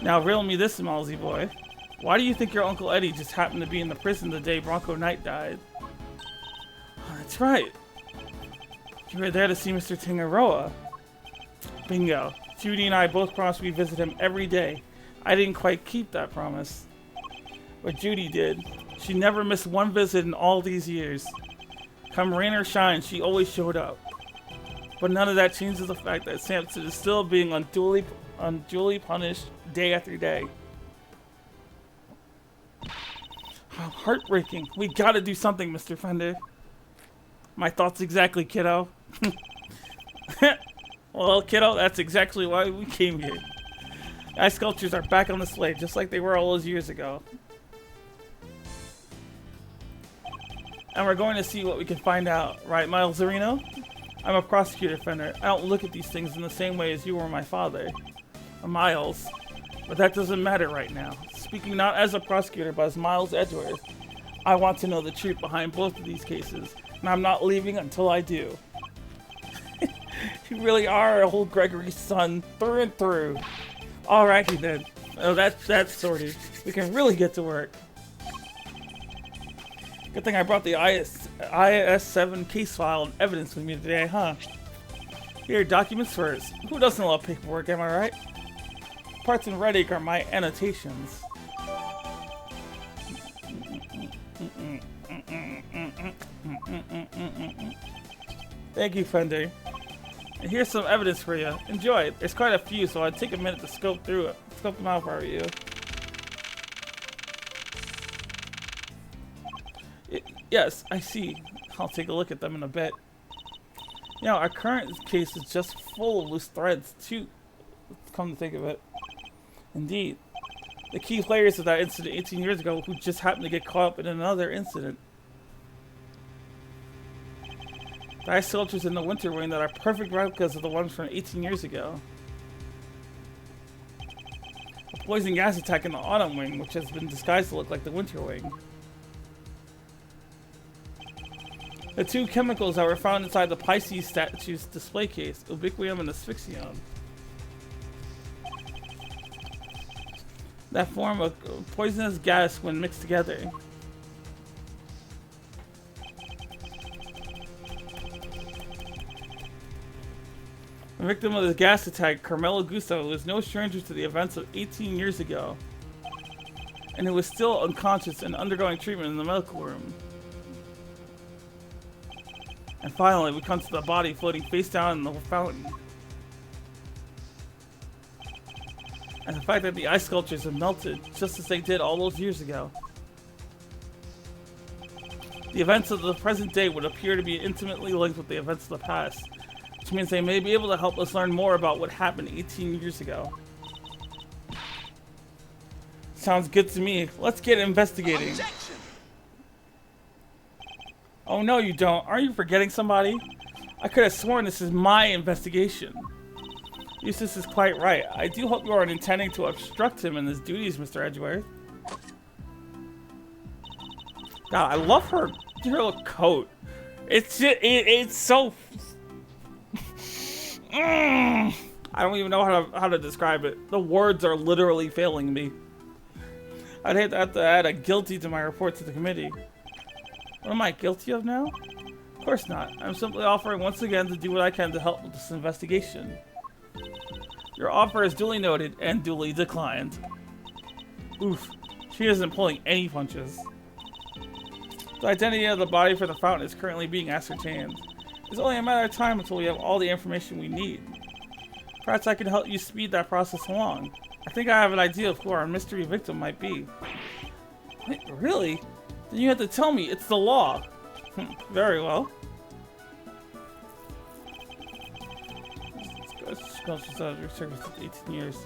Now riddle me this, Malsy boy. Why do you think your Uncle Eddie just happened to be in the prison the day Bronco Knight died? Oh, that's right. You were there to see Mr. Tangeroa. Bingo. Judy and I both promised we'd visit him every day. I didn't quite keep that promise. But Judy did. She never missed one visit in all these years. Come rain or shine, she always showed up. But none of that changes the fact that Samson is still being unduly punished day after day. How heartbreaking. We gotta do something, Mr. Fender. My thoughts exactly, kiddo. Well, kiddo, that's exactly why we came here. Ice sculptures are back on display, just like they were all those years ago. And we're going to see what we can find out. Right, Miles Zarino? I'm a prosecutor, Fender. I don't look at these things in the same way as you or my father. Miles. But that doesn't matter right now. Speaking not as a prosecutor, but as Miles Edgeworth, I want to know the truth behind both of these cases. And I'm not leaving until I do. You really are old Gregory's son through and through. Alrighty then. Oh, that's sorted. We can really get to work. Good thing I brought the IS-7 case file and evidence with me today, huh? Here, documents first. Who doesn't love paperwork, am I right? Parts and red ink are my annotations. Thank you, Fender. And here's some evidence for you. Enjoy. There's quite a few, so I'd take a minute to scope through it. Scope them out for you. Yes, I see. I'll take a look at them in a bit. You know, our current case is just full of loose threads, too. Come to think of it. Indeed. The key players of that incident 18 years ago who just happened to get caught up in another incident. The ice sculptures in the winter wing that are perfect replicas of the ones from 18 years ago. A poison gas attack in the autumn wing, which has been disguised to look like the winter wing. The two chemicals that were found inside the Pisces statue's display case, ubiquium and asphyxium. That form a poisonous gas when mixed together. The victim of the gas attack, Carmelo Gusto, was no stranger to the events of 18 years ago, and who was still unconscious and undergoing treatment in the medical room. And finally, we come to the body floating face down in the fountain. And the fact that the ice sculptures have melted, just as they did all those years ago. The events of the present day would appear to be intimately linked with the events of the past, which means they may be able to help us learn more about what happened 18 years ago. Sounds good to me. Let's get investigating. Objection. Oh no, you don't. Aren't you forgetting somebody? I could have sworn this is my investigation. Eustace is quite right. I do hope you aren't intending to obstruct him in his duties, Mr. Edgeworth. God, I love her little coat. It's just, it's so... I don't even know how to describe it. The words are literally failing me. I'd hate to have to add a guilty to my report to the committee. What am I guilty of now? Of course not. I'm simply offering once again to do what I can to help with this investigation. Your offer is duly noted and duly declined. Oof. She isn't pulling any punches. The identity of the body for the fountain is currently being ascertained. It's only a matter of time until we have all the information we need. Perhaps I can help you speed that process along. I think I have an idea of who our mystery victim might be. Wait, really? Then you have to tell me. It's the law. Very well. She's out of your service for 18 years.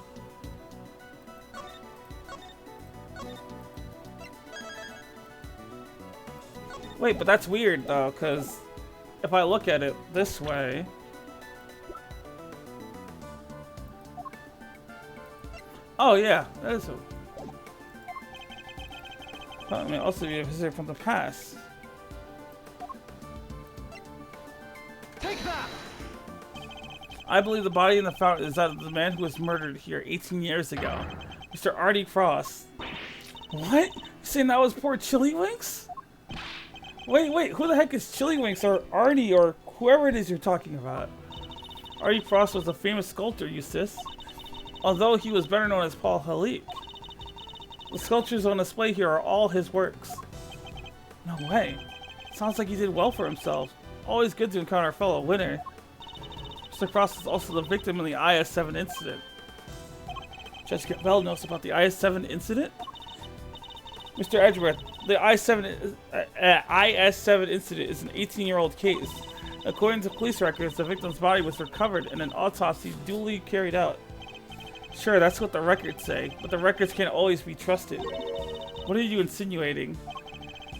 Wait, but that's weird though, because if I look at it this way, oh yeah, that is a... That may also be a visitor from the past. Take that. I believe the body in the fountain is that of the man who was murdered here 18 years ago, Mr. Artie Frost. What? You saying that was poor Chillywinks? Wait, who the heck is Chillywinks or Artie or whoever it is you're talking about? Artie Frost was a famous sculptor, Eustace, although he was better known as Paul Halik. The sculptures on display here are all his works. No way. Sounds like he did well for himself. Always good to encounter a fellow winner. Mr. Frost is also the victim of the IS-7 incident. Judge Bell knows about the IS-7 incident? Mr. Edgeworth, the IS-7 incident is an 18-year-old case. According to police records, the victim's body was recovered and an autopsy duly carried out. Sure, that's what the records say, but the records can't always be trusted. What are you insinuating?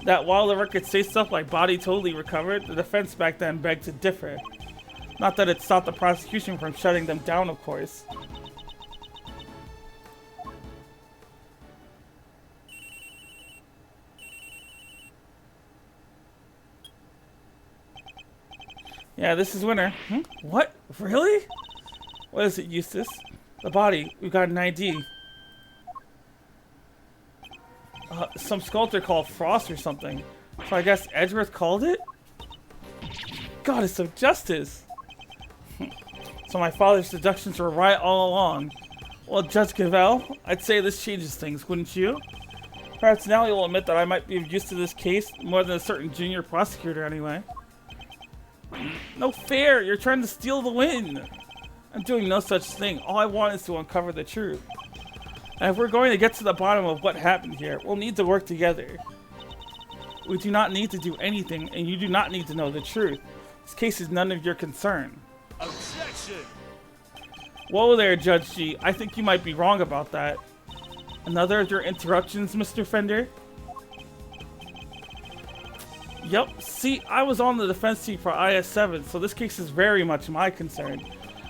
That while the records say stuff like body totally recovered, the defense back then begged to differ. Not that it stopped the prosecution from shutting them down, of course. Yeah, this is winner. What? Really? What is it, Eustace? The body. We've got an ID. Some sculptor called Frost or something. So I guess Edgeworth called it? Goddess of justice! So my father's deductions were right all along. Well, Judge Cavell, I'd say this changes things, wouldn't you? Perhaps now you'll admit that I might be used to this case more than a certain junior prosecutor anyway. No fair! You're trying to steal the win! I'm doing no such thing. All I want is to uncover the truth. And if we're going to get to the bottom of what happened here, we'll need to work together. We do not need to do anything, and you do not need to know the truth. This case is none of your concern. Objection. Whoa there, Judge G. I think you might be wrong about that. Another of your interruptions, Mr. Fender? Yep, see, I was on the defense team for IS-7, so this case is very much my concern.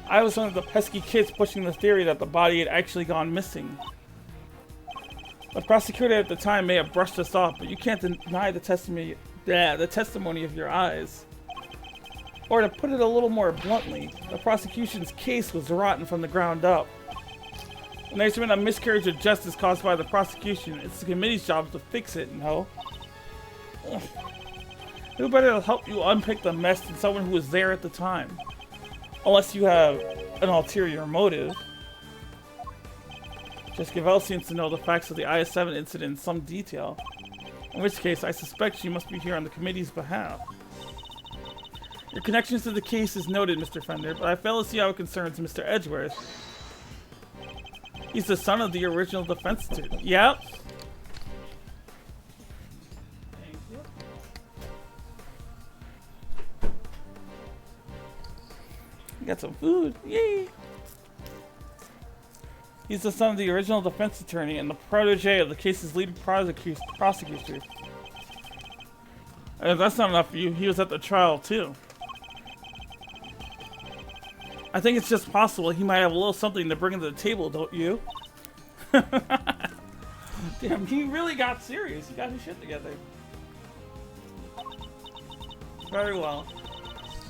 I was one of the pesky kids pushing the theory that the body had actually gone missing. The prosecutor at the time may have brushed us off, but you can't deny the testimony of your eyes. Or to put it a little more bluntly, the prosecution's case was rotten from the ground up. When there's been a miscarriage of justice caused by the prosecution, it's the committee's job to fix it, no? Ugh. Who better to help you unpick the mess than someone who was there at the time? Unless you have an ulterior motive. Jessica seems to know the facts of the IS-7 incident in some detail. In which case, I suspect she must be here on the committee's behalf. Your connections to the case is noted, Mr. Fender, but I fail to see how it concerns Mr. Edgeworth. He's the son of the original defense attorney. Yep. Thank you. Got some food. Yay! He's the son of the original defense attorney and the protege of the case's leading prosecutor. And if that's not enough for you, he was at the trial too. I think it's just possible he might have a little something to bring to the table, don't you? Damn, he really got serious. He got his shit together. Very well.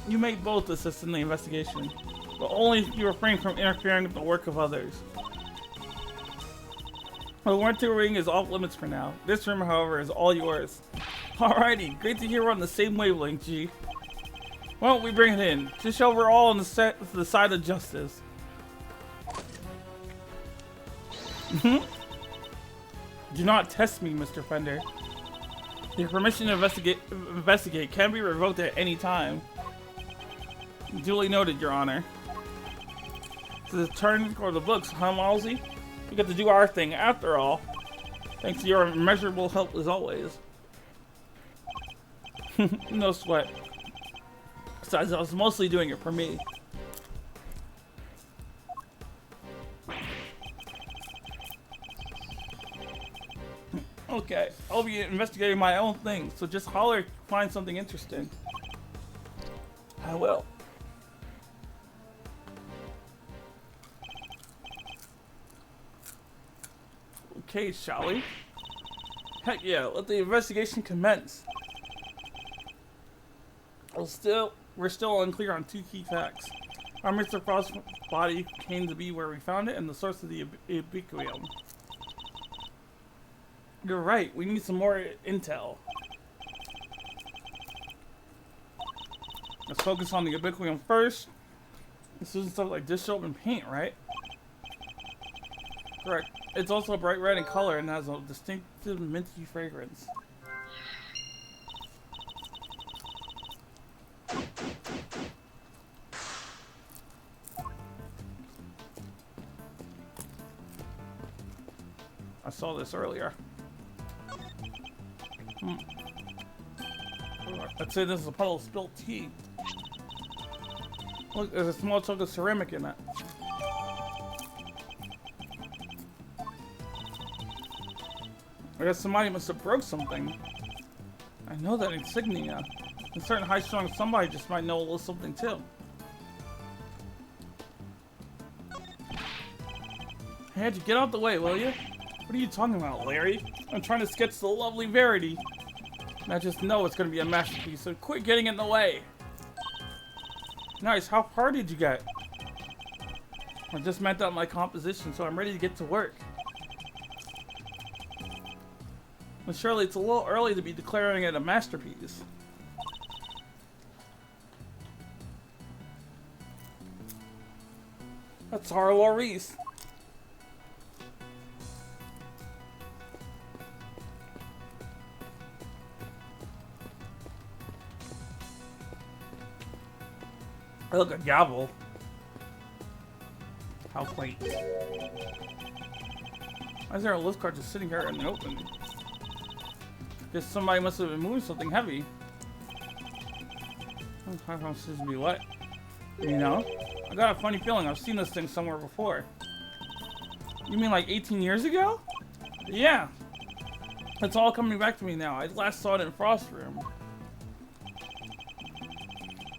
You may both assist in the investigation, but only if you refrain from interfering with the work of others. The warranty ring is off limits for now. This room, however, is all yours. Alrighty, great to hear we're on the same wavelength, G. Why don't we bring it in? Just show we're all on the side of justice. Do not test me, Mr. Fender. Your permission to investigate can be revoked at any time. Duly noted, Your Honor. So the turn for the books, huh, Malsey? We got to do our thing after all. Thanks to your immeasurable help as always. No sweat. Besides, I was mostly doing it for me. Okay, I'll be investigating my own thing, so just holler if you find something interesting. I will. Okay, shall we? Heck yeah, let the investigation commence. We're still unclear on two key facts. How Mr. Frost's body came to be where we found it, and the source of the ubiquium. You're right, we need some more intel. Let's focus on the ubiquium first. This isn't stuff like dish soap and paint, right? Correct. It's also bright red in color and has a distinctive minty fragrance. I saw this earlier. I'd say this is a puddle of spilled tea. Look, there's a small chunk of ceramic in it. I guess somebody must have broke something. I know that insignia. A certain high-strung somebody just might know a little something too. Hey, get out the way, will you? What are you talking about, Larry? I'm trying to sketch the lovely Verity. And I just know it's gonna be a masterpiece, so quit getting in the way. Nice, how far did you get? I just mapped out my composition, so I'm ready to get to work. But surely it's a little early to be declaring it a masterpiece. That's our Laurice. I look a gavel. How quaint. Why is there a lift cart just sitting here in the open? Guess somebody must have been moving something heavy. How come this to be what? You know? I got a funny feeling I've seen this thing somewhere before. You mean like 18 years ago? Yeah. It's all coming back to me now. I last saw it in Frost Room.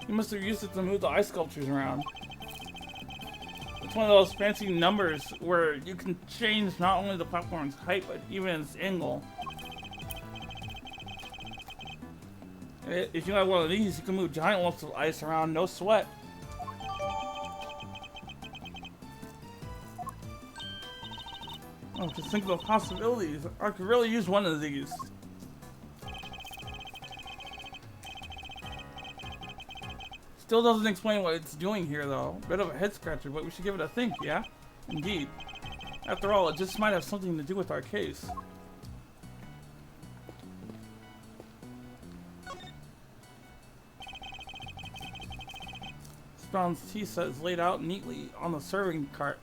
You must have used it to move the ice sculptures around. It's one of those fancy numbers where you can change not only the platform's height, but even its angle. If you have one of these, you can move giant lumps of ice around, no sweat. Oh, just think of the possibilities. I could really use one of these. Still doesn't explain what it's doing here, though. Bit of a head scratcher, but we should give it a think, yeah? Indeed. After all, it just might have something to do with our case. Brown's tea set is laid out neatly on the serving cart.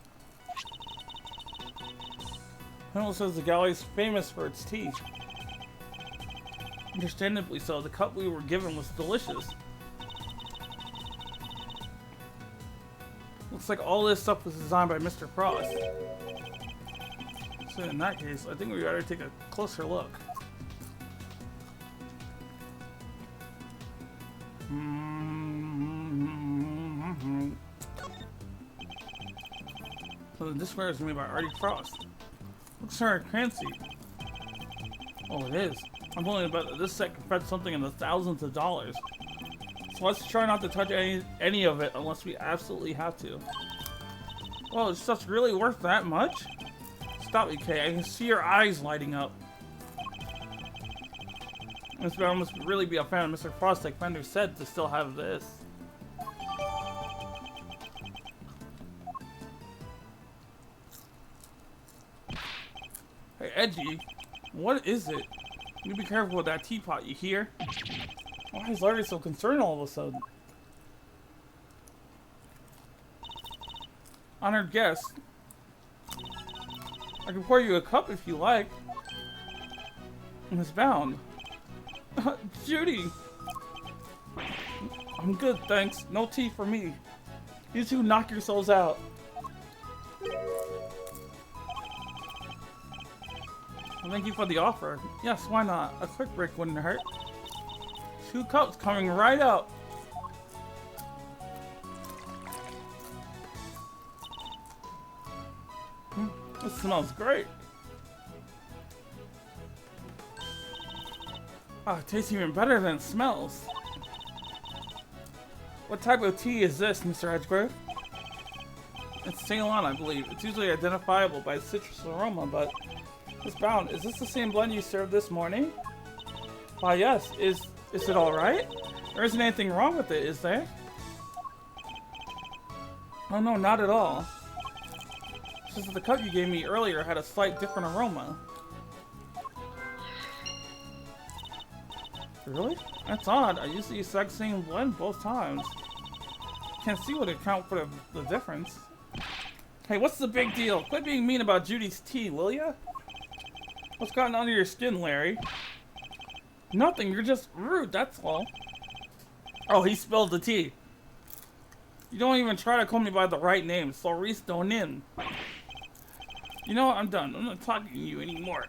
Himmel says the galley is famous for its tea. Understandably so, the cup we were given was delicious. Looks like all this stuff was designed by Mr. Frost. So in that case, I think we better take a closer look. So this square is made by Artie Frost. Looks sort of fancy. Oh, it is. I'm willing to bet that this set can fetch something in the thousands of dollars. So let's try not to touch any of it unless we absolutely have to. Well, it's just really worth that much? Stop it, Kay. I can see your eyes lighting up. This man must really be a fan of Mr. Frost, like Fender said, to still have this. Hey, Edgy, what is it? You be careful with that teapot, you hear? Why is Larry so concerned all of a sudden? Honored guest, I can pour you a cup if you like. Miss Bound. Judy! I'm good, thanks. No tea for me. You two knock yourselves out. Well, thank you for the offer. Yes, why not? A quick break wouldn't hurt. 2 cups coming right up. This smells great. Oh, it tastes even better than it smells. What type of tea is this, Mr. Edgegrove? It's Ceylon, I believe. It's usually identifiable by citrus aroma, but... Miss Brown, is this the same blend you served this morning? Why, yes. Is it alright? There isn't anything wrong with it, is there? Oh no, not at all. It's just that the cup you gave me earlier had a slight different aroma. Really? That's odd. I used the exact same blend both times. Can't see what account for the difference. Hey, what's the big deal? Quit being mean about Judy's tea, will ya? What's gotten under your skin, Larry? Nothing, you're just rude, that's all. Oh, he spilled the tea. You don't even try to call me by the right name, Clarice Donin. You know what, I'm done. I'm not talking to you anymore.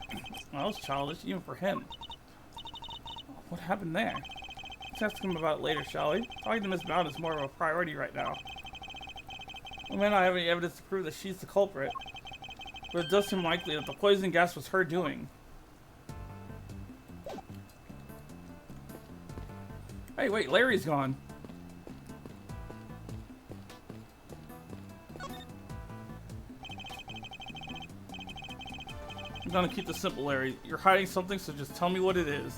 Well, that was childish, even for him. What happened there? Let's ask him about it later, shall we? Talking to Miss Bound is more of a priority right now. We may not have any evidence to prove that she's the culprit, but it does seem likely that the poison gas was her doing. Hey, wait, Larry's gone. I'm gonna keep this simple, Larry. You're hiding something, so just tell me what it is.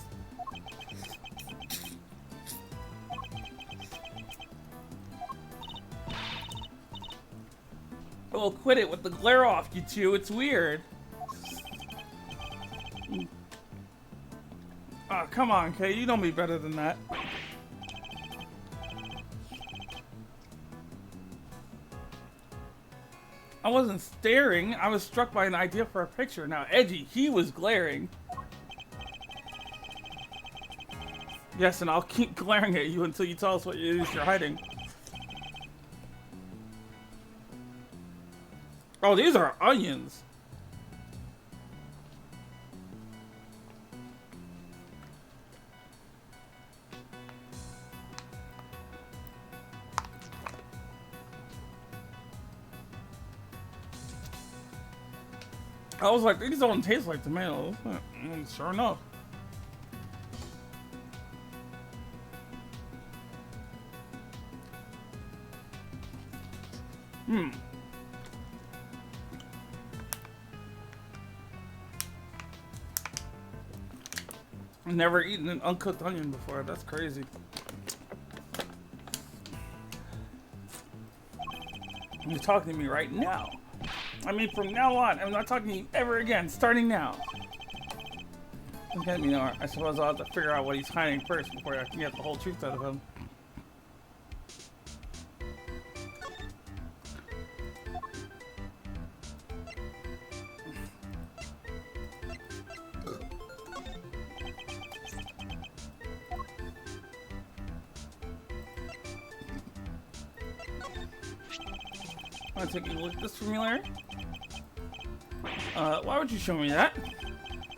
Oh, quit it with the glare off, you two. It's weird. Ah, come on, Kay. You know me better than that. I wasn't staring. I was struck by an idea for a picture. Now, Edgy, he was glaring. Yes, and I'll keep glaring at you until you tell us what it is you're hiding. Oh, these are onions. I was like, these don't taste like tomatoes. Sure enough. I've never eaten an uncooked onion before. That's crazy. You're talking to me right now. I mean, from now on, I'm not talking to you ever again, starting now. Okay, you know, I suppose I'll have to figure out what he's hiding first before I can get the whole truth out of him. Want to take a look at this for me, Larry? Why would you show me that?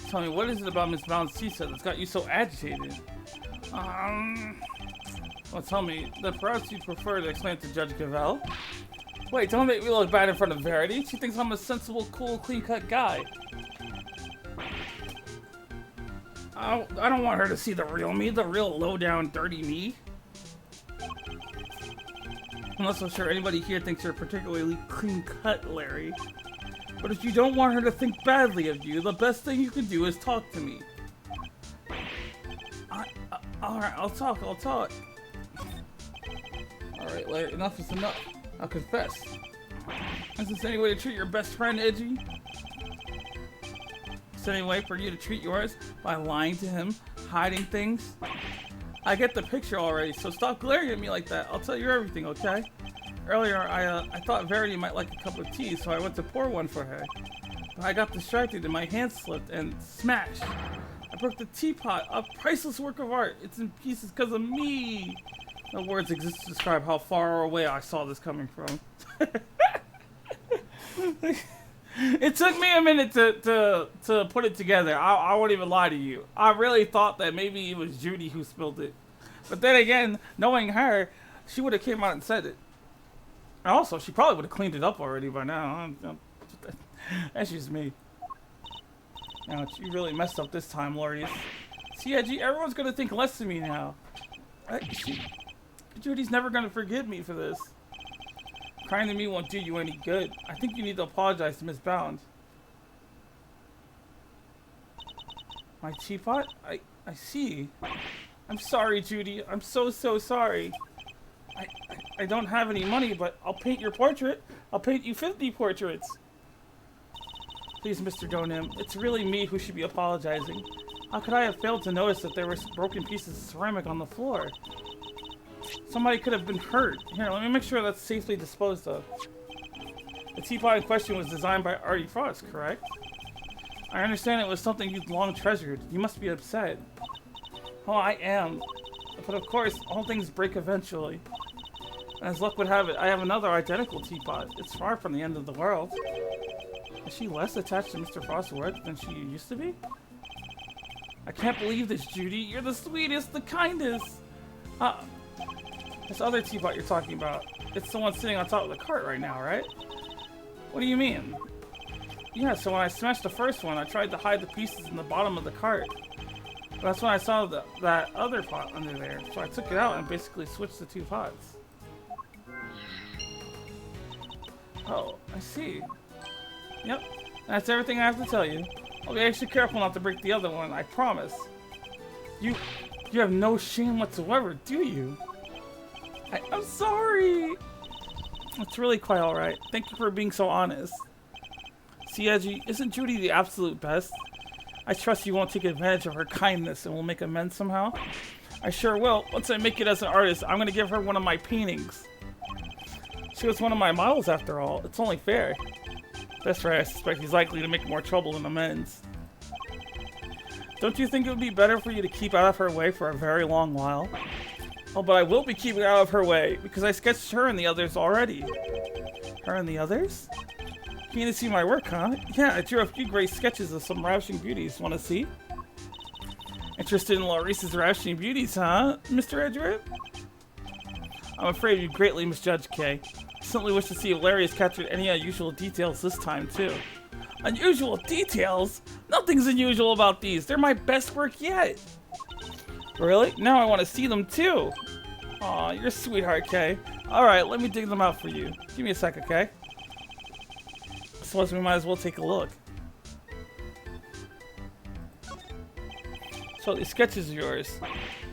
Tell me, what is it about Miss Bound's tea set that's got you so agitated? Well, tell me, then perhaps you'd prefer to explain it to Judge Cavell? Wait, don't make me look bad in front of Verity. She thinks I'm a sensible, cool, clean-cut guy. I don't want her to see the real me, the real low-down, dirty me. I'm not so sure anybody here thinks you're particularly clean-cut, Larry. But if you don't want her to think badly of you, the best thing you can do is talk to me. Alright, I'll talk. Alright, Larry, enough is enough. I'll confess. Is this any way to treat your best friend, Edgy? Is there any way for you to treat yours? By lying to him? Hiding things? I get the picture already, so stop glaring at me like that. I'll tell you everything, okay? Earlier, I thought Verity might like a cup of tea, so I went to pour one for her. But I got distracted and my hand slipped and smashed. I broke the teapot, a priceless work of art. It's in pieces because of me. No words exist to describe how far away I saw this coming from. It took me a minute to put it together. I won't even lie to you. I really thought that maybe it was Judy who spilled it. But then again, knowing her, she would have came out and said it. And also, she probably would have cleaned it up already by now. That's just me. Now, you really messed up this time, Laureus. See, Edgy, everyone's going to think less of me now. Judy's never going to forgive me for this. Crying to me won't do you any good. I think you need to apologize to Miss Bound. My teapot? I see. I'm sorry, Judy. I'm so sorry. I don't have any money, but I'll paint your portrait. I'll paint you 50 portraits. Please, Mr. Donim, it's really me who should be apologizing. How could I have failed to notice that there were broken pieces of ceramic on the floor? Somebody could have been hurt. Here, let me make sure that's safely disposed of. The teapot in question was designed by Artie Frost, correct? I understand it was something you'd long treasured. You must be upset. Oh, I am. But of course, all things break eventually. And as luck would have it, I have another identical teapot. It's far from the end of the world. Is she less attached to Mr. Frost's work than she used to be? I can't believe this, Judy. You're the sweetest, the kindest. This other teapot you're talking about, it's the one sitting on top of the cart right now, right? What do you mean? Yeah, so when I smashed the first one, I tried to hide the pieces in the bottom of the cart. But that's when I saw that other pot under there, so I took it out and basically switched the two pots. Oh, I see. Yep, that's everything I have to tell you. I'll be extra careful not to break the other one, I promise. You have no shame whatsoever, do you? I'm sorry. It's really quite alright. Thank you for being so honest. See, Edgy, isn't Judy the absolute best? I trust you won't take advantage of her kindness and will make amends somehow. I sure will. Once I make it as an artist, I'm going to give her one of my paintings. She was one of my models after all. It's only fair. That's right, I suspect he's likely to make more trouble than amends. Don't you think it would be better for you to keep out of her way for a very long while? Oh, but I will be keeping out of her way, because I sketched her and the others already. Her and the others? You need to see my work, huh? Yeah, I drew a few great sketches of some ravishing beauties. Want to see? Interested in Laurice's ravishing beauties, huh, Mr. Edgeworth? I'm afraid you greatly misjudged Kay. I simply wish to see if Larry has captured any unusual details this time, too. Unusual details? Nothing's unusual about these. They're my best work yet. Really? Now I want to see them too. Aw, you're a sweetheart, Kay. Alright, let me dig them out for you. Give me a sec, okay? I suppose we might as well take a look. So these sketches of yours.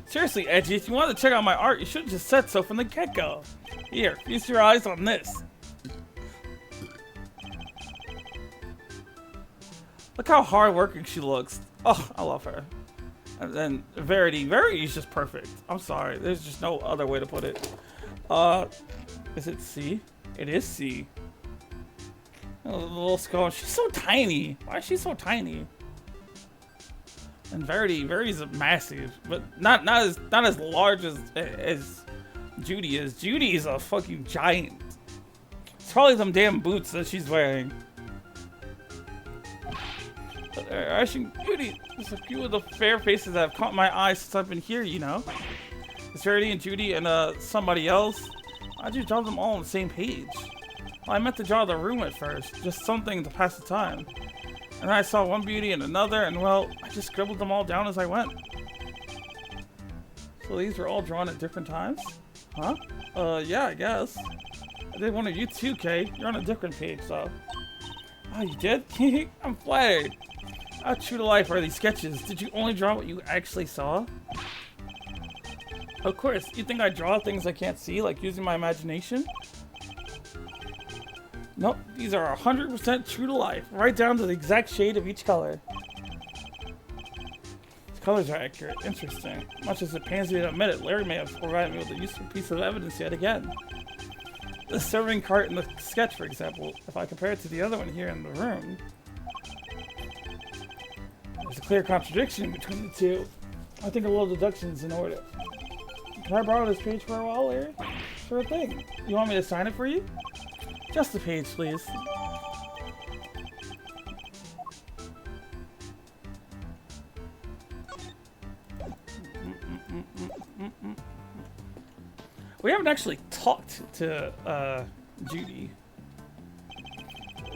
Seriously, Edgy, if you wanted to check out my art, you should have just said so from the get-go. Here, feast your eyes on this. Look how hard-working she looks. Oh, I love her. And then Verity. Verity is just perfect. I'm sorry. There's just no other way to put it. Is it C? It is C. Oh, the little skull. She's so tiny. Why is she so tiny? And Verity's massive, but not as large as Judy is. Judy is a fucking giant. It's probably some damn boots that she's wearing. But Ashing Judy, there's a few of the fair faces that have caught my eye since I've been here, you know. It's Verity and Judy and somebody else. How'd you draw them all on the same page? Well, I meant to draw the room at first, just something to pass the time. And then I saw one beauty and another, and well, I just scribbled them all down as I went. So these were all drawn at different times? Huh? Yeah, I guess. I did one of you too, Kay. You're on a different page, so. Oh, you did? I'm flattered. How true to life are these sketches? Did you only draw what you actually saw? Of course, you think I draw things I can't see, like using my imagination? Nope, these are 100% true to life, right down to the exact shade of each color. These colors are accurate. Interesting. Much as it pains me to admit it, Larry may have provided me with a useful piece of evidence yet again. The serving cart in the sketch, for example, if I compare it to the other one here in the room, there's a clear contradiction between the two. I think a little deduction is in order. Can I borrow this page for a while, Larry? Sure thing. You want me to sign it for you? Just the page, please. We haven't actually talked to Judy.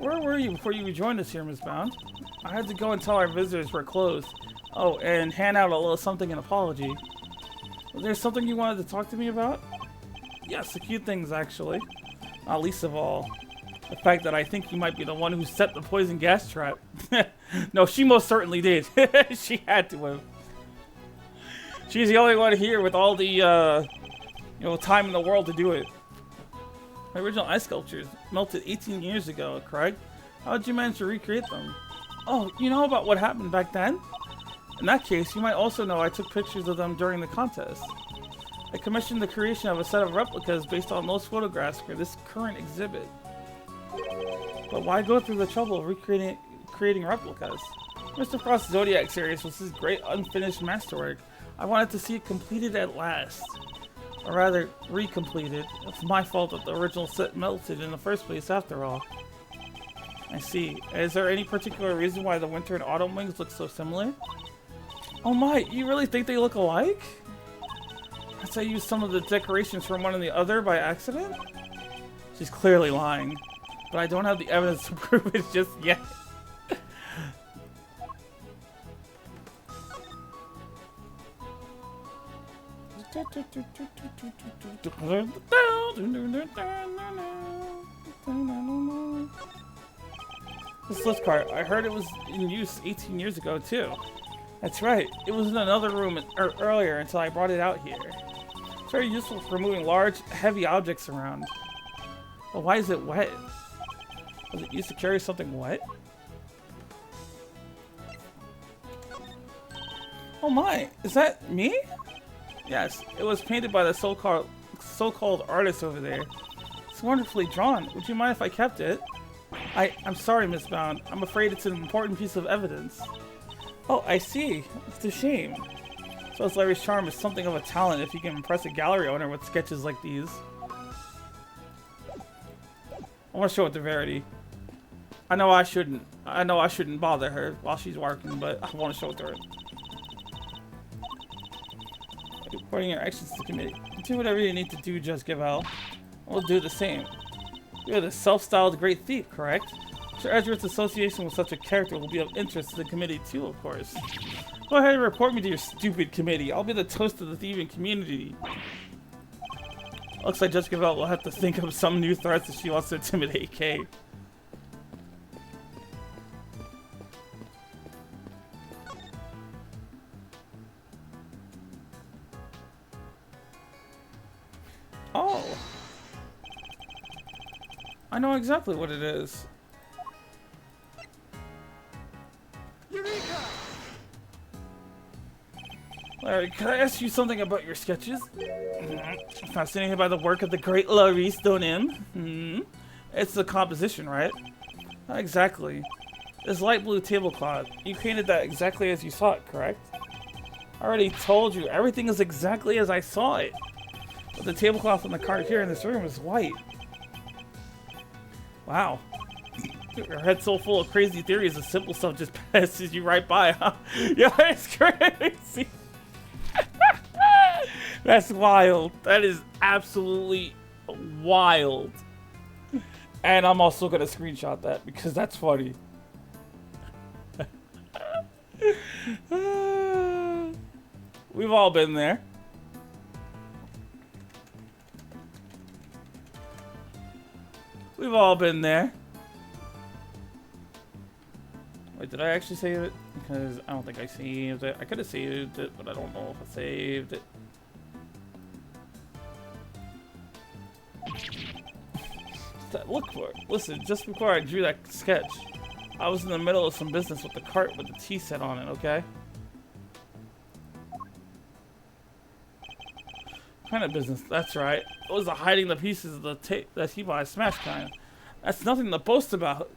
Where were you before you rejoined us here, Miss Bound? I had to go and tell our visitors we're closed. Oh, and hand out a little something in apology. Was there something you wanted to talk to me about? Yes, a few things actually. Not least of all, the fact that I think you might be the one who set the poison gas trap. No, she most certainly did. She had to have. She's the only one here with all the, time in the world to do it. My original ice sculptures melted 18 years ago, Craig. How did you manage to recreate them? Oh, you know about what happened back then? In that case, you might also know I took pictures of them during the contest. I commissioned the creation of a set of replicas based on those photographs for this current exhibit. But why go through the trouble of creating replicas? Mr. Frost's Zodiac series was his great unfinished masterwork. I wanted to see it completed at last. Or rather, recompleted. It's my fault that the original set melted in the first place after all. I see. Is there any particular reason why the winter and autumn wings look so similar? Oh my, you really think they look alike? Guess I used some of the decorations from one and the other by accident? She's clearly lying. But I don't have the evidence to prove it just yet. This lift cart, I heard it was in use 18 years ago too. That's right, it was in another room earlier until I brought it out here. It's very useful for moving large, heavy objects around. But why is it wet? Was it used to carry something wet? Oh my, is that me? Yes, it was painted by the so-called artist over there. It's wonderfully drawn. Would you mind if I kept it? I'm sorry, Miss Bound. I'm afraid it's an important piece of evidence. Oh, I see. It's a shame. So it's Larry's charm is something of a talent if you can impress a gallery owner with sketches like these. I want to show it to Verity. I know I shouldn't bother her while she's working, but I want to show it to her. Reporting your actions to the committee. Do whatever you need to do, just give out. We'll do the same. You're the self-styled great thief, correct? Mr. Edgeworth's association with such a character will be of interest to the committee too, of course. Go ahead and report me to your stupid committee. I'll be the toast of the thieving community. Looks like Judge Cavell will have to think of some new threats if she wants to intimidate Kay. Oh. I know exactly what it is. Eureka! Larry, can I ask you something about your sketches? Fascinated by the work of the great Laurice Donim? It's the composition, right? Not exactly. This light blue tablecloth, you painted that exactly as you saw it, correct? I already told you, everything is exactly as I saw it. But the tablecloth on the card here in this room is white. Wow. Your head's so full of crazy theories, the simple stuff just passes you right by, huh? Yeah, it's crazy. That's wild. That is absolutely wild. And I'm also gonna screenshot that because that's funny. We've all been there. We've all been there. Wait, did I actually save it? Because I don't think I saved it. I could have saved it, but I don't know if I saved it. Look for it. Listen, just before I drew that sketch, I was in the middle of some business with the cart with the tea set on it, okay? What kind of business? That's right. It was the hiding the pieces of the teapot smash kind. That's nothing to boast about.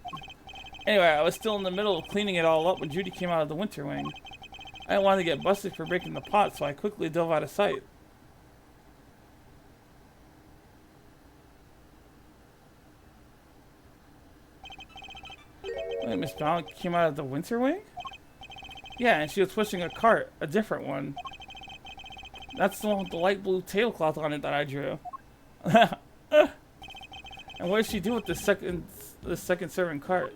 Anyway, I was still in the middle of cleaning it all up when Judy came out of the winter wing. I didn't want to get busted for breaking the pot, so I quickly dove out of sight. Wait, Miss Brown came out of the winter wing? Yeah, and she was pushing a cart, a different one. That's the one with the light blue tablecloth on it that I drew. And what did she do with the second serving cart?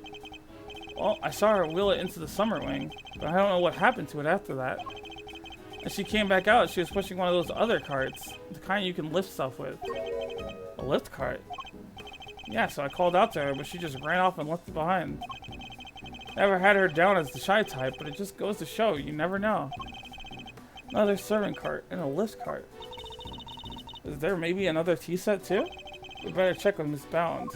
Well, I saw her wheel it into the summer wing, but I don't know what happened to it after that. As she came back out, she was pushing one of those other carts, the kind you can lift stuff with. A lift cart? Yeah, so I called out to her, but she just ran off and left it behind. Never had her down as the shy type, but it just goes to show, you never know. Another serving cart and a lift cart. Is there maybe another tea set too? We better check with Miss Bound.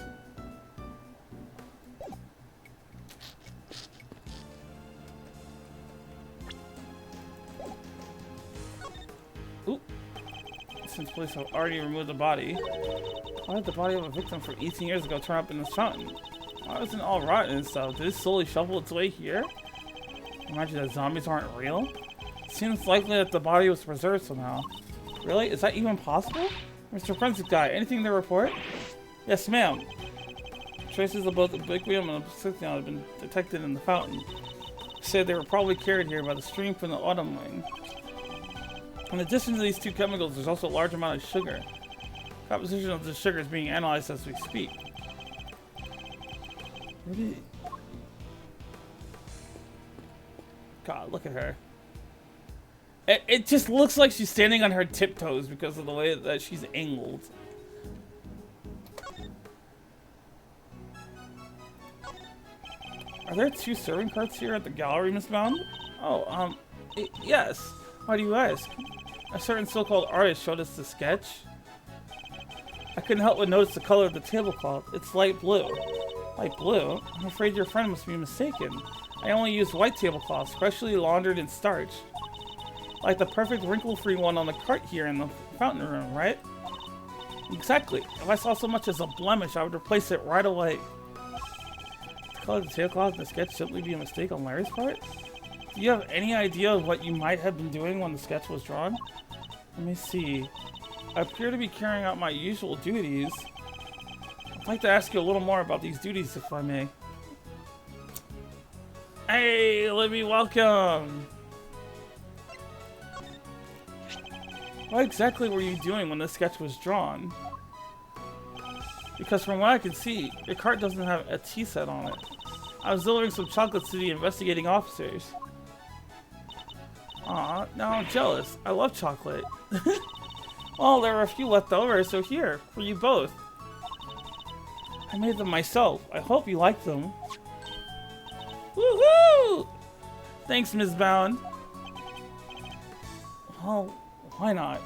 Oop. Since police have already removed the body, why did the body of a victim from 18 years ago turn up in this fountain? Why wasn't it all rotten and stuff? Did it slowly shuffle its way here? Imagine that zombies aren't real? It seems likely that the body was preserved somehow. Really? Is that even possible? Mr. Forensic Guy, anything to report? Yes, ma'am. Traces of both ubiquium and obsidian have been detected in the fountain. Said they were probably carried here by the stream from the autumn wing. In addition to these two chemicals, there's also a large amount of sugar. Composition of the sugar is being analyzed as we speak. Maybe... God, look at her. It just looks like she's standing on her tiptoes because of the way that she's angled. Are there two serving carts here at the gallery, Miss Bound? Oh, yes. Why do you ask? A certain so-called artist showed us the sketch. I couldn't help but notice the color of the tablecloth. It's light blue. Light blue? I'm afraid your friend must be mistaken. I only use white tablecloths, freshly laundered and starched. Like the perfect wrinkle-free one on the cart here in the fountain room, right? Exactly. If I saw so much as a blemish, I would replace it right away. The color of the tablecloth in the sketch simply be a mistake on Larry's part? Do you have any idea of what you might have been doing when the sketch was drawn? Let me see. I appear to be carrying out my usual duties. I'd like to ask you a little more about these duties, if I may. Hey, Libby, welcome! What exactly were you doing when this sketch was drawn? Because from what I can see, your cart doesn't have a tea set on it. I was delivering some chocolates to the investigating officers. Aw, now I'm jealous. I love chocolate. Well, there were a few left over, so here, for you both. I made them myself. I hope you like them. Woohoo! Thanks, Ms. Bound. Well, why not?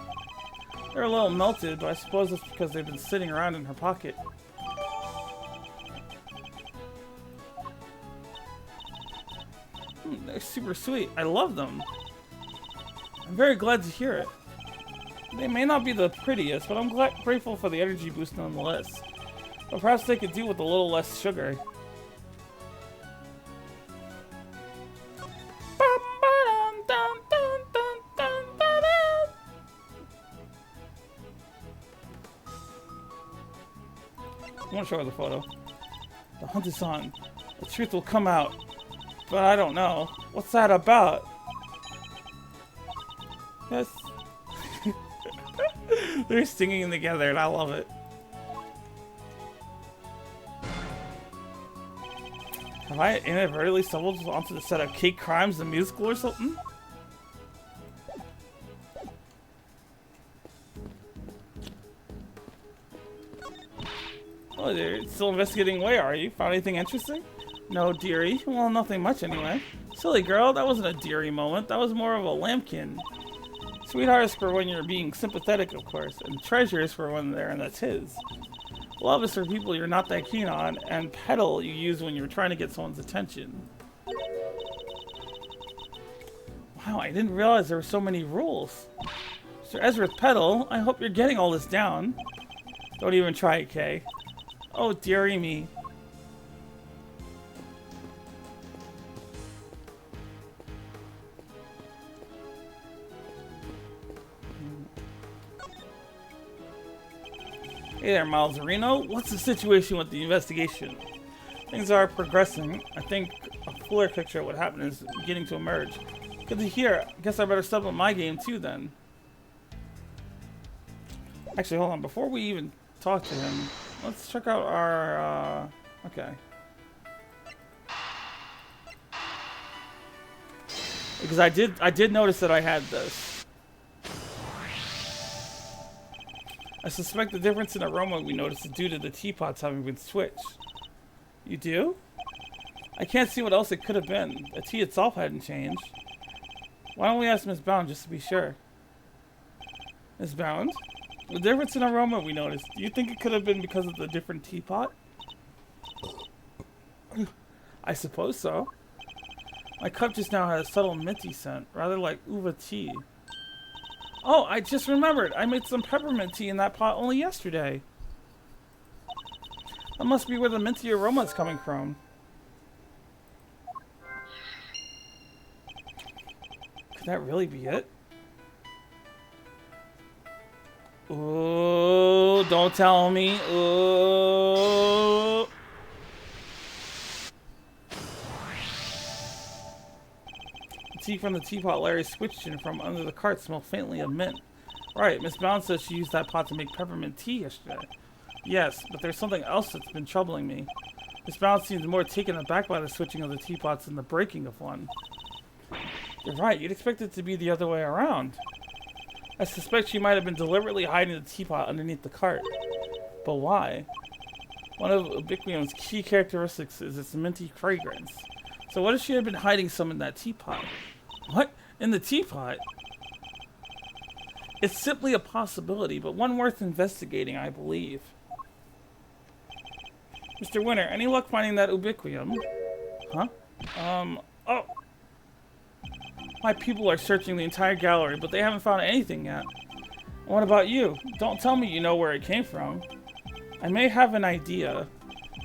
They're a little melted, but I suppose it's because they've been sitting around in her pocket. They're super sweet. I love them. I'm very glad to hear it. They may not be the prettiest, but I'm grateful for the energy boost nonetheless. But perhaps they could do with a little less sugar. I want to show her the photo. The hunt is on. The truth will come out. But I don't know. What's that about? Yes. They're singing together and I love it. Have I inadvertently stumbled onto the set of Cake Crimes, the musical or something? Oh, you're still investigating away, are you? Found anything interesting? No, dearie. Well, nothing much anyway. Silly girl, that wasn't a dearie moment. That was more of a lambkin. Sweetheart is for when you're being sympathetic, of course, and treasure is for when they're, and that's his. Love is for people you're not that keen on, and petal you use when you're trying to get someone's attention. Wow, I didn't realize there were so many rules. Mr. Ezra's petal, I hope you're getting all this down. Don't even try it, Kay. Oh, dearie me. Hey there, Malzarino. What's the situation with the investigation? Things are progressing. I think a fuller picture of what happened is beginning to emerge. Good to hear. I guess I better step up my game too then. Actually, hold on. Before we even talk to him, let's check out our, okay. Because I did notice that I had this. I suspect the difference in aroma we noticed is due to the teapots having been switched. You do? I can't see what else it could have been. The tea itself hadn't changed. Why don't we ask Miss Bound just to be sure? Miss Bound? The difference in aroma we noticed, do you think it could have been because of the different teapot? I suppose so. My cup just now had a subtle minty scent, rather like uva tea. Oh, I just remembered. I made some peppermint tea in that pot only yesterday. That must be where the minty aroma is coming from. Could that really be it? Ooh, don't tell me. Ooh. Tea from the teapot Larry switched in from under the cart smelled faintly of mint. Right, Miss Bound says she used that pot to make peppermint tea yesterday. Yes, but there's something else that's been troubling me. Miss Bound seems more taken aback by the switching of the teapots than the breaking of one. You're right, you'd expect it to be the other way around. I suspect she might have been deliberately hiding the teapot underneath the cart. But why? One of Ubiquium's key characteristics is its minty fragrance. So what if she had been hiding some in that teapot? What? In the teapot? It's simply a possibility, but one worth investigating, I believe. Mr. Winter, any luck finding that Ubiquium? Huh? Oh. My people are searching the entire gallery, but they haven't found anything yet. What about you? Don't tell me you know where it came from. I may have an idea.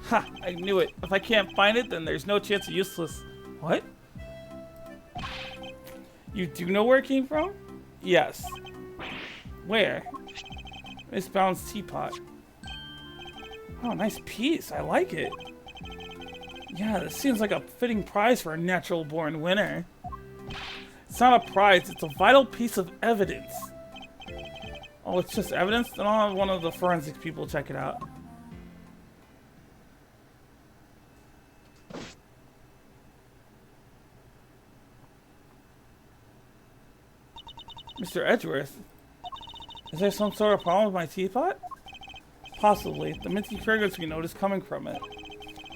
Ha! I knew it. If I can't find it, then there's no chance of useless... What? You do know where it came from? Yes. Where? Miss Bound's teapot. Oh, nice piece. I like it. Yeah, this seems like a fitting prize for a natural-born winner. It's not a prize, it's a vital piece of evidence. Oh, it's just evidence? Then I'll have one of the forensics people check it out. Mr. Edgeworth, is there some sort of problem with my teapot? Possibly. The minty fragrance we noticed coming from it.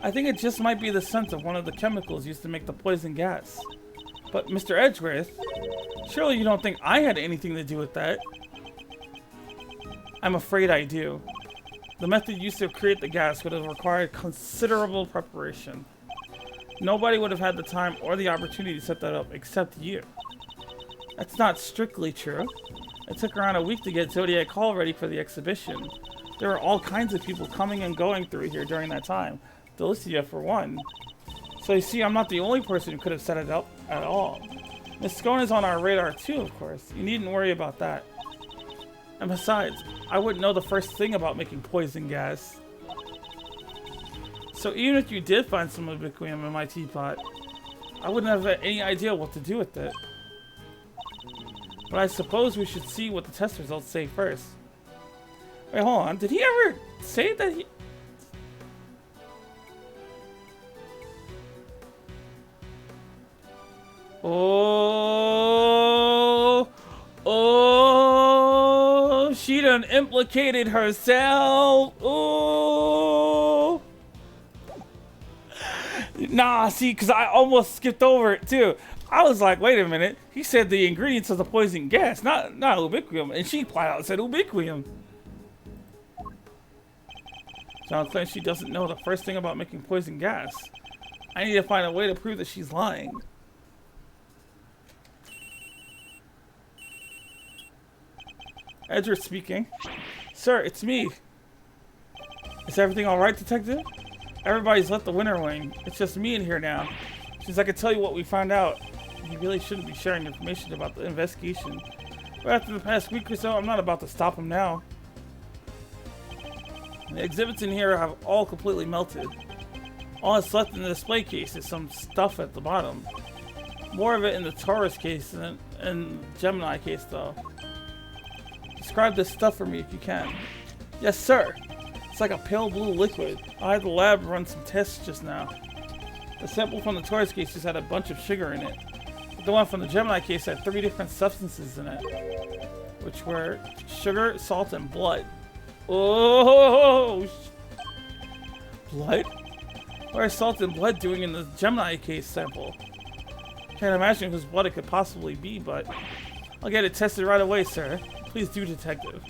I think it just might be the scent of one of the chemicals used to make the poison gas. But Mr. Edgeworth, surely you don't think I had anything to do with that? I'm afraid I do. The method used to create the gas would have required considerable preparation. Nobody would have had the time or the opportunity to set that up except you. That's not strictly true. It took around a week to get Zodiac Hall ready for the exhibition. There were all kinds of people coming and going through here during that time. Delicia for one. So you see, I'm not the only person who could have set it up at all. Miss Scone is on our radar too, of course. You needn't worry about that. And besides, I wouldn't know the first thing about making poison gas. So even if you did find some ubiquium in my teapot, I wouldn't have any idea what to do with it. But I suppose we should see what the test results say first. Wait, hold on. Did he ever say that he... Oh, she done implicated herself. Oh. Nah, see, because I almost skipped over it too. I was like, wait a minute. He said the ingredients of the poison gas, not ubiquium, and she flat out said ubiquium. So I'm saying she doesn't know the first thing about making poison gas. I need to find a way to prove that she's lying. Edgeworth speaking. Sir, it's me. Is everything alright, Detective? Everybody's left the winter wing. It's just me in here now. Since I can tell you what we found out, you really shouldn't be sharing information about the investigation. But after the past week or so, I'm not about to stop him now. The exhibits in here have all completely melted. All that's left in the display case is some stuff at the bottom. More of it in the Taurus case than in Gemini case, though. Describe this stuff for me if you can. Yes, sir. It's like a pale blue liquid. I had the lab run some tests just now. The sample from the Taurus case just had a bunch of sugar in it. But the one from the Gemini case had 3 different substances in it, which were sugar, salt, and blood. Oh, blood? What are salt and blood doing in the Gemini case sample? Can't imagine whose blood it could possibly be, but I'll get it tested right away, sir. Please do, Detective.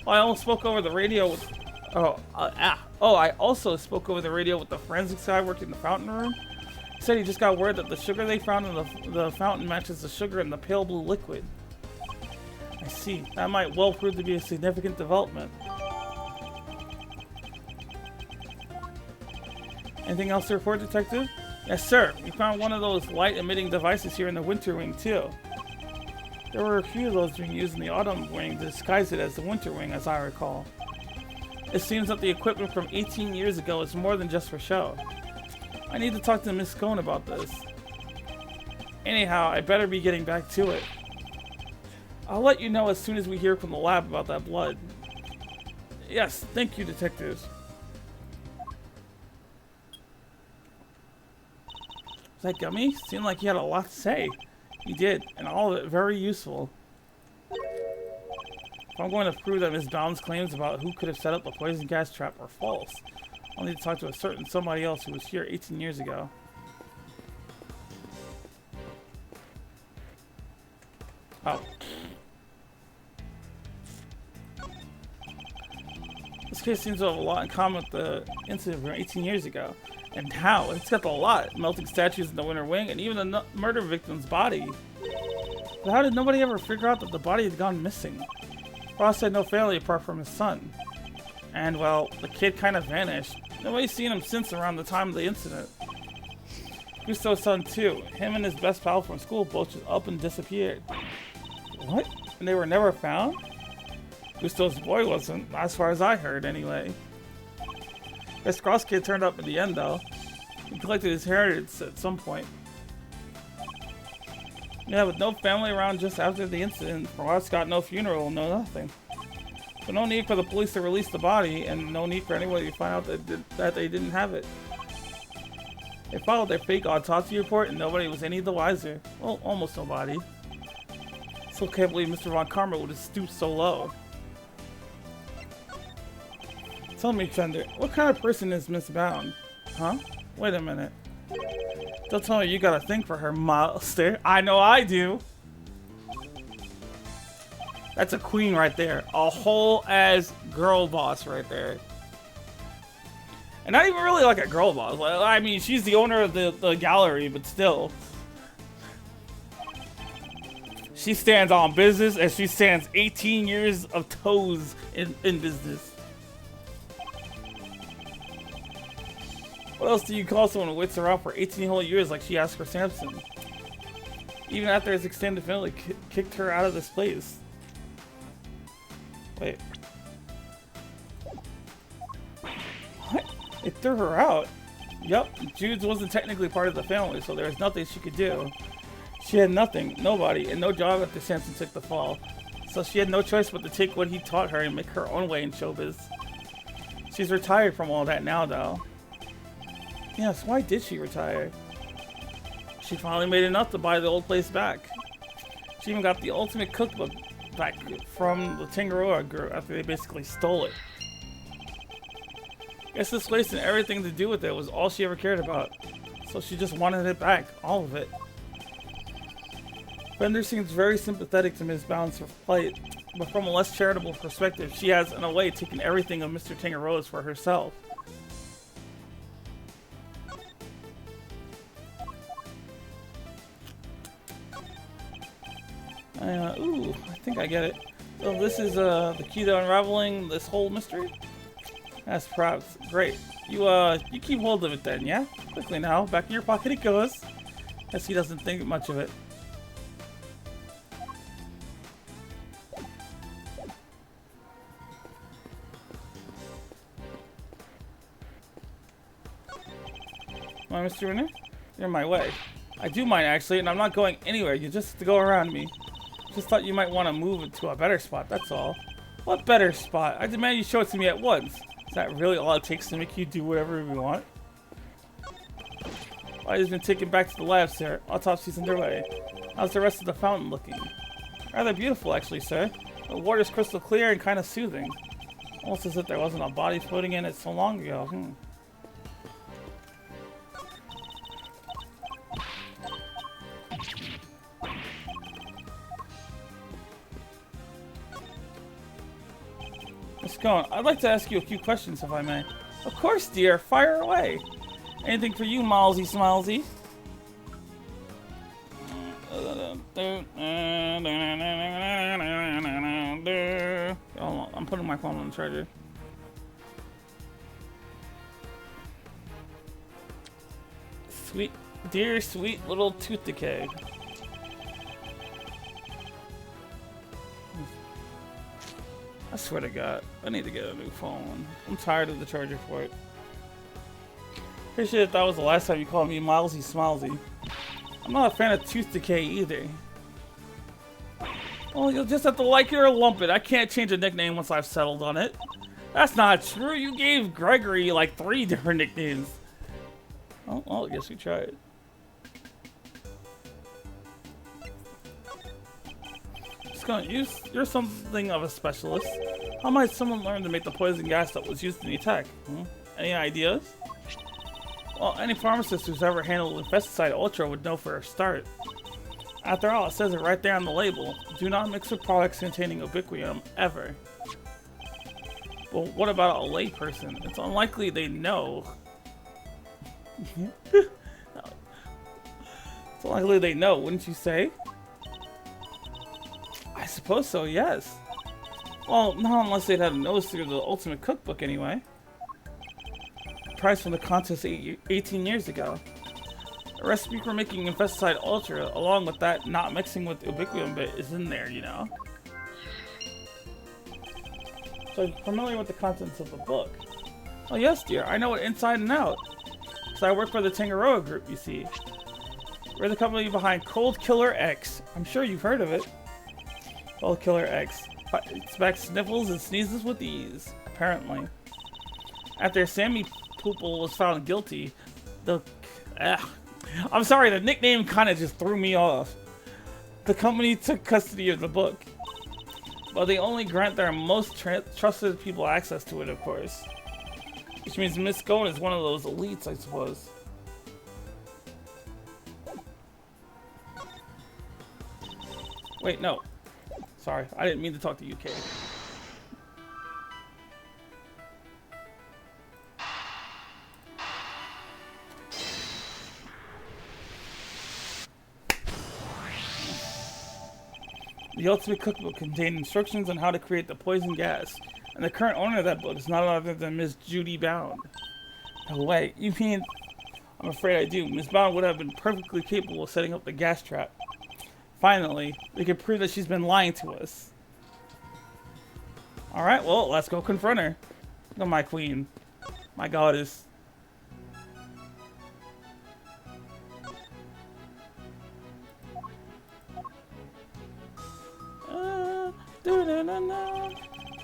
Oh, I almost spoke over the radio with... I also spoke over the radio with the forensics guy working in the fountain room. He said he just got word that the sugar they found in the fountain matches the sugar in the pale blue liquid. I see. That might well prove to be a significant development. Anything else to report, Detective? Yes, sir. We found one of those light-emitting devices here in the winter wing, too. There were a few of those being used in the autumn wing to disguise it as the winter wing, as I recall. It seems that the equipment from 18 years ago is more than just for show. I need to talk to Miss Scone about this. Anyhow, I better be getting back to it. I'll let you know as soon as we hear from the lab about that blood. Yes, thank you, detectives. Was that Gummy? Seemed like he had a lot to say. He did, and all of it very useful. If I'm going to prove that Miss Bound's claims about who could have set up the poison gas trap are false, I'll need to talk to a certain somebody else who was here 18 years ago. Oh. This case seems to have a lot in common with the incident from 18 years ago. And how? It's got a lot. Melting statues in the winter wing, and even the murder victim's body. But how did nobody ever figure out that the body had gone missing? Ross had no family apart from his son. And, well, the kid kind of vanished. Nobody's seen him since around the time of the incident. Gusto's son, too. Him and his best pal from school both just up and disappeared. What? And they were never found? Gusto's boy wasn't, as far as I heard, anyway. This Cross kid turned up in the end, though. He collected his inheritance at some point. Yeah, with no family around just after the incident, Ross got no funeral, no nothing. So no need for the police to release the body, and no need for anybody to find out that they didn't have it. They followed their fake autopsy report, and nobody was any the wiser. Well, almost nobody. Still can't believe Mr. Von Karma would have stooped so low. Tell me, Fender, what kind of person is Miss Bound? Huh? Wait a minute. Don't tell me you got a thing for her, monster. I know I do. That's a queen right there. A whole ass girl boss right there. And not even really like a girl boss. Like, I mean, she's the owner of the gallery, but still. She stands on business, and she stands 18 years of toes in business. What else do you call someone who waits around for 18 whole years like she asked for Samson? Even after his extended family kicked her out of this place. Wait. What? They threw her out? Yup, Jude's wasn't technically part of the family, so there was nothing she could do. She had nothing, nobody, and no job after Samson took the fall. So she had no choice but to take what he taught her and make her own way in showbiz. She's retired from all that now, though. Yes, why did she retire? She finally made enough to buy the old place back. She even got the ultimate cookbook back from the Tangaroa group after they basically stole it. Guess this place and everything to do with it was all she ever cared about. So she just wanted it back, all of it. Fender seems very sympathetic to Ms. Bound's plight, but from a less charitable perspective, she has, in a way, taken everything of Mr. Tangaroa's for herself. Ooh, I think I get it. So this is the key to unraveling this whole mystery? That's perhaps great. You keep hold of it then, yeah? Quickly now, back in your pocket it goes. Guess he doesn't think much of it. Why, Mr. Winner? You're in my way. I do mind actually, and I'm not going anywhere. You just have to go around me. Just thought you might want to move it to a better spot, that's all. What better spot? I demand you show it to me at once. Is that really all it takes to make you do whatever we want? I has been taken back to the lab, sir. Autopsy's underway. How's the rest of the fountain looking? Rather beautiful, actually, sir. The water's crystal clear and kind of soothing. Almost as if there wasn't a body floating in it so long ago. Let's go on. I'd like to ask you a few questions, if I may. Of course, dear. Fire away. Anything for you, Milesy Smilesy? Oh, I'm putting my phone on the charger. Sweet, dear, sweet little tooth decay. I swear to God, I need to get a new phone. I'm tired of the charger for it. Pretty sure that was the last time you called me Milesy Smilesy. I'm not a fan of tooth decay either. Well, you'll just have to like it or lump it. I can't change a nickname once I've settled on it. That's not true. You gave Gregory like 3 different nicknames. Oh, well, I guess we try it. You're something of a specialist. How might someone learn to make the poison gas that was used in the attack? Any ideas? Well, any pharmacist who's ever handled Infesticide Ultra would know for a start. After all, it says it right there on the label. Do not mix with products containing ubiquium, ever. Well, what about a layperson? It's unlikely they know. It's unlikely they know, wouldn't you say? I suppose so, yes. Well, not unless they'd had a nose through the Ultimate Cookbook anyway. Prize from the contest 18 years ago. A recipe for making Infesticide Ultra, along with that not mixing with ubiquium bit, is in there, you know. So you're familiar with the contents of the book? Oh yes, dear. I know it inside and out. So I work for the Tangaroa group, you see. We're the company behind Cold Killer X. I'm sure you've heard of it. Cold Killer X. It's back sniffles and sneezes with ease, apparently. After Sammy Poople was found guilty, I'm sorry, the nickname kind of just threw me off. The company took custody of the book. But they only grant their most trusted people access to it, of course. Which means Miss Scone is one of those elites, I suppose. Wait, no. Sorry, I didn't mean to talk to you, Kay. The Ultimate Cookbook contained instructions on how to create the poison gas, and the current owner of that book is none other than Miss Judy Bound. No way, you mean... I'm afraid I do. Miss Bound would have been perfectly capable of setting up the gas trap. Finally, we can prove that she's been lying to us. Alright, well, let's go confront her. Look at my queen. My goddess.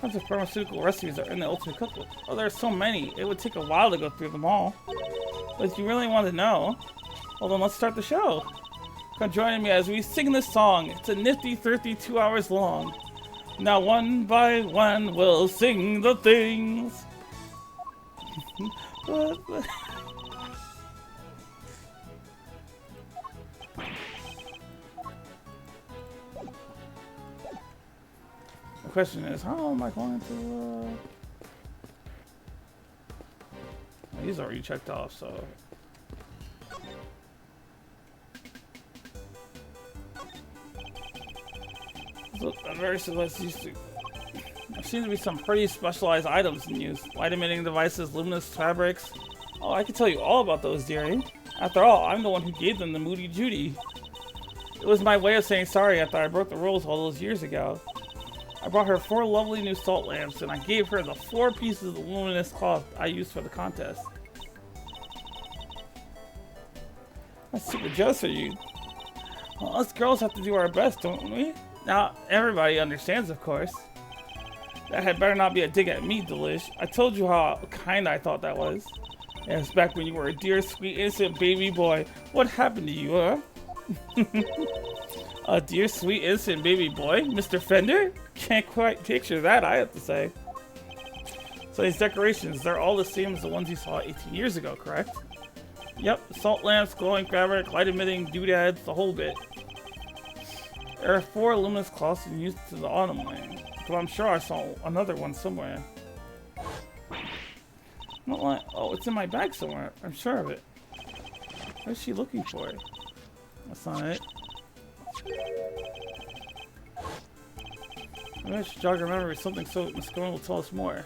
Tons of pharmaceutical recipes are in the Ultimate Cookbook. Oh, there are so many. It would take a while to go through them all. But if you really want to know, well then let's start the show. Come join me as we sing this song. It's a nifty 32 hours long. Now one by one we'll sing the things. The question is, how am I going to... These already checked off, so... Look, I'm very less used to. There seems to be some pretty specialized items in use. Light emitting devices, luminous fabrics. Oh, I can tell you all about those, dearie. After all, I'm the one who gave them to Moody Judy. It was my way of saying sorry after I broke the rules all those years ago. I brought her 4 lovely new salt lamps, and I gave her the 4 pieces of luminous cloth I used for the contest. I'm super jealous of you. Well, us girls have to do our best, don't we? Now, everybody understands, of course. That had better not be a dig at me, Delish. I told you how kind I thought that was. Yes, back when you were a dear, sweet, innocent baby boy. What happened to you, huh? A dear, sweet, innocent baby boy? Mr. Fender? Can't quite picture that, I have to say. So these decorations, they're all the same as the ones you saw 18 years ago, correct? Yep, salt lamps, glowing fabric, light-emitting doodads, the whole bit. There are 4 luminous cloths in use to the autumn wing, but I'm sure I saw another one somewhere. Not like, oh, it's in my bag somewhere. I'm sure of it. What is she looking for? That's not it. Maybe I should jog her memory with something so Miss Scone will tell us more.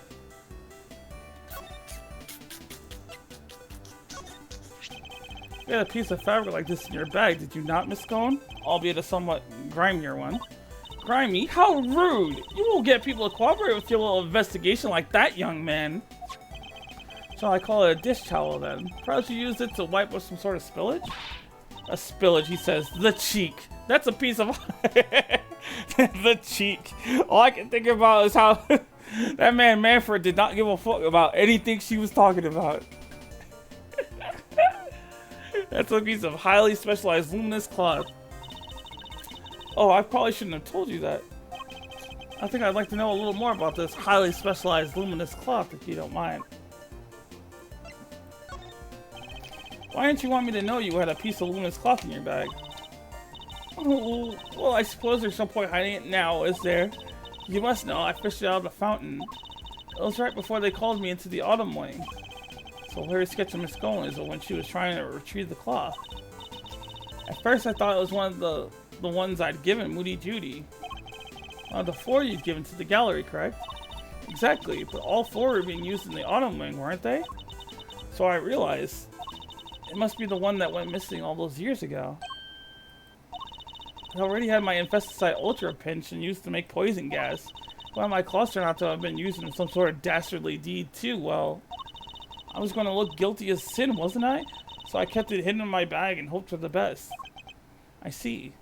You had a piece of fabric like this in your bag, did you not, Miss Scone? Albeit a somewhat grimier one. Grimy? How rude! You won't get people to cooperate with your little investigation like that, young man. Shall I call it a dish towel then? Perhaps you used it to wipe with some sort of spillage? A spillage, he says. The cheek. That's a piece of... The cheek. All I can think about is how that man Manfred did not give a fuck about anything she was talking about. That's a piece of highly specialized luminous cloth. Oh, I probably shouldn't have told you that. I think I'd like to know a little more about this highly specialized luminous cloth, if you don't mind. Why didn't you want me to know you had a piece of luminous cloth in your bag? Oh, well, I suppose there's no point hiding it now, is there? You must know, I fished it out of the fountain. It was right before they called me into the autumn wing. So very sketch of Miss Scone is when she was trying to retrieve the cloth. At first I thought it was one of the ones I'd given Moody Judy. One of the 4 you'd given to the gallery, correct? Exactly, but all 4 were being used in the autumn wing, weren't they? So I realized it must be the one that went missing all those years ago. I already had my Infesticide Ultra pinch and used to make poison gas. Well, my cloths turned out to have been used in some sort of dastardly deed too. Well, I was going to look guilty as sin, wasn't I? So I kept it hidden in my bag and hoped for the best. I see.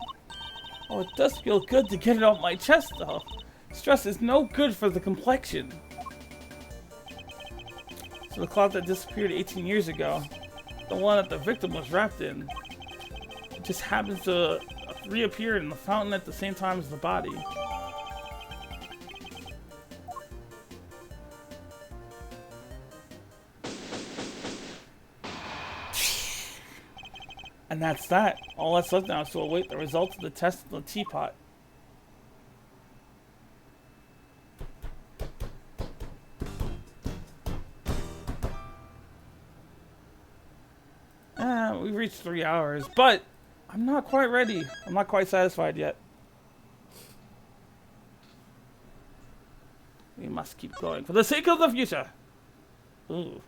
Oh, it does feel good to get it off my chest, though. Stress is no good for the complexion. So the cloth that disappeared 18 years ago, the one that the victim was wrapped in, it just happens to reappeared in the fountain at the same time as the body. And that's that. All that's left now is to await the results of the test of the teapot. We've reached 3 hours, but I'm not quite ready. I'm not quite satisfied yet. We must keep going for the sake of the future. Ooh.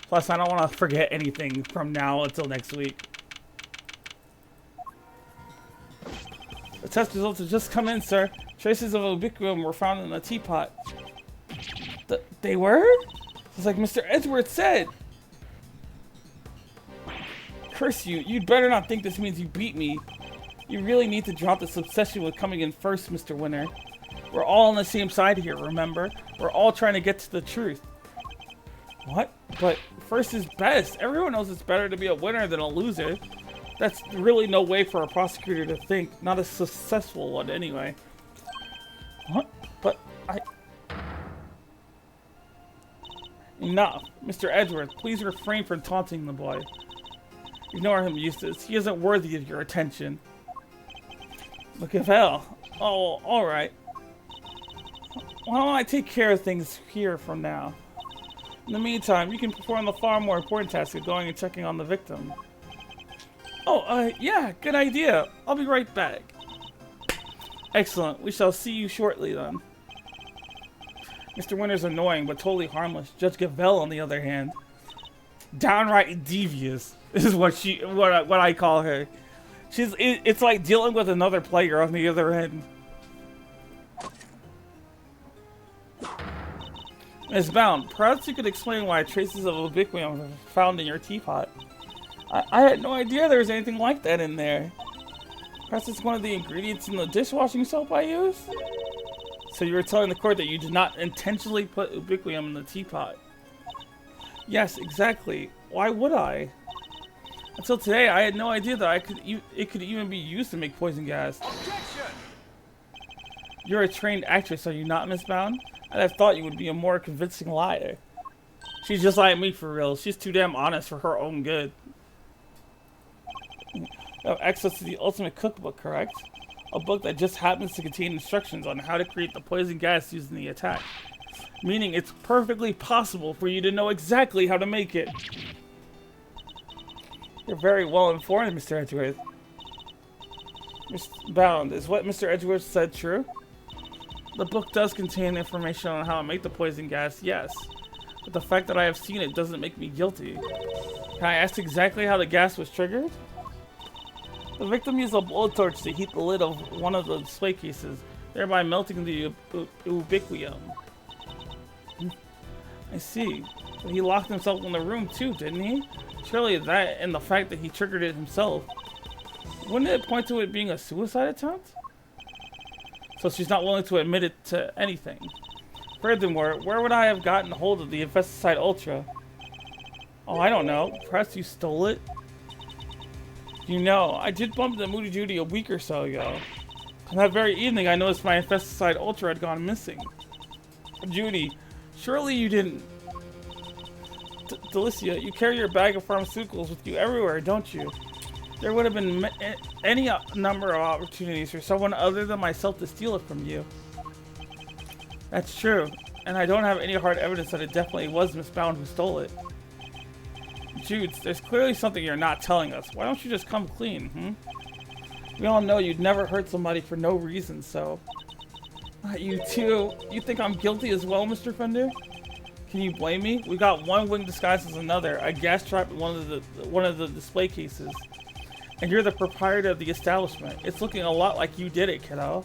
Plus, I don't want to forget anything from now until next week. The test results have just come in, sir. Traces of ubiquium were found in the teapot. They were? It's like Mr. Edgeworth said. Curse you. You'd better not think this means you beat me. You really need to drop this obsession with coming in first, Mr. Winner. We're all on the same side here, remember? We're all trying to get to the truth. What? But first is best. Everyone knows it's better to be a winner than a loser. That's really no way for a prosecutor to think. Not a successful one, anyway. What? But Enough. Mr. Edgeworth, please refrain from taunting the boy. Ignore him, Eustace. He isn't worthy of your attention. Look at hell. Oh, alright. Why don't I take care of things here from now? In the meantime, you can perform the far more important task of going and checking on the victim. Oh, yeah, good idea. I'll be right back. Excellent. We shall see you shortly, then. Mr. Winter's annoying, but totally harmless. Judge Gavelle, on the other hand, downright devious is what I call her. It's like dealing with another player on the other end. Miss Bound, perhaps you could explain why traces of ubiquium were found in your teapot. I had no idea there was anything like that in there. Perhaps it's one of the ingredients in the dishwashing soap I use? So you were telling the court that you did not intentionally put ubiquium in the teapot? Yes, exactly. Why would I? Until today, I had no idea that it could even be used to make poison gas. Objection! You're a trained actress, are you not, Miss Bound? I'd have thought you would be a more convincing liar. She's just like me for real. She's too damn honest for her own good. You have access to the ultimate cookbook, correct? A book that just happens to contain instructions on how to create the poison gas used in the attack. Meaning it's perfectly possible for you to know exactly how to make it. You're very well informed, Mr. Edgeworth. Miss Bound, is what Mr. Edgeworth said true? The book does contain information on how to make the poison gas, yes. But the fact that I have seen it doesn't make me guilty. Can I ask exactly how the gas was triggered? The victim used a blowtorch to heat the lid of one of the display cases, thereby melting the ubiquium. I see. But he locked himself in the room too, didn't he? Surely that and the fact that he triggered it himself. Wouldn't it point to it being a suicide attempt? So she's not willing to admit it to anything. Furthermore, where would I have gotten hold of the Infesticide Ultra? Oh, I don't know. Perhaps you stole it? You know, I did bump into Moody Judy a week or so ago. On that very evening, I noticed my Infesticide Ultra had gone missing. Judy, surely you didn't... Delicia, you carry your bag of pharmaceuticals with you everywhere, don't you? There would have been any number of opportunities for someone other than myself to steal it from you. That's true, and I don't have any hard evidence that it definitely was Miss Bound who stole it. Jude, there's clearly something you're not telling us. Why don't you just come clean, We all know you'd never hurt somebody for no reason, so... You too. You think I'm guilty as well, Mr. Fender? Can you blame me? We got one wing disguised as another, a gas trap in one of the display cases. And you're the proprietor of the establishment. It's looking a lot like you did it, kiddo.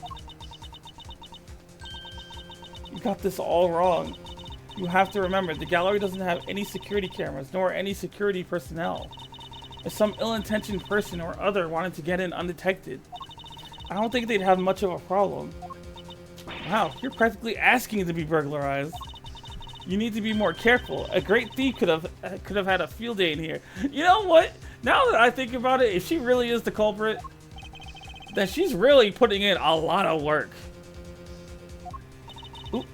You got this all wrong. You have to remember, the gallery doesn't have any security cameras, nor any security personnel. If some ill-intentioned person or other wanted to get in undetected, I don't think they'd have much of a problem. Wow, you're practically asking to be burglarized. You need to be more careful. A great thief could have had a field day in here. You know what? Now that I think about it, if she really is the culprit, then she's really putting in a lot of work. Oop.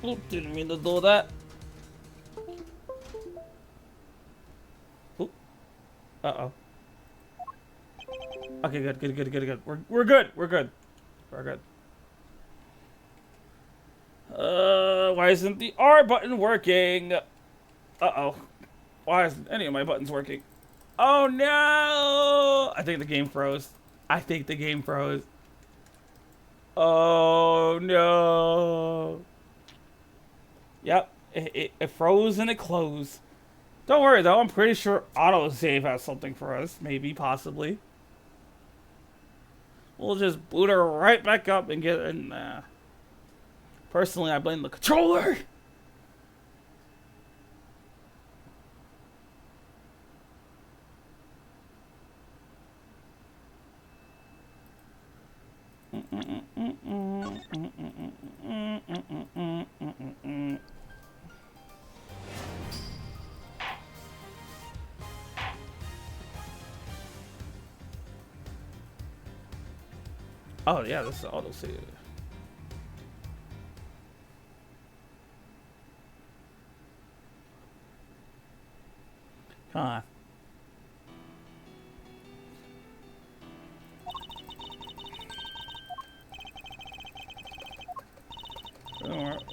Oop, didn't mean to do that. Oop. Uh-oh. Okay, good. We're good. Why isn't the R button working? Uh-oh. Why isn't any of my buttons working? Oh no! I think the game froze. Oh no. Yep, it froze and it closed. Don't worry though, I'm pretty sure autosave has something for us. Maybe, possibly. We'll just boot her right back up and get in. Personally, I blame the controller. Oh yeah, this is autosave. Come on.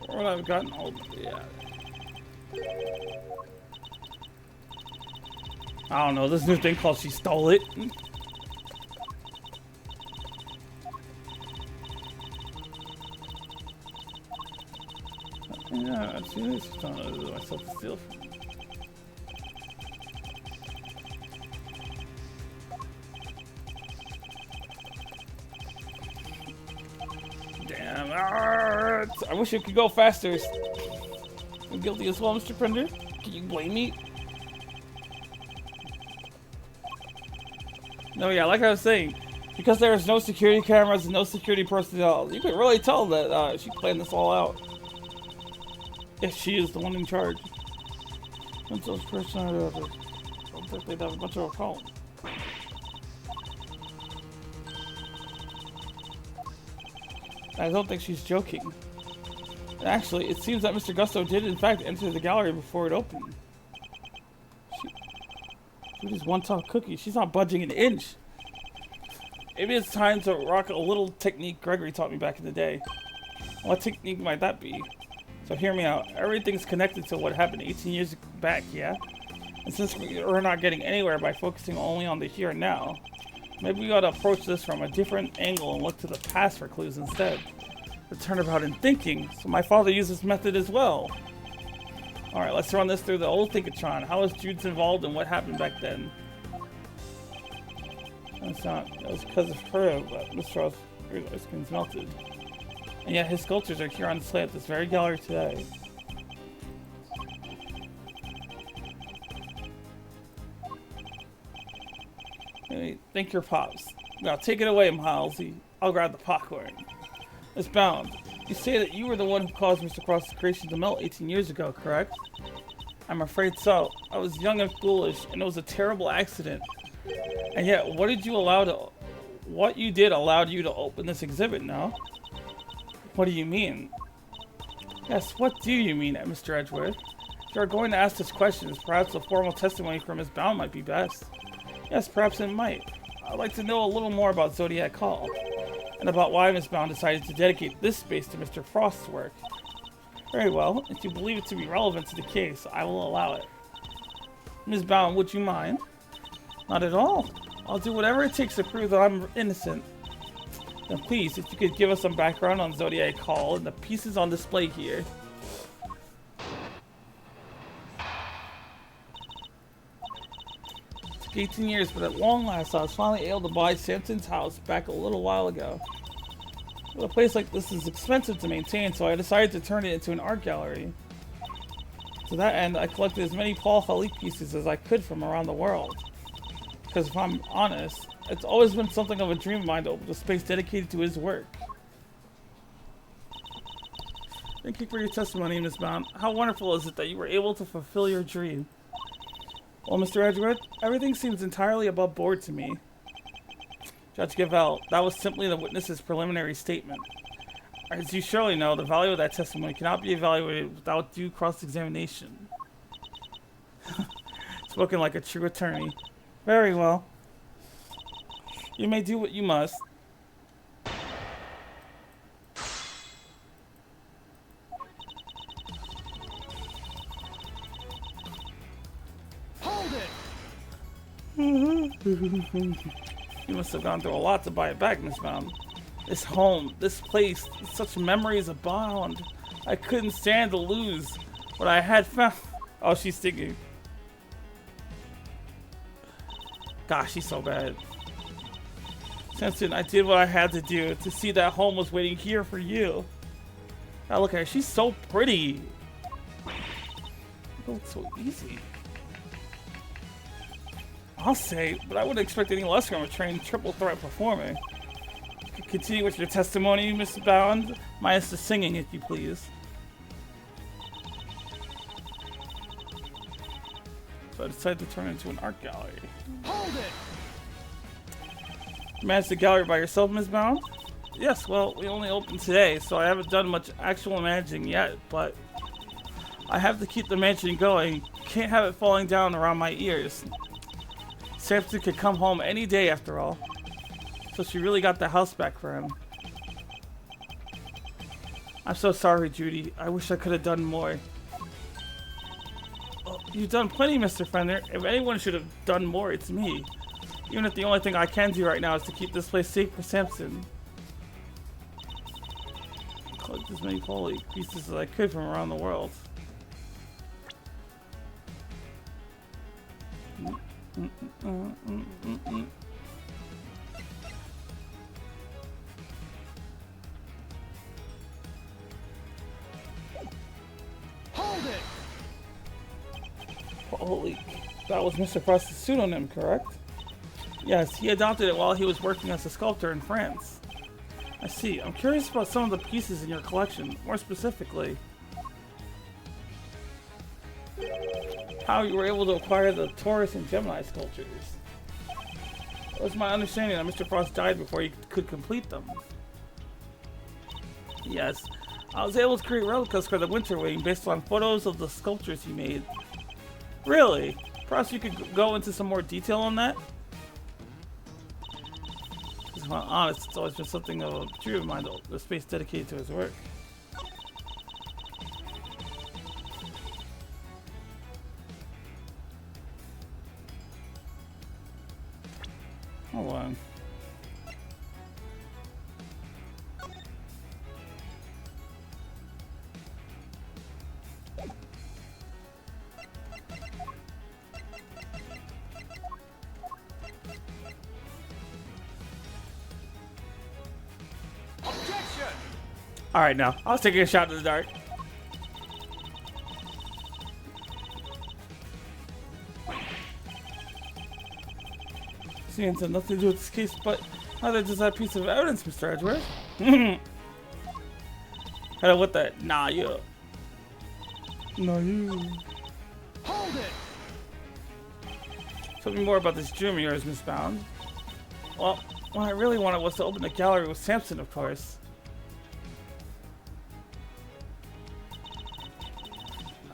What I've gotten old, yeah. I don't know, this new thing called She Stole It. Yeah, I've seen this. I don't know myself to steal from. Damn. I wish it could go faster. I'm guilty as well, Mr. Pender. Can you blame me? No, yeah, like I was saying, because there's no security cameras and no security personnel, you could really tell that she planned this all out. If she is the one in charge. Once those person I don't think they'd have much of a problem. I don't think she's joking. Actually, it seems that Mr. Gusto did in fact enter the gallery before it opened. She just one tough cookie. She's not budging an inch. Maybe it's time to rock a little technique Gregory taught me back in the day. What technique might that be? So hear me out. Everything's connected to what happened 18 years back, yeah? And since we're not getting anywhere by focusing only on the here and now, maybe we ought to approach this from a different angle and look to the past for clues instead. The turnabout in thinking. So my father used this method as well. Alright, let's run this through the old Thinkatron. How was Jude's involved and what happened back then? That's not. That was because of her that Mr. Rose's skin's melted. And yet his sculptures are here on display at this very gallery today. Hey, thank your pops. Now take it away, Milesy. I'll grab the popcorn. It's bound. You say that you were the one who caused Mr. Cross's creation to melt 18 years ago, correct? I'm afraid so. I was young and foolish, and it was a terrible accident. And yet, what you did allowed you to open this exhibit, no? What do you mean? Yes, what do you mean, Mr. Edgeworth? If you are going to ask us questions, perhaps a formal testimony from Ms. Bound might be best. Yes, perhaps it might. I'd like to know a little more about Zodiac Hall, and about why Ms. Bound decided to dedicate this space to Mr. Frost's work. Very well, if you believe it to be relevant to the case, I will allow it. Ms. Bound, would you mind? Not at all. I'll do whatever it takes to prove that I'm innocent. Then please, if you could give us some background on Zodiac Hall and the pieces on display here. It took 18 years, but at long last, I was finally able to buy Samson's house back a little while ago. But a place like this is expensive to maintain, so I decided to turn it into an art gallery. To that end, I collected as many Paul Philippe pieces as I could from around the world. Because if I'm honest, it's always been something of a dream of mine to open a space dedicated to his work. Thank you for your testimony, Miss Bound. How wonderful is it that you were able to fulfill your dream? Well, Mr. Edgeworth, everything seems entirely above board to me. Judge Gavell, that was simply the witness's preliminary statement. As you surely know, the value of that testimony cannot be evaluated without due cross-examination. Spoken like a true attorney. Very well. You may do what you must. Hold it! You must have gone through a lot to buy it back, Miss Bound. This home, this place, such memories abound. I couldn't stand to lose what I had found. Oh, she's singing. Gosh, she's so bad. Samson, I did what I had to do to see that home was waiting here for you. Now look at her, she's so pretty. It looks so easy. I'll say, but I wouldn't expect any less from a trained triple threat performer. Continue with your testimony, Miss Bound, minus the singing, if you please. So I decided to turn it into an art gallery. Hold it! You managed the gallery by yourself, Miss Bound? Yes, well, we only opened today, so I haven't done much actual managing yet, but I have to keep the mansion going. Can't have it falling down around my ears. Samson could come home any day after all. So she really got the house back for him. I'm so sorry, Judy. I wish I could have done more. Well, you've done plenty, Mr. Fender. If anyone should have done more, it's me. Even if the only thing I can do right now is to keep this place safe for Samson. Collect as many Foley pieces as I could from around the world. Hold it! Holy, that was Mr. Frost's pseudonym, correct? Yes, he adopted it while he was working as a sculptor in France. I see. I'm curious about some of the pieces in your collection, more specifically. How you were able to acquire the Taurus and Gemini sculptures. It was my understanding that Mr. Frost died before he could complete them. Yes, I was able to create replicas for the Winter Wing based on photos of the sculptures he made. Really? Perhaps you could go into some more detail on that? Because if I'm honest, it's always been something of a dream of mine, the space dedicated to his work. Hold on. Objection! Alright, now. I was taking a shot in the dark. Seems had nothing to do with this case, but neither does that piece of evidence, Mr. Edgeworth. Hello, what the? Nah, you. Nah, you. Hold it! Tell me more about this dream of yours, Miss Bound. Well, what I really wanted was to open a gallery with Samson, of course.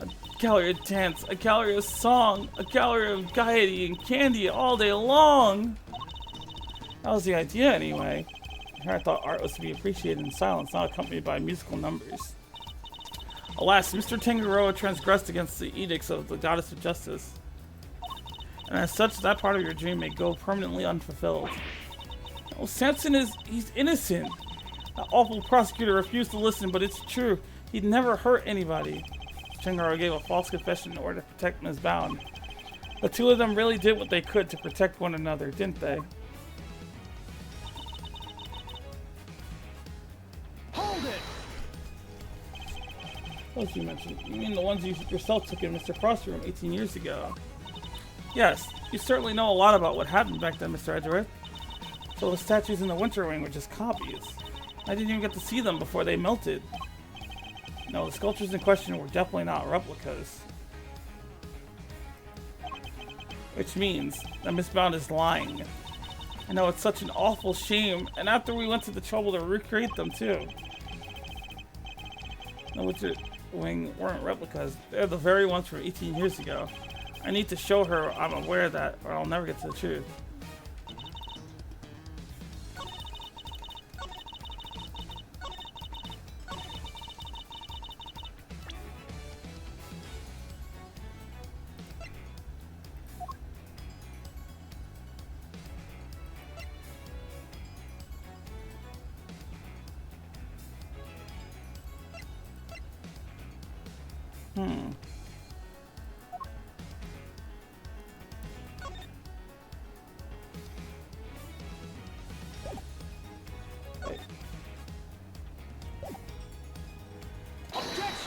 A gallery of dance, a gallery of song, a gallery of gaiety and candy all day long. That was the idea, anyway. Here I thought art was to be appreciated in silence, not accompanied by musical numbers. Alas, Mr. Tangaroa transgressed against the edicts of the Goddess of Justice. And as such, that part of your dream may go permanently unfulfilled. Oh, Samson he's innocent. That awful prosecutor refused to listen, but it's true. He'd never hurt anybody. Tangaroa gave a false confession in order to protect Ms. Bound. The two of them really did what they could to protect one another, didn't they? Hold it! Those you mentioned. You mean the ones you yourself took in Mr. Frost's room 18 years ago? Yes, you certainly know a lot about what happened back then, Mr. Edgeworth. So the statues in the Winter Wing were just copies. I didn't even get to see them before they melted. No, the sculptures in question were definitely not replicas. Which means that Miss Bound is lying. I know, it's such an awful shame, and after we went to the trouble to recreate them too. No, which weren't replicas. They're the very ones from 18 years ago. I need to show her I'm aware of that, or I'll never get to the truth.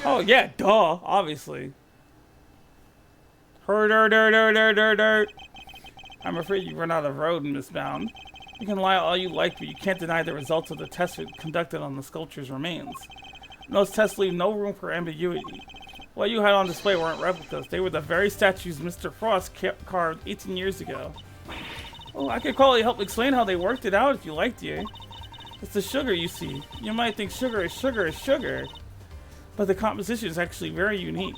Oh yeah, duh, obviously. Hurt. I'm afraid you run out of road, Miss Bound. You can lie all you like, but you can't deny the results of the tests conducted on the sculpture's remains. And those tests leave no room for ambiguity. What you had on display weren't replicas. They were the very statues Mr. Frost carved 18 years ago. Oh, I could probably help explain how they worked it out if you liked, dear. It's the sugar, you see. You might think sugar is sugar. But the composition is actually very unique.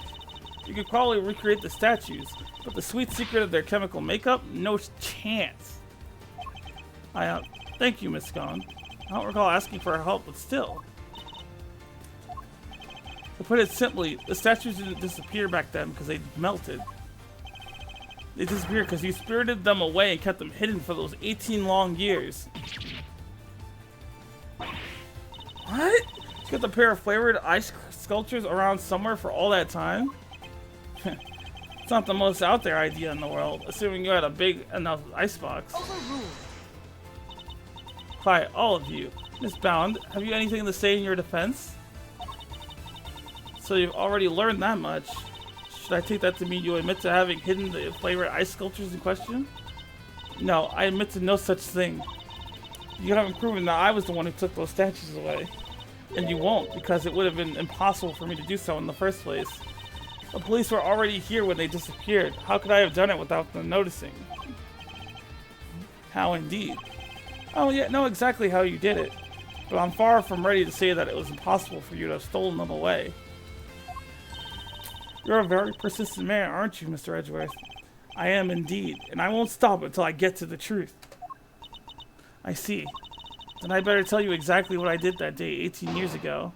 You could probably recreate the statues, but the sweet secret of their chemical makeup, no chance. Thank you, Miss Scone. I don't recall asking for her help, but still. To put it simply, the statues didn't disappear back then because they melted. They disappeared because you spirited them away and kept them hidden for those 18 long years. What? You got the pair of flavored ice sculptures around somewhere for all that time? It's not the most out there idea in the world, assuming you had a big enough icebox. Overruled. Quiet, all of you. Miss Bound, have you anything to say in your defense? So you've already learned that much. Should I take that to mean you admit to having hidden the flavored ice sculptures in question? No, I admit to no such thing. You haven't proven that I was the one who took those statues away. And you won't, because it would have been impossible for me to do so in the first place. The police were already here when they disappeared. How could I have done it without them noticing? How indeed. Oh yeah, know exactly how you did it. But I'm far from ready to say that it was impossible for you to have stolen them away. You're a very persistent man, aren't you, Mr. Edgeworth? I am indeed, and I won't stop until I get to the truth. I see. Then I better tell you exactly what I did that day 18 years ago.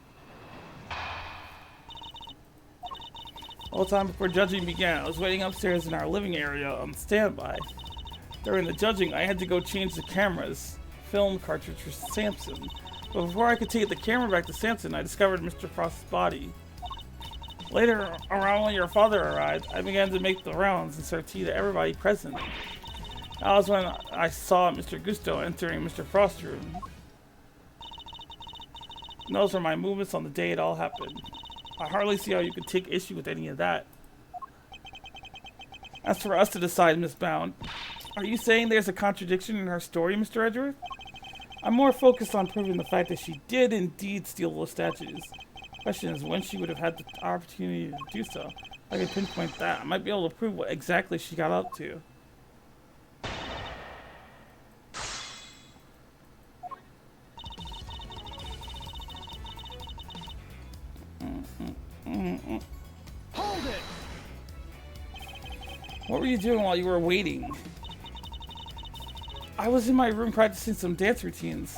All the time before judging began, I was waiting upstairs in our living area on standby. During the judging, I had to go change the camera's film cartridge for Samson. But before I could take the camera back to Samson, I discovered Mr. Frost's body. Later, around when your father arrived, I began to make the rounds and serve tea to everybody present. That was when I saw Mr. Gusto entering Mr. Frost's room. And those were my movements on the day it all happened. I hardly see how you could take issue with any of that. As for us to decide, Miss Bound, are you saying there's a contradiction in her story, Mr. Edgeworth? I'm more focused on proving the fact that she did indeed steal those statues. The question is when she would have had the opportunity to do so. If I can pinpoint that, I might be able to prove what exactly she got up to. Hold it! What were you doing while you were waiting? I was in my room practicing some dance routines.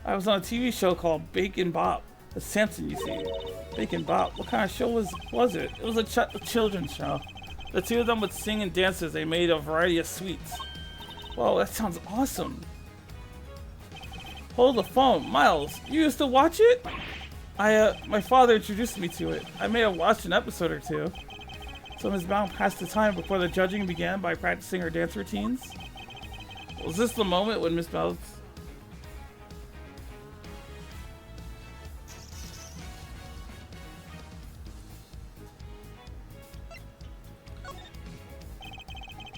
I was on a TV show called Bacon Bop. It's Samson, you see. Bacon Bop. What kind of show was it? It was a children's show. The two of them would sing and dance as they made a variety of sweets. Whoa, that sounds awesome. Hold the phone. Miles, you used to watch it? My father introduced me to it. I may have watched an episode or two. So Ms. Bound passed the time before the judging began by practicing her dance routines. Was this the moment when Ms. Bound...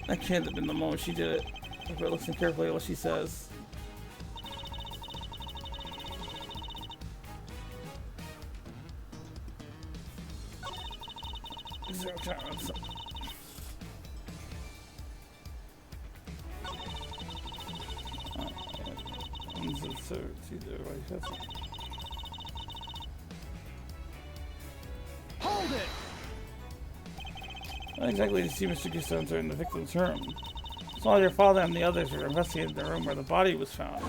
That can't have been the moment she did it. If we're listening carefully to what she says. Hold it! Not exactly to see Mr. Gusto enter in the victim's room. Saw your father and the others were investigating the room where the body was found.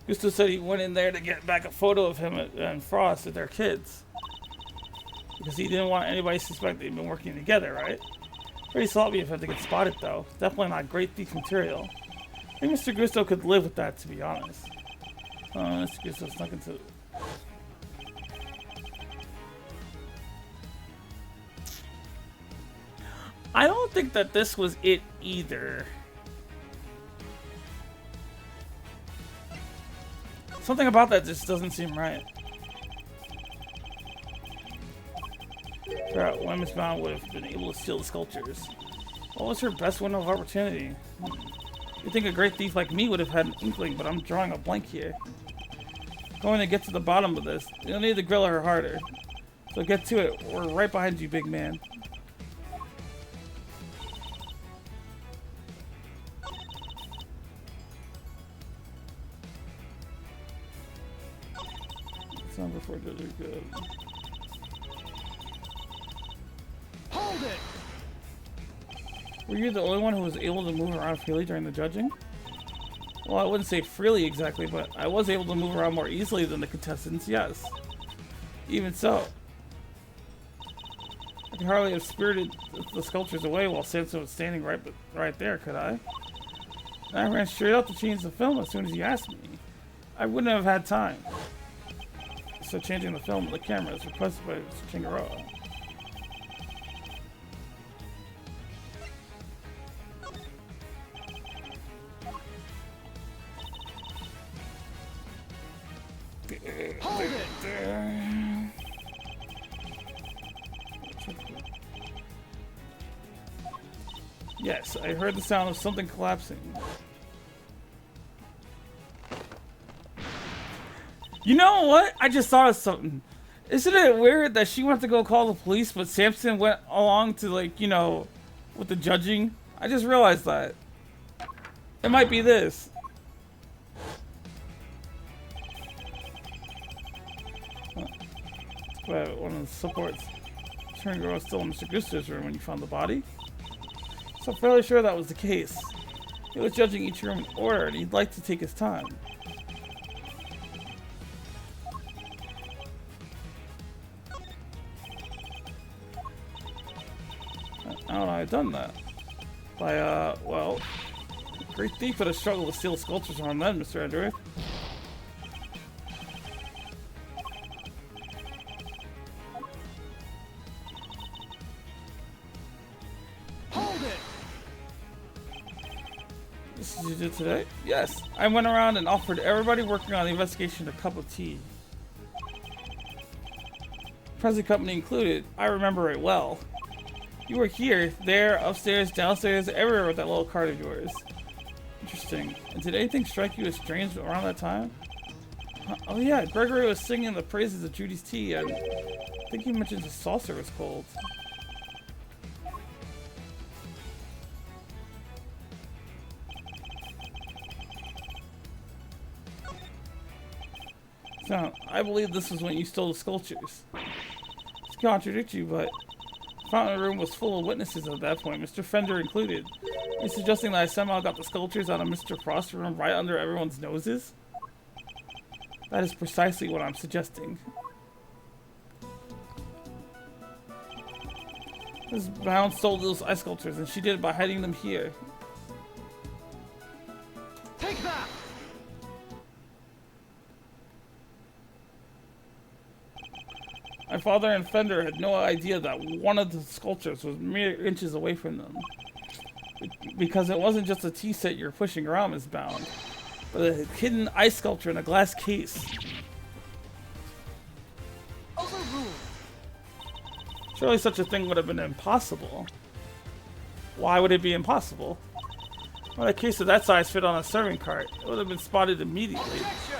Gusto said he went in there to get back a photo of him and Frost and their kids. Because he didn't want anybody to suspect they'd been working together, right? Pretty sloppy if I had to get spotted, though. Definitely not great thief material. I think Mr. Gusto could live with that, to be honest. Mr. Gusto snuck into... I don't think that this was it either. Something about that just doesn't seem right. Figure out when Miss Brown would have been able to steal the sculptures. What was her best window of opportunity? You'd think a great thief like me would have had an inkling, but I'm drawing a blank here. Going to get to the bottom of this. You'll need to grill her harder. So get to it. We're right behind you, big man. Sound before they're good. Hold it! Were you the only one who was able to move around freely during the judging? Well, I wouldn't say freely exactly, but I was able to move around more easily than the contestants, yes. Even so, I could hardly have spirited the sculptures away while Samson was standing right there, could I? And I ran straight up to change the film as soon as you asked me. I wouldn't have had time. So changing the film of the camera is requested by Chingaroa. Hold it! Yes, I heard the sound of something collapsing. You know what? I just thought of something. Isn't it weird that she went to go call the police, but Samson went along to, like, you know, with the judging? I just realized that. It might be this. But one of the supports turned girl was still in Mr. Gusto's room when you found the body. So I'm fairly sure that was the case. He was judging each room in order, and he'd like to take his time. I don't know, I've done that. By, well, great thief would have struggled to steal sculptures from then, Mr. Andrew. Hold it! This is what you did today? Yes. I went around and offered everybody working on the investigation a cup of tea. Present company included. I remember it well. You were here, there, upstairs, downstairs, everywhere with that little cart of yours. Interesting. And did anything strike you as strange around that time? Oh yeah, Gregory was singing the praises of Judy's tea, and I think he mentioned his saucer was cold. So, I believe this was when you stole the sculptures. To contradict you, but the fountain room was full of witnesses at that point, Mr. Fender included. Are you suggesting that I somehow got the sculptures out of Mr. Frost's room right under everyone's noses? That is precisely what I'm suggesting. This Brown stole those ice sculptures, and she did it by hiding them here. Take that! My father and Fender had no idea that one of the sculptures was mere inches away from them. Because it wasn't just a tea set you're pushing around, Miss Bound, but a hidden ice sculpture in a glass case. Overruled. Surely such a thing would have been impossible. Why would it be impossible? Well, a case of that size fit on a serving cart. It would have been spotted immediately. Objection!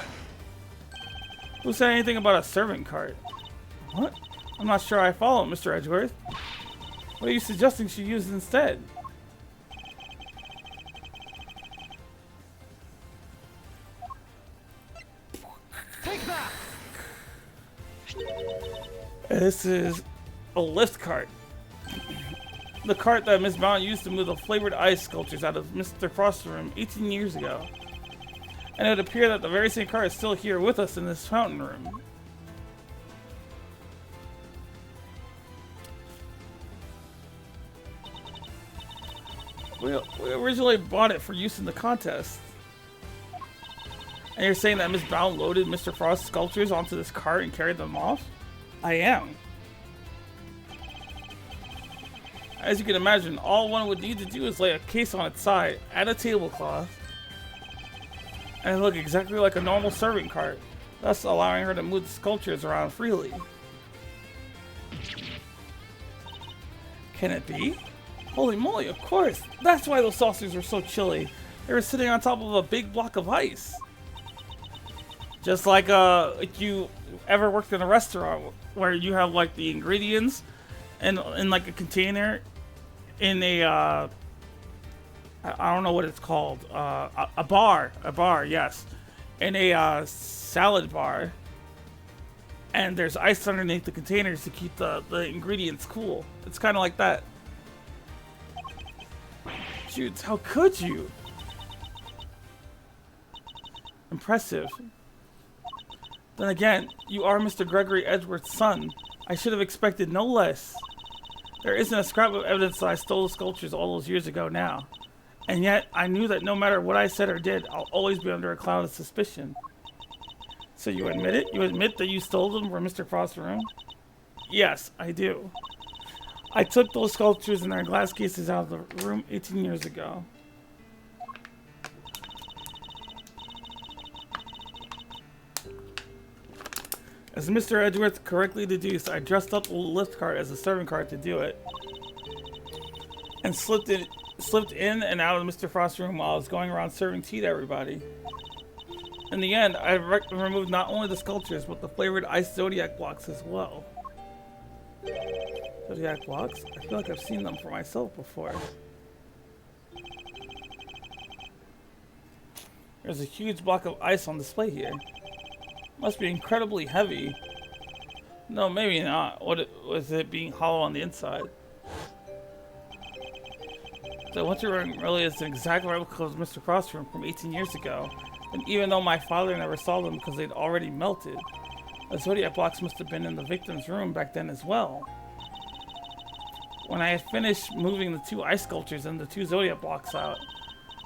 Who said anything about a servant cart? What? I'm not sure I follow, Mr. Edgeworth. What are you suggesting she use instead? Take that! This is a lift cart. The cart that Miss Brown used to move the flavored ice sculptures out of Mr. Frost's room 18 years ago. And it would appear that the very same cart is still here with us in this fountain room. We originally bought it for use in the contest. And you're saying that Miss Brown loaded Mr. Frost's sculptures onto this cart and carried them off? I am. As you can imagine, all one would need to do is lay a case on its side, add a tablecloth, and look exactly like a normal serving cart, thus allowing her to move the sculptures around freely. Can it be? Holy moly, of course! That's why those saucers were so chilly. They were sitting on top of a big block of ice. Just like if you ever worked in a restaurant where you have like the ingredients and in like a container in a I don't know what it's called, a bar, yes, in a salad bar, and there's ice underneath the containers to keep the ingredients cool. It's kind of like that. Dude, how could you? Impressive. Then again, you are Mr. Gregory Edgeworth's son. I should have expected no less. There isn't a scrap of evidence that I stole the sculptures all those years ago now. And yet, I knew that no matter what I said or did, I'll always be under a cloud of suspicion. So you admit it? You admit that you stole them from Mr. Frost's room? Yes, I do. I took those sculptures in their glass cases out of the room 18 years ago. As Mr. Edgeworth correctly deduced, I dressed up the lift cart as a servant cart to do it. And slipped in and out of Mr. Frost's room while I was going around serving tea to everybody. In the end, I removed not only the sculptures, but the flavored ice zodiac blocks as well. Zodiac blocks? I feel like I've seen them for myself before. There's a huge block of ice on display here. Must be incredibly heavy. No, maybe not. Was it being hollow on the inside? The winter room really is an exact replica of Mr. Frost's room from 18 years ago. And even though my father never saw them because they'd already melted, the zodiac blocks must have been in the victim's room back then as well. When I had finished moving the 2 ice sculptures and the 2 zodiac blocks out,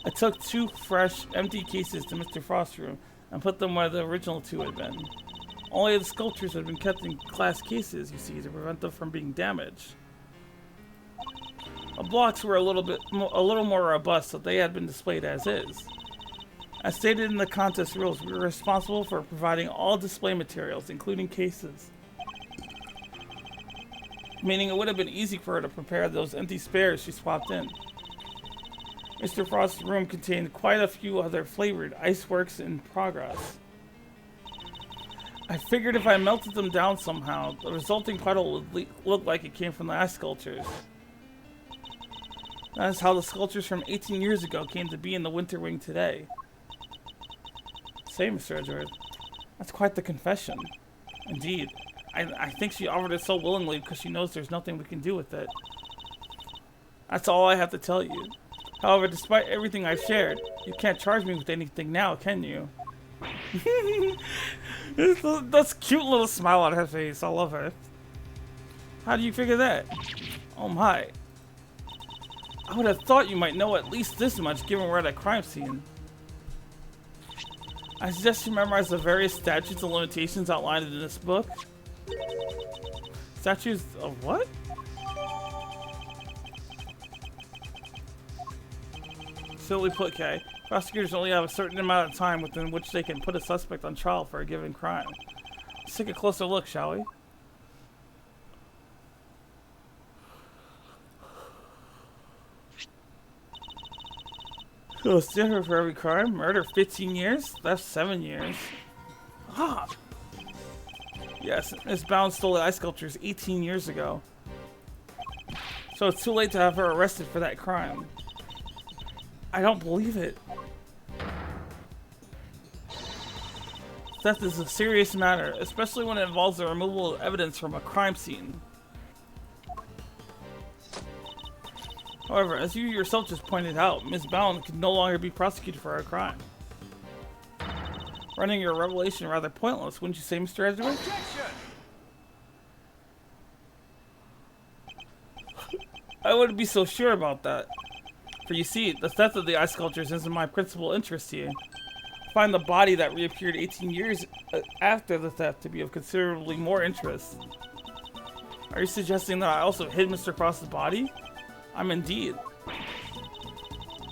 I took 2 fresh, empty cases to Mr. Frost's room and put them where the original 2 had been. Only the sculptures had been kept in glass cases, you see, to prevent them from being damaged. The blocks were a little more robust, so they had been displayed as is. As stated in the contest rules, we were responsible for providing all display materials, including cases. Meaning it would have been easy for her to prepare those empty spares she swapped in. Mr. Frost's room contained quite a few other flavored ice works in progress. I figured if I melted them down somehow, the resulting puddle would look like it came from the ice sculptures. That is how the sculptures from 18 years ago came to be in the Winter Wing today. Say, Mr. Edgeworth, that's quite the confession. Indeed. I think she offered it so willingly because she knows there's nothing we can do with it. That's all I have to tell you. However, despite everything I've shared, you can't charge me with anything now, can you? That's cute little smile on her face. I love her. How do you figure that? Oh my. I would have thought you might know at least this much given we're at a crime scene. I suggest you memorize the various statutes and limitations outlined in this book. Statutes of what? Simply put, Kay, prosecutors only have a certain amount of time within which they can put a suspect on trial for a given crime. Let's take a closer look, shall we? So, different for every crime. Murder, 15 years? That's 7 years. Ah! Yes, Miss Bound stole the ice sculptures 18 years ago. So it's too late to have her arrested for that crime. I don't believe it. Theft is a serious matter, especially when it involves the removal of evidence from a crime scene. However, as you yourself just pointed out, Ms. Bound can no longer be prosecuted for her crime. Running your revelation rather pointless, wouldn't you say, Mr. Edgeworth? Objection! I wouldn't be so sure about that. For you see, the theft of the ice sculptures isn't my principal interest here. I find the body that reappeared 18 years after the theft to be of considerably more interest. Are you suggesting that I also hid Mr. Frost's body? I'm indeed.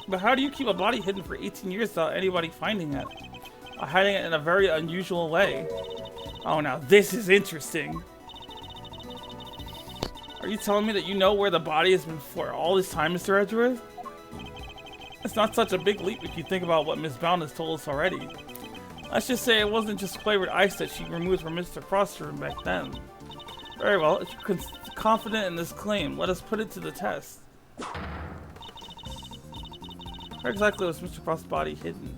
But how do you keep a body hidden for 18 years without anybody finding it? By hiding it in a very unusual way. Oh, now this is interesting. Are you telling me that you know where the body has been for all this time, Mr. Edgeworth? It's not such a big leap if you think about what Ms. Bound has told us already. Let's just say it wasn't just flavored ice that she removed from Mr. Frost's room back then. Very well, if you're confident in this claim, let us put it to the test. Where exactly was Mr. Frost's body hidden?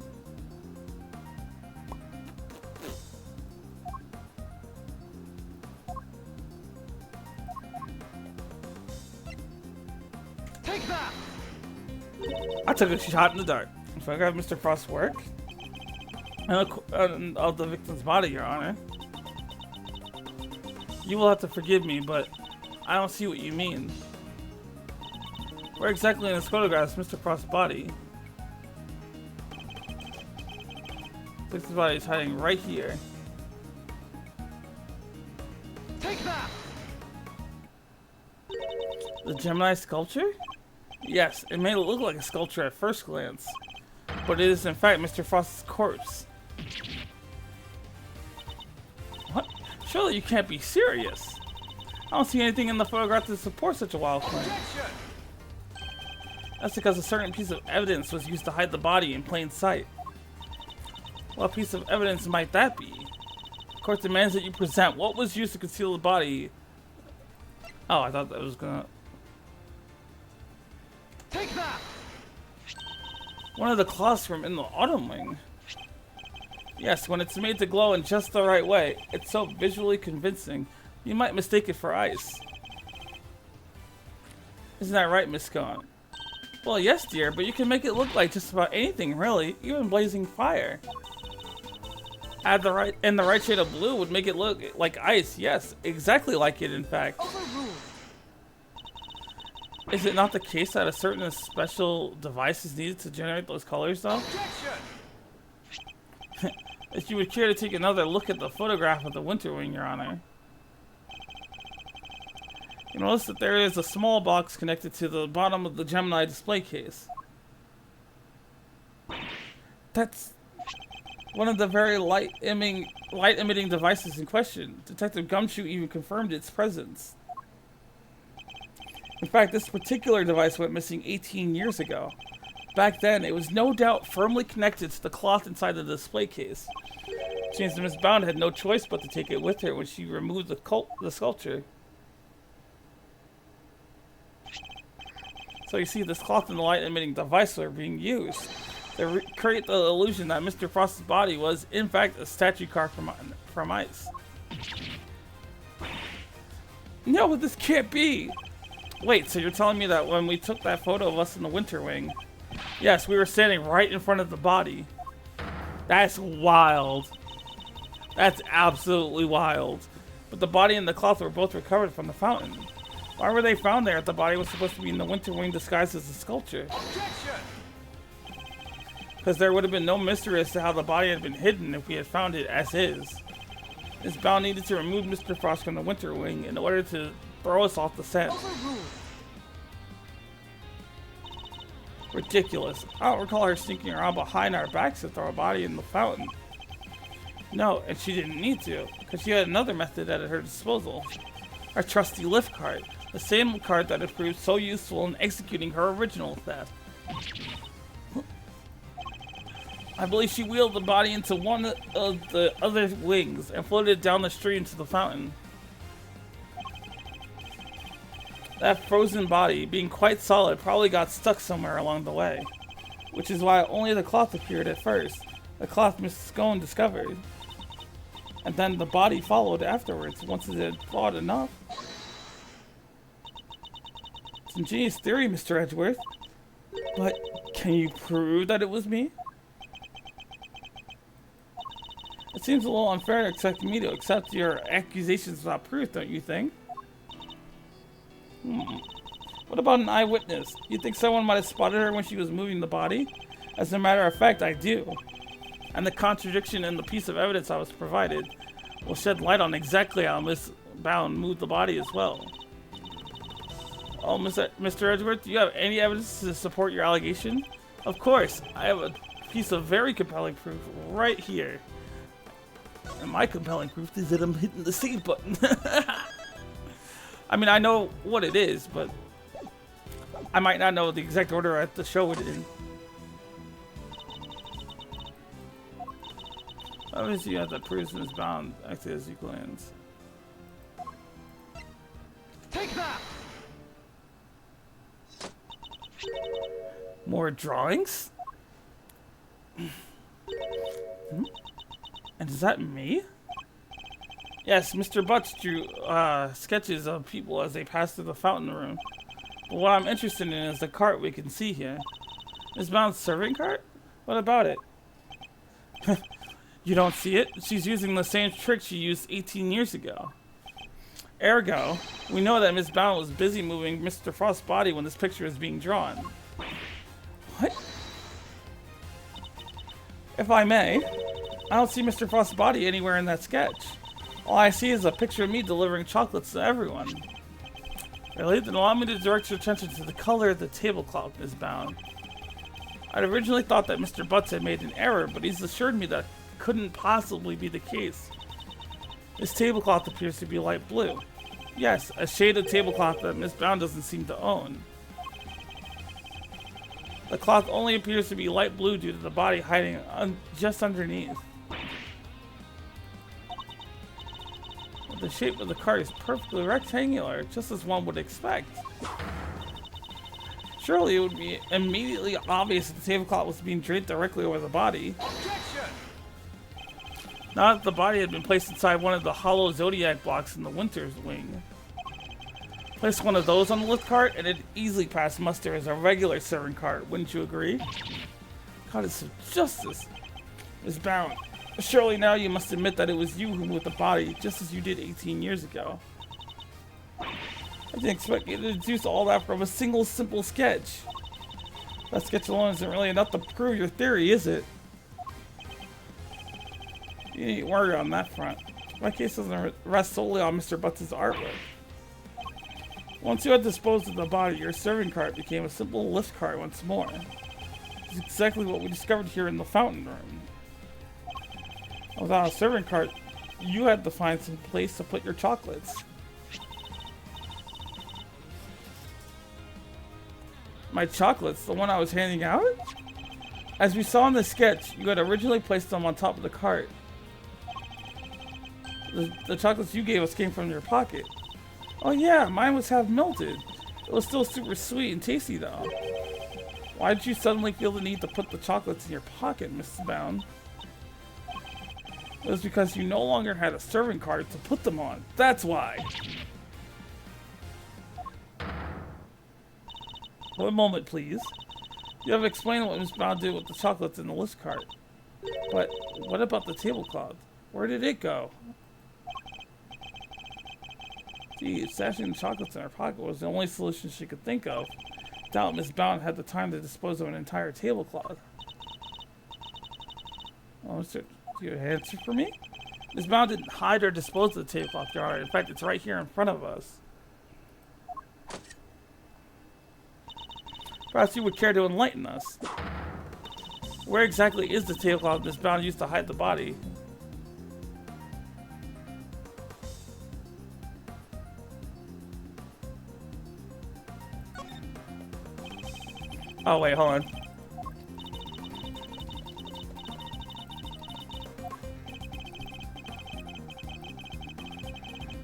Take that! I took a shot in the dark. If I grab Mr. Frost's work and of the victim's body, Your Honor, you will have to forgive me, but I don't see what you mean. Where exactly in this photograph is Mr. Frost's body? The victim's body is hiding right here. Take that! The Gemini sculpture? Yes, it may look like a sculpture at first glance, but it is in fact Mr. Frost's corpse. What? Surely you can't be serious. I don't see anything in the photograph to support such a wild claim. Objection! That's because a certain piece of evidence was used to hide the body in plain sight. What piece of evidence might that be? The court demands that you present what was used to conceal the body. Oh, I thought that was gonna... Take that! One of the cloths from in the autumn wing. Yes, when it's made to glow in just the right way, it's so visually convincing, you might mistake it for ice. Isn't that right, Miss Cohen? Well, yes, dear, but you can make it look like just about anything, really, even blazing fire. Add the right shade of blue would make it look like ice. Yes, exactly like it, in fact. Overruled. Is it not the case that a certain special device is needed to generate those colors, though? Objection! If you would care to take another look at the photograph of the Winter Wing, Your Honor. You notice that there is a small box connected to the bottom of the Gemini display case. That's one of the very light-emitting devices in question. Detective Gumshoe even confirmed its presence. In fact, this particular device went missing 18 years ago. Back then, it was no doubt firmly connected to the cloth inside the display case. Which means Miss Bound had no choice but to take it with her when she removed the sculpture. So you see, this cloth and the light-emitting device are being used to create the illusion that Mr. Frost's body was, in fact, a statue carved from ice. No, but this can't be! Wait, so you're telling me that when we took that photo of us in the Winter Wing, yes, we were standing right in front of the body. That's wild. That's absolutely wild. But the body and the cloth were both recovered from the fountain. Why were they found there if the body was supposed to be in the Winter Wing disguised as a sculpture? Objection! Because there would have been no mystery as to how the body had been hidden if we had found it as is. Miss Bound needed to remove Mr. Frost from the Winter Wing in order to throw us off the scent. Overruled. Ridiculous. I don't recall her sneaking around behind our backs to throw a body in the fountain. No, and she didn't need to, because she had another method at her disposal. Our trusty lift cart. The same cart that had proved so useful in executing her original theft. I believe she wheeled the body into one of the other wings and floated it down the street into the fountain. That frozen body, being quite solid, probably got stuck somewhere along the way. Which is why only the cloth appeared at first. The cloth Miss Scone discovered. And then the body followed afterwards, once it had thawed enough. It's an ingenious theory, Mr. Edgeworth. But can you prove that it was me? It seems a little unfair to expect me to accept your accusations without proof, don't you think? What about an eyewitness? You think someone might have spotted her when she was moving the body? As a matter of fact, I do. And the contradiction in the piece of evidence I was provided will shed light on exactly how Miss Bound moved the body as well. Oh, Mr. Edgeworth, do you have any evidence to support your allegation? Of course, I have a piece of very compelling proof right here. And my compelling proof is that I'm hitting the save button. I mean, I know what it is, but I might not know the exact order I have to show it in. Obviously, you have that person is bound acted as equal ends. Take that! More drawings? And is that me? Yes, Mr. Butts drew sketches of people as they passed through the fountain room. But what I'm interested in is the cart we can see here. Miss Bound's serving cart? What about it? You don't see it? She's using the same trick she used 18 years ago. Ergo, we know that Miss Bound was busy moving Mr. Frost's body when this picture is being drawn. What? If I may, I don't see Mr. Frost's body anywhere in that sketch. All I see is a picture of me delivering chocolates to everyone. Really? Then allow me to direct your attention to the color of the tablecloth, Miss Bound. I'd originally thought that Mr. Butts had made an error, but he's assured me that couldn't possibly be the case. This tablecloth appears to be light blue. Yes, a shade of tablecloth that Miss Bound doesn't seem to own. The cloth only appears to be light blue due to the body hiding just underneath. The shape of the cart is perfectly rectangular, just as one would expect. Surely it would be immediately obvious that the tablecloth was being draped directly over the body. Objection! Not that the body had been placed inside one of the hollow zodiac blocks in the Winter's wing. Place one of those on the lift cart and it'd easily pass muster as a regular serving cart, wouldn't you agree? Goddess of justice. Miss Bound, surely now you must admit that it was you who moved the body, just as you did 18 years ago. I didn't expect you to deduce all that from a single simple sketch. That sketch alone isn't really enough to prove your theory, is it? You needn't worry on that front. My case doesn't rest solely on Mr. Butts' artwork. Once you had disposed of the body, your serving cart became a simple lift cart once more. It's exactly what we discovered here in the fountain room. Without a serving cart, you had to find some place to put your chocolates. My chocolates? The one I was handing out? As we saw in the sketch, you had originally placed them on top of the cart. The chocolates you gave us came from your pocket. Oh yeah, mine was half melted. It was still super sweet and tasty though. Why did you suddenly feel the need to put the chocolates in your pocket, Mrs. Bound? It was because you no longer had a serving cart to put them on. That's why. One moment, please. You have explained what Miss Bound did with the chocolates in the lift cart. But what about the tablecloth? Where did it go? Gee, stashing the chocolates in her pocket was the only solution she could think of. Doubt Miss Bound had the time to dispose of an entire tablecloth. Oh, do you have an answer for me? Miss Bound didn't hide or dispose of the tablecloth jar. In fact, it's right here in front of us. Perhaps you would care to enlighten us. Where exactly is the tablecloth Miss Bound used to hide the body? Oh wait, hold on.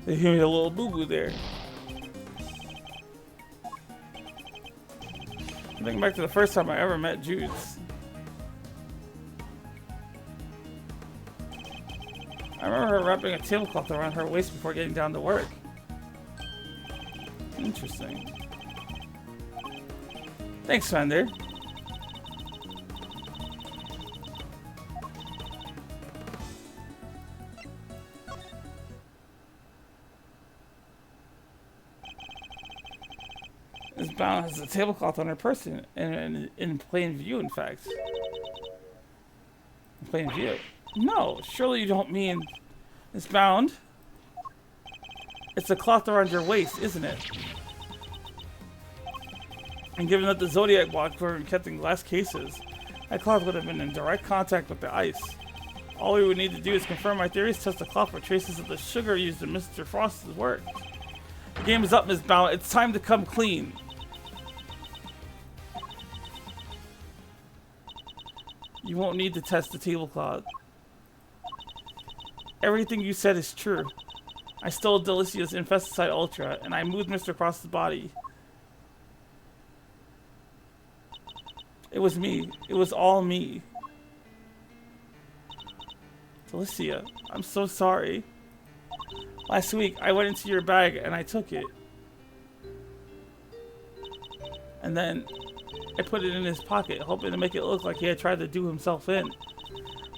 They gave me a little boo-boo there. I'm thinking back to the first time I ever met Judes. I remember her wrapping a tablecloth around her waist before getting down to work. Interesting. Thanks, Fender. Miss Bound has a tablecloth on her person, and in plain view, in fact. In plain view. No, surely you don't mean Miss Bound. It's a cloth around your waist, isn't it? And given that the Zodiac block were kept in glass cases, that cloth would have been in direct contact with the ice. All we would need to do is confirm my theories, test the cloth for traces of the sugar used in Mr. Frost's work. The game is up, Miss Bound. It's time to come clean. You won't need to test the tablecloth. Everything you said is true. I stole Delicia's Infesticide Ultra, and I moved Mr. Frost's body. It was me. It was all me. Delicia, I'm so sorry. Last week, I went into your bag and I took it. And then I put it in his pocket, hoping to make it look like he had tried to do himself in.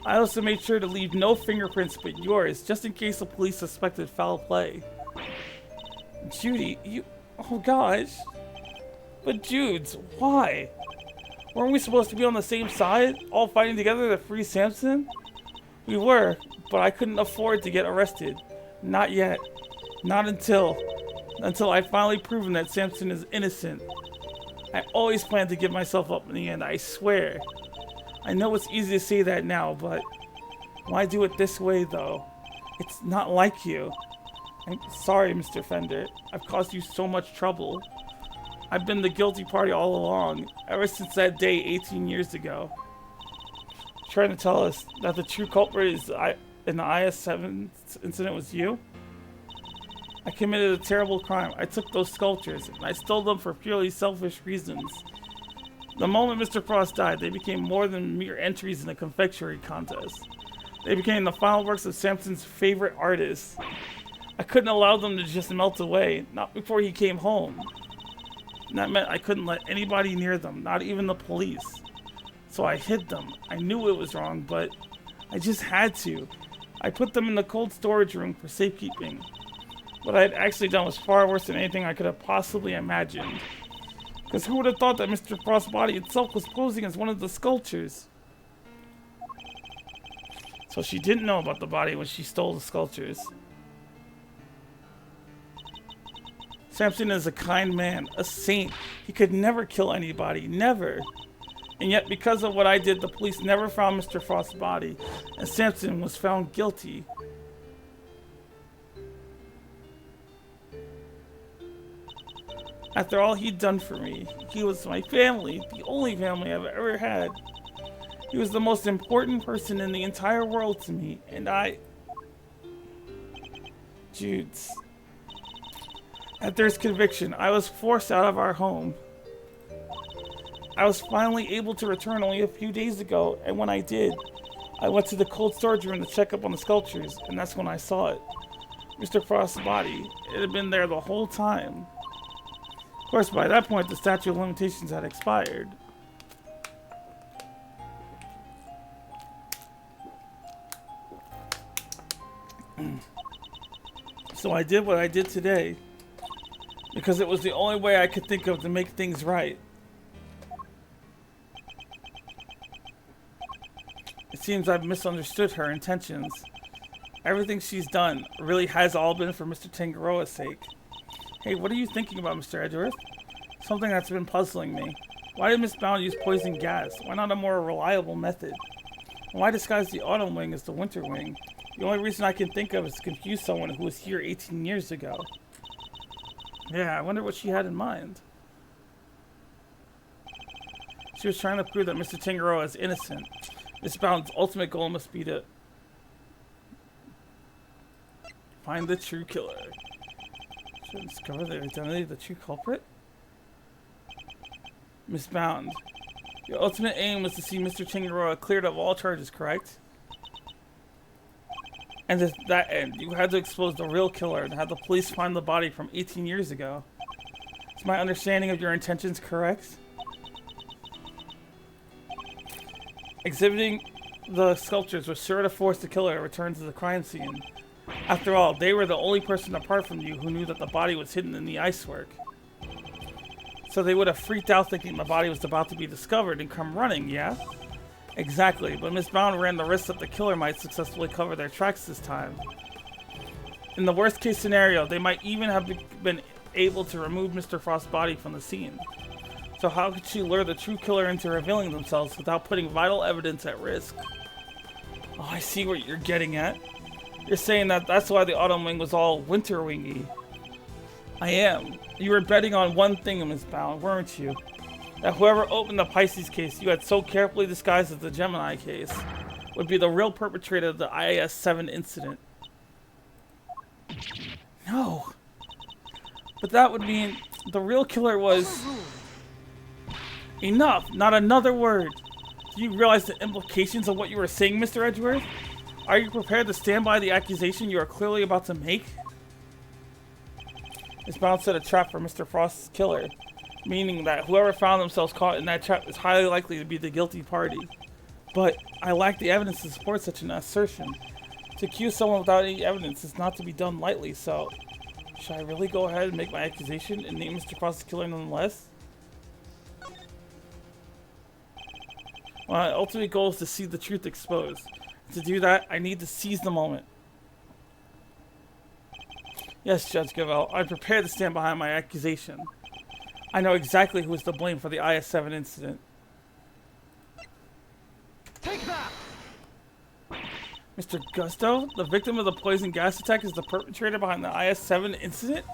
I also made sure to leave no fingerprints but yours, just in case the police suspected foul play. Judy, you... Oh gosh. But Judes, why? Weren't we supposed to be on the same side, all fighting together to free Samson? We were, but I couldn't afford to get arrested. Not yet. Not until I'd finally proven that Samson is innocent. I always planned to give myself up in the end, I swear. I know it's easy to say that now, but why do it this way, though? It's not like you. I'm sorry, Mr. Fender. I've caused you so much trouble. I've been the guilty party all along, ever since that day 18 years ago. Trying to tell us that the true culprit is in the IS-7 incident was you? I committed a terrible crime. I took those sculptures, and I stole them for purely selfish reasons. The moment Mr. Frost died, they became more than mere entries in a confectionery contest. They became the final works of Samson's favorite artist. I couldn't allow them to just melt away, not before he came home. And that meant I couldn't let anybody near them, not even the police. So I hid them. I knew it was wrong, but I just had to. I put them in the cold storage room for safekeeping. What I had actually done was far worse than anything I could have possibly imagined. Because who would have thought that Mr. Frost's body itself was posing as one of the sculptures? So she didn't know about the body when she stole the sculptures. Samson is a kind man, a saint. He could never kill anybody, never. And yet, because of what I did, the police never found Mr. Frost's body, and Samson was found guilty. After all he'd done for me, he was my family, the only family I've ever had. He was the most important person in the entire world to me, and Judes. After his conviction, I was forced out of our home. I was finally able to return only a few days ago, and when I did, I went to the cold storage room to check up on the sculptures, and that's when I saw it. Mr. Frost's body. It had been there the whole time. Of course, by that point, the statute of limitations had expired. So I did what I did today, because it was the only way I could think of to make things right. It seems I've misunderstood her intentions. Everything she's done really has all been for Mr. Tangaroa's sake. Hey, what are you thinking about, Mr. Edgeworth? Something that's been puzzling me. Why did Miss Bound use poison gas? Why not a more reliable method? And why disguise the autumn wing as the winter wing? The only reason I can think of is to confuse someone who was here 18 years ago. Yeah, I wonder what she had in mind. She was trying to prove that Mr. Tangaroa is innocent. Miss Bound's ultimate goal must be to find the true killer. Should discover the identity of the true culprit? Misbound. Your ultimate aim was to see Mr. Tangaroa cleared of all charges, correct? And to that end, you had to expose the real killer and have the police find the body from 18 years ago. Is my understanding of your intentions correct? Exhibiting the sculptures was sure to force the killer to return to the crime scene. After all, they were the only person apart from you who knew that the body was hidden in the icework. So they would have freaked out thinking the body was about to be discovered and come running, yeah? Exactly, but Miss Brown ran the risk that the killer might successfully cover their tracks this time. In the worst case scenario, they might even have been able to remove Mr. Frost's body from the scene. So how could she lure the true killer into revealing themselves without putting vital evidence at risk? Oh, I see what you're getting at. You're saying that that's why the Autumn Wing was all winter wingy. I am. You were betting on one thing, Miss Brown, weren't you? That whoever opened the Pisces case you had so carefully disguised as the Gemini case would be the real perpetrator of the IS-7 incident. No. But that would mean the real killer was... Enough! Not another word! Do you realize the implications of what you were saying, Mr. Edgeworth? Are you prepared to stand by the accusation you are clearly about to make? Miss Brown set a trap for Mr. Frost's killer, meaning that whoever found themselves caught in that trap is highly likely to be the guilty party. But I lack the evidence to support such an assertion. To accuse someone without any evidence is not to be done lightly, so... Should I really go ahead and make my accusation and name Mr. Frost's killer nonetheless? My ultimate goal is to see the truth exposed. To do that, I need to seize the moment. Yes, Judge Gavel, I'm prepared to stand behind my accusation. I know exactly who is to blame for the IS-7 incident. Take that! Mr. Gusto, the victim of the poison gas attack, is the perpetrator behind the IS-7 incident?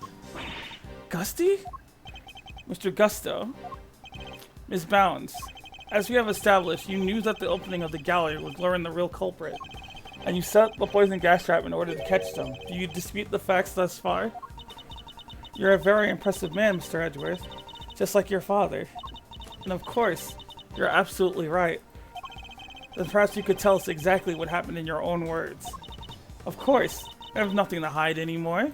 Gusty? Mr. Gusto. Ms. Bounds, as we have established, you knew that the opening of the gallery would lure in the real culprit, and you set up the poison gas trap in order to catch them. Do you dispute the facts thus far? You're a very impressive man, Mr. Edgeworth, just like your father. And of course, you're absolutely right. Then perhaps you could tell us exactly what happened in your own words. Of course, I have nothing to hide anymore.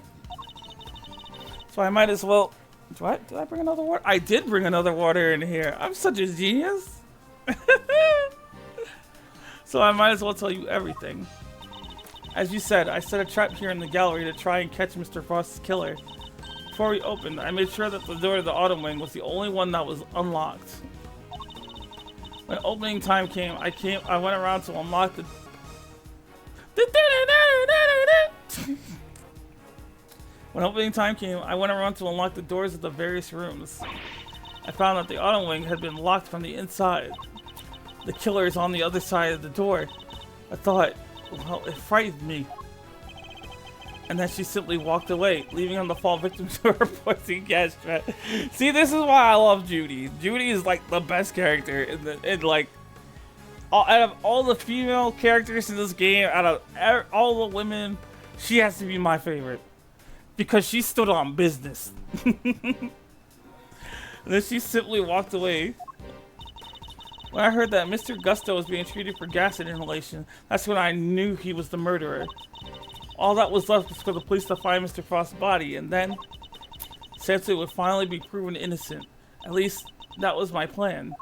So I might as well... What? Did I bring another water? I did bring another water in here. I'm such a genius. So I might as well tell you everything. As you said, I set a trap here in the gallery to try and catch Mr. Frost's killer. Before we opened, I made sure that the door to the Autumn Wing was the only one that was unlocked. When opening time came, I went around to unlock the... When opening time came, I went around to unlock the doors of the various rooms. I found that the Autumn Wing had been locked from the inside. The killer is on the other side of the door. I thought, well, it frightened me. And then she simply walked away, leaving him to fall victim to her poison gas trap. See, this is why I love Judy. Judy is like the best character in like out of all the female characters in this game, out of all the women, she has to be my favorite because she stood on business. And then she simply walked away. When I heard that Mr. Gusto was being treated for gas inhalation, that's when I knew he was the murderer. All that was left was for the police to find Mr. Frost's body, and then Sansa would finally be proven innocent. At least, that was my plan.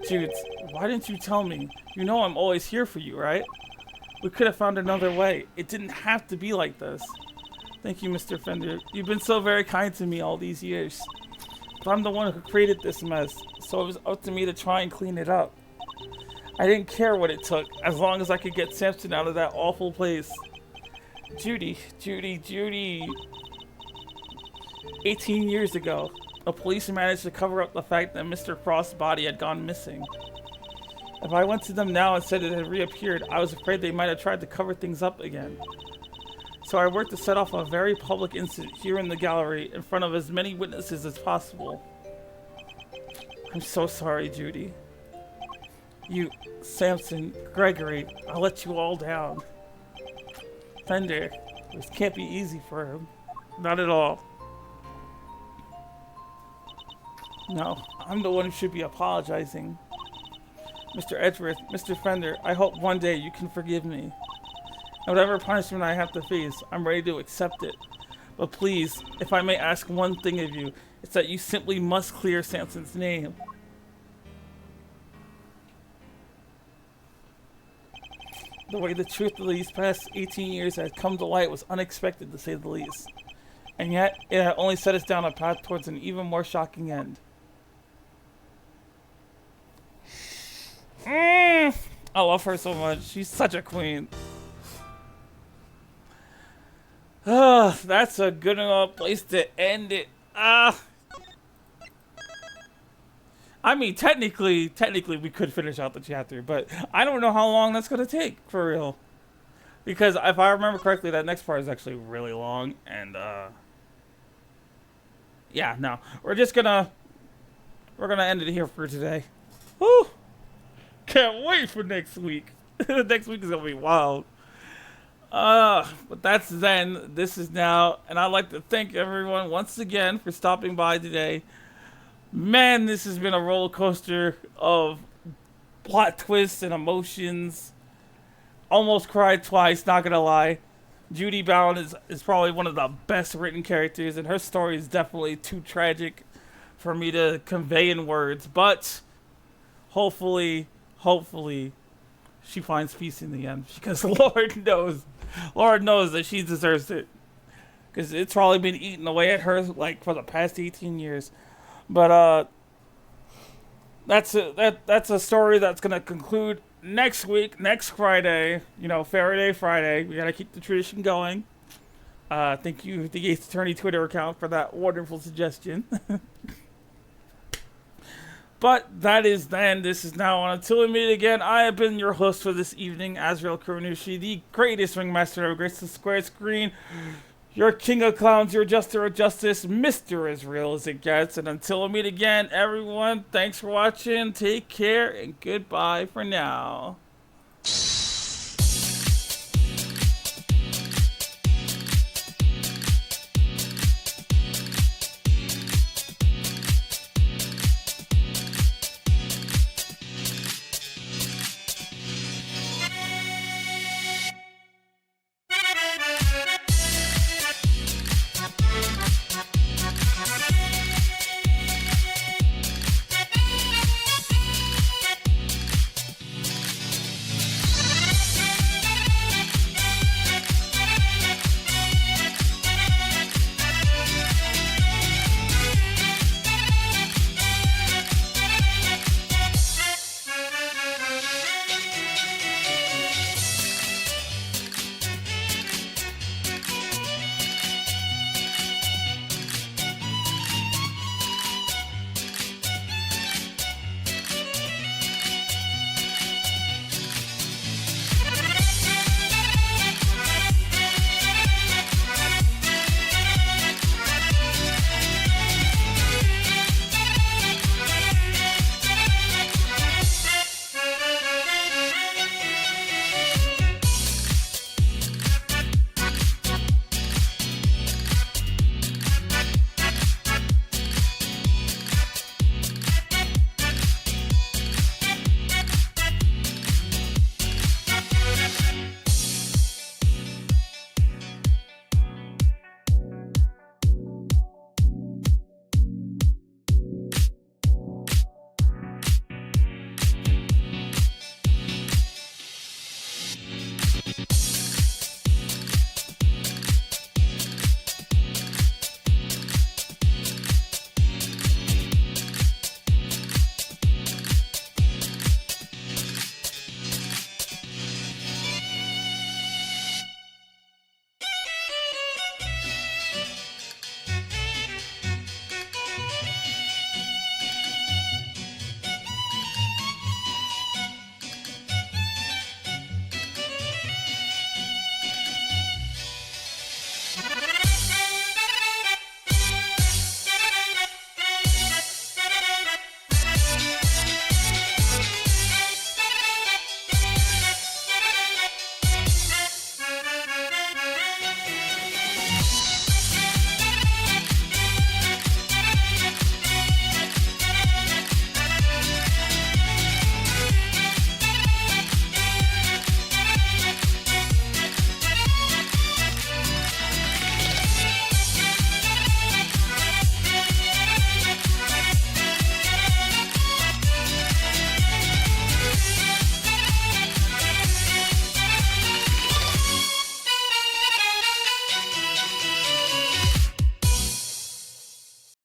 Jude, why didn't you tell me? You know I'm always here for you, right? We could have found another way. It didn't have to be like this. Thank you, Mr. Fender. You've been so very kind to me all these years. But I'm the one who created this mess, so it was up to me to try and clean it up. I didn't care what it took, as long as I could get Samson out of that awful place. Judy. 18 years ago, the police managed to cover up the fact that Mr. Frost's body had gone missing. If I went to them now and said it had reappeared, I was afraid they might have tried to cover things up again. So I worked to set off a very public incident here in the gallery in front of as many witnesses as possible. I'm so sorry, Judy. You, Samson, Gregory, I let you all down. Fender. This can't be easy for him. Not at all. No, I'm the one who should be apologizing. Mr. Edgeworth, Mr. Fender, I hope one day you can forgive me. And whatever punishment I have to face, I'm ready to accept it. But please, if I may ask one thing of you, it's that you simply must clear Samson's name. The way the truth of these past 18 years had come to light was unexpected, to say the least. And yet, it had only set us down a path towards an even more shocking end. I love her so much. She's such a queen. That's a good enough place to end it. I mean, technically, we could finish out the chapter, but I don't know how long that's gonna take for real. Because if I remember correctly, that next part is actually really long, and yeah, no, we're gonna end it here for today. Woo! Can't wait for next week. Next week is gonna be wild. But that's then. This is now, and I'd like to thank everyone once again for stopping by today. Man, this has been a roller coaster of plot twists and emotions. Almost cried twice, not gonna lie. Judy Bound is probably one of the best written characters, and her story is definitely too tragic for me to convey in words. But hopefully, she finds peace in the end, because Lord knows that she deserves it. Because it's probably been eating away at her like for the past 18 years. But that's a story that's gonna conclude next week, next Friday. You know, Faraday Friday. We gotta keep the tradition going. Thank you, the Ace Attorney Twitter account, for that wonderful suggestion. But that is then. This is now on. Until we meet again, I have been your host for this evening, Azrael Kurunushi, the greatest ringmaster of Grace the Square Screen. Your king of clowns, your juster of justice, Mr. as real as it gets. And until we meet again, everyone, thanks for watching. Take care and goodbye for now.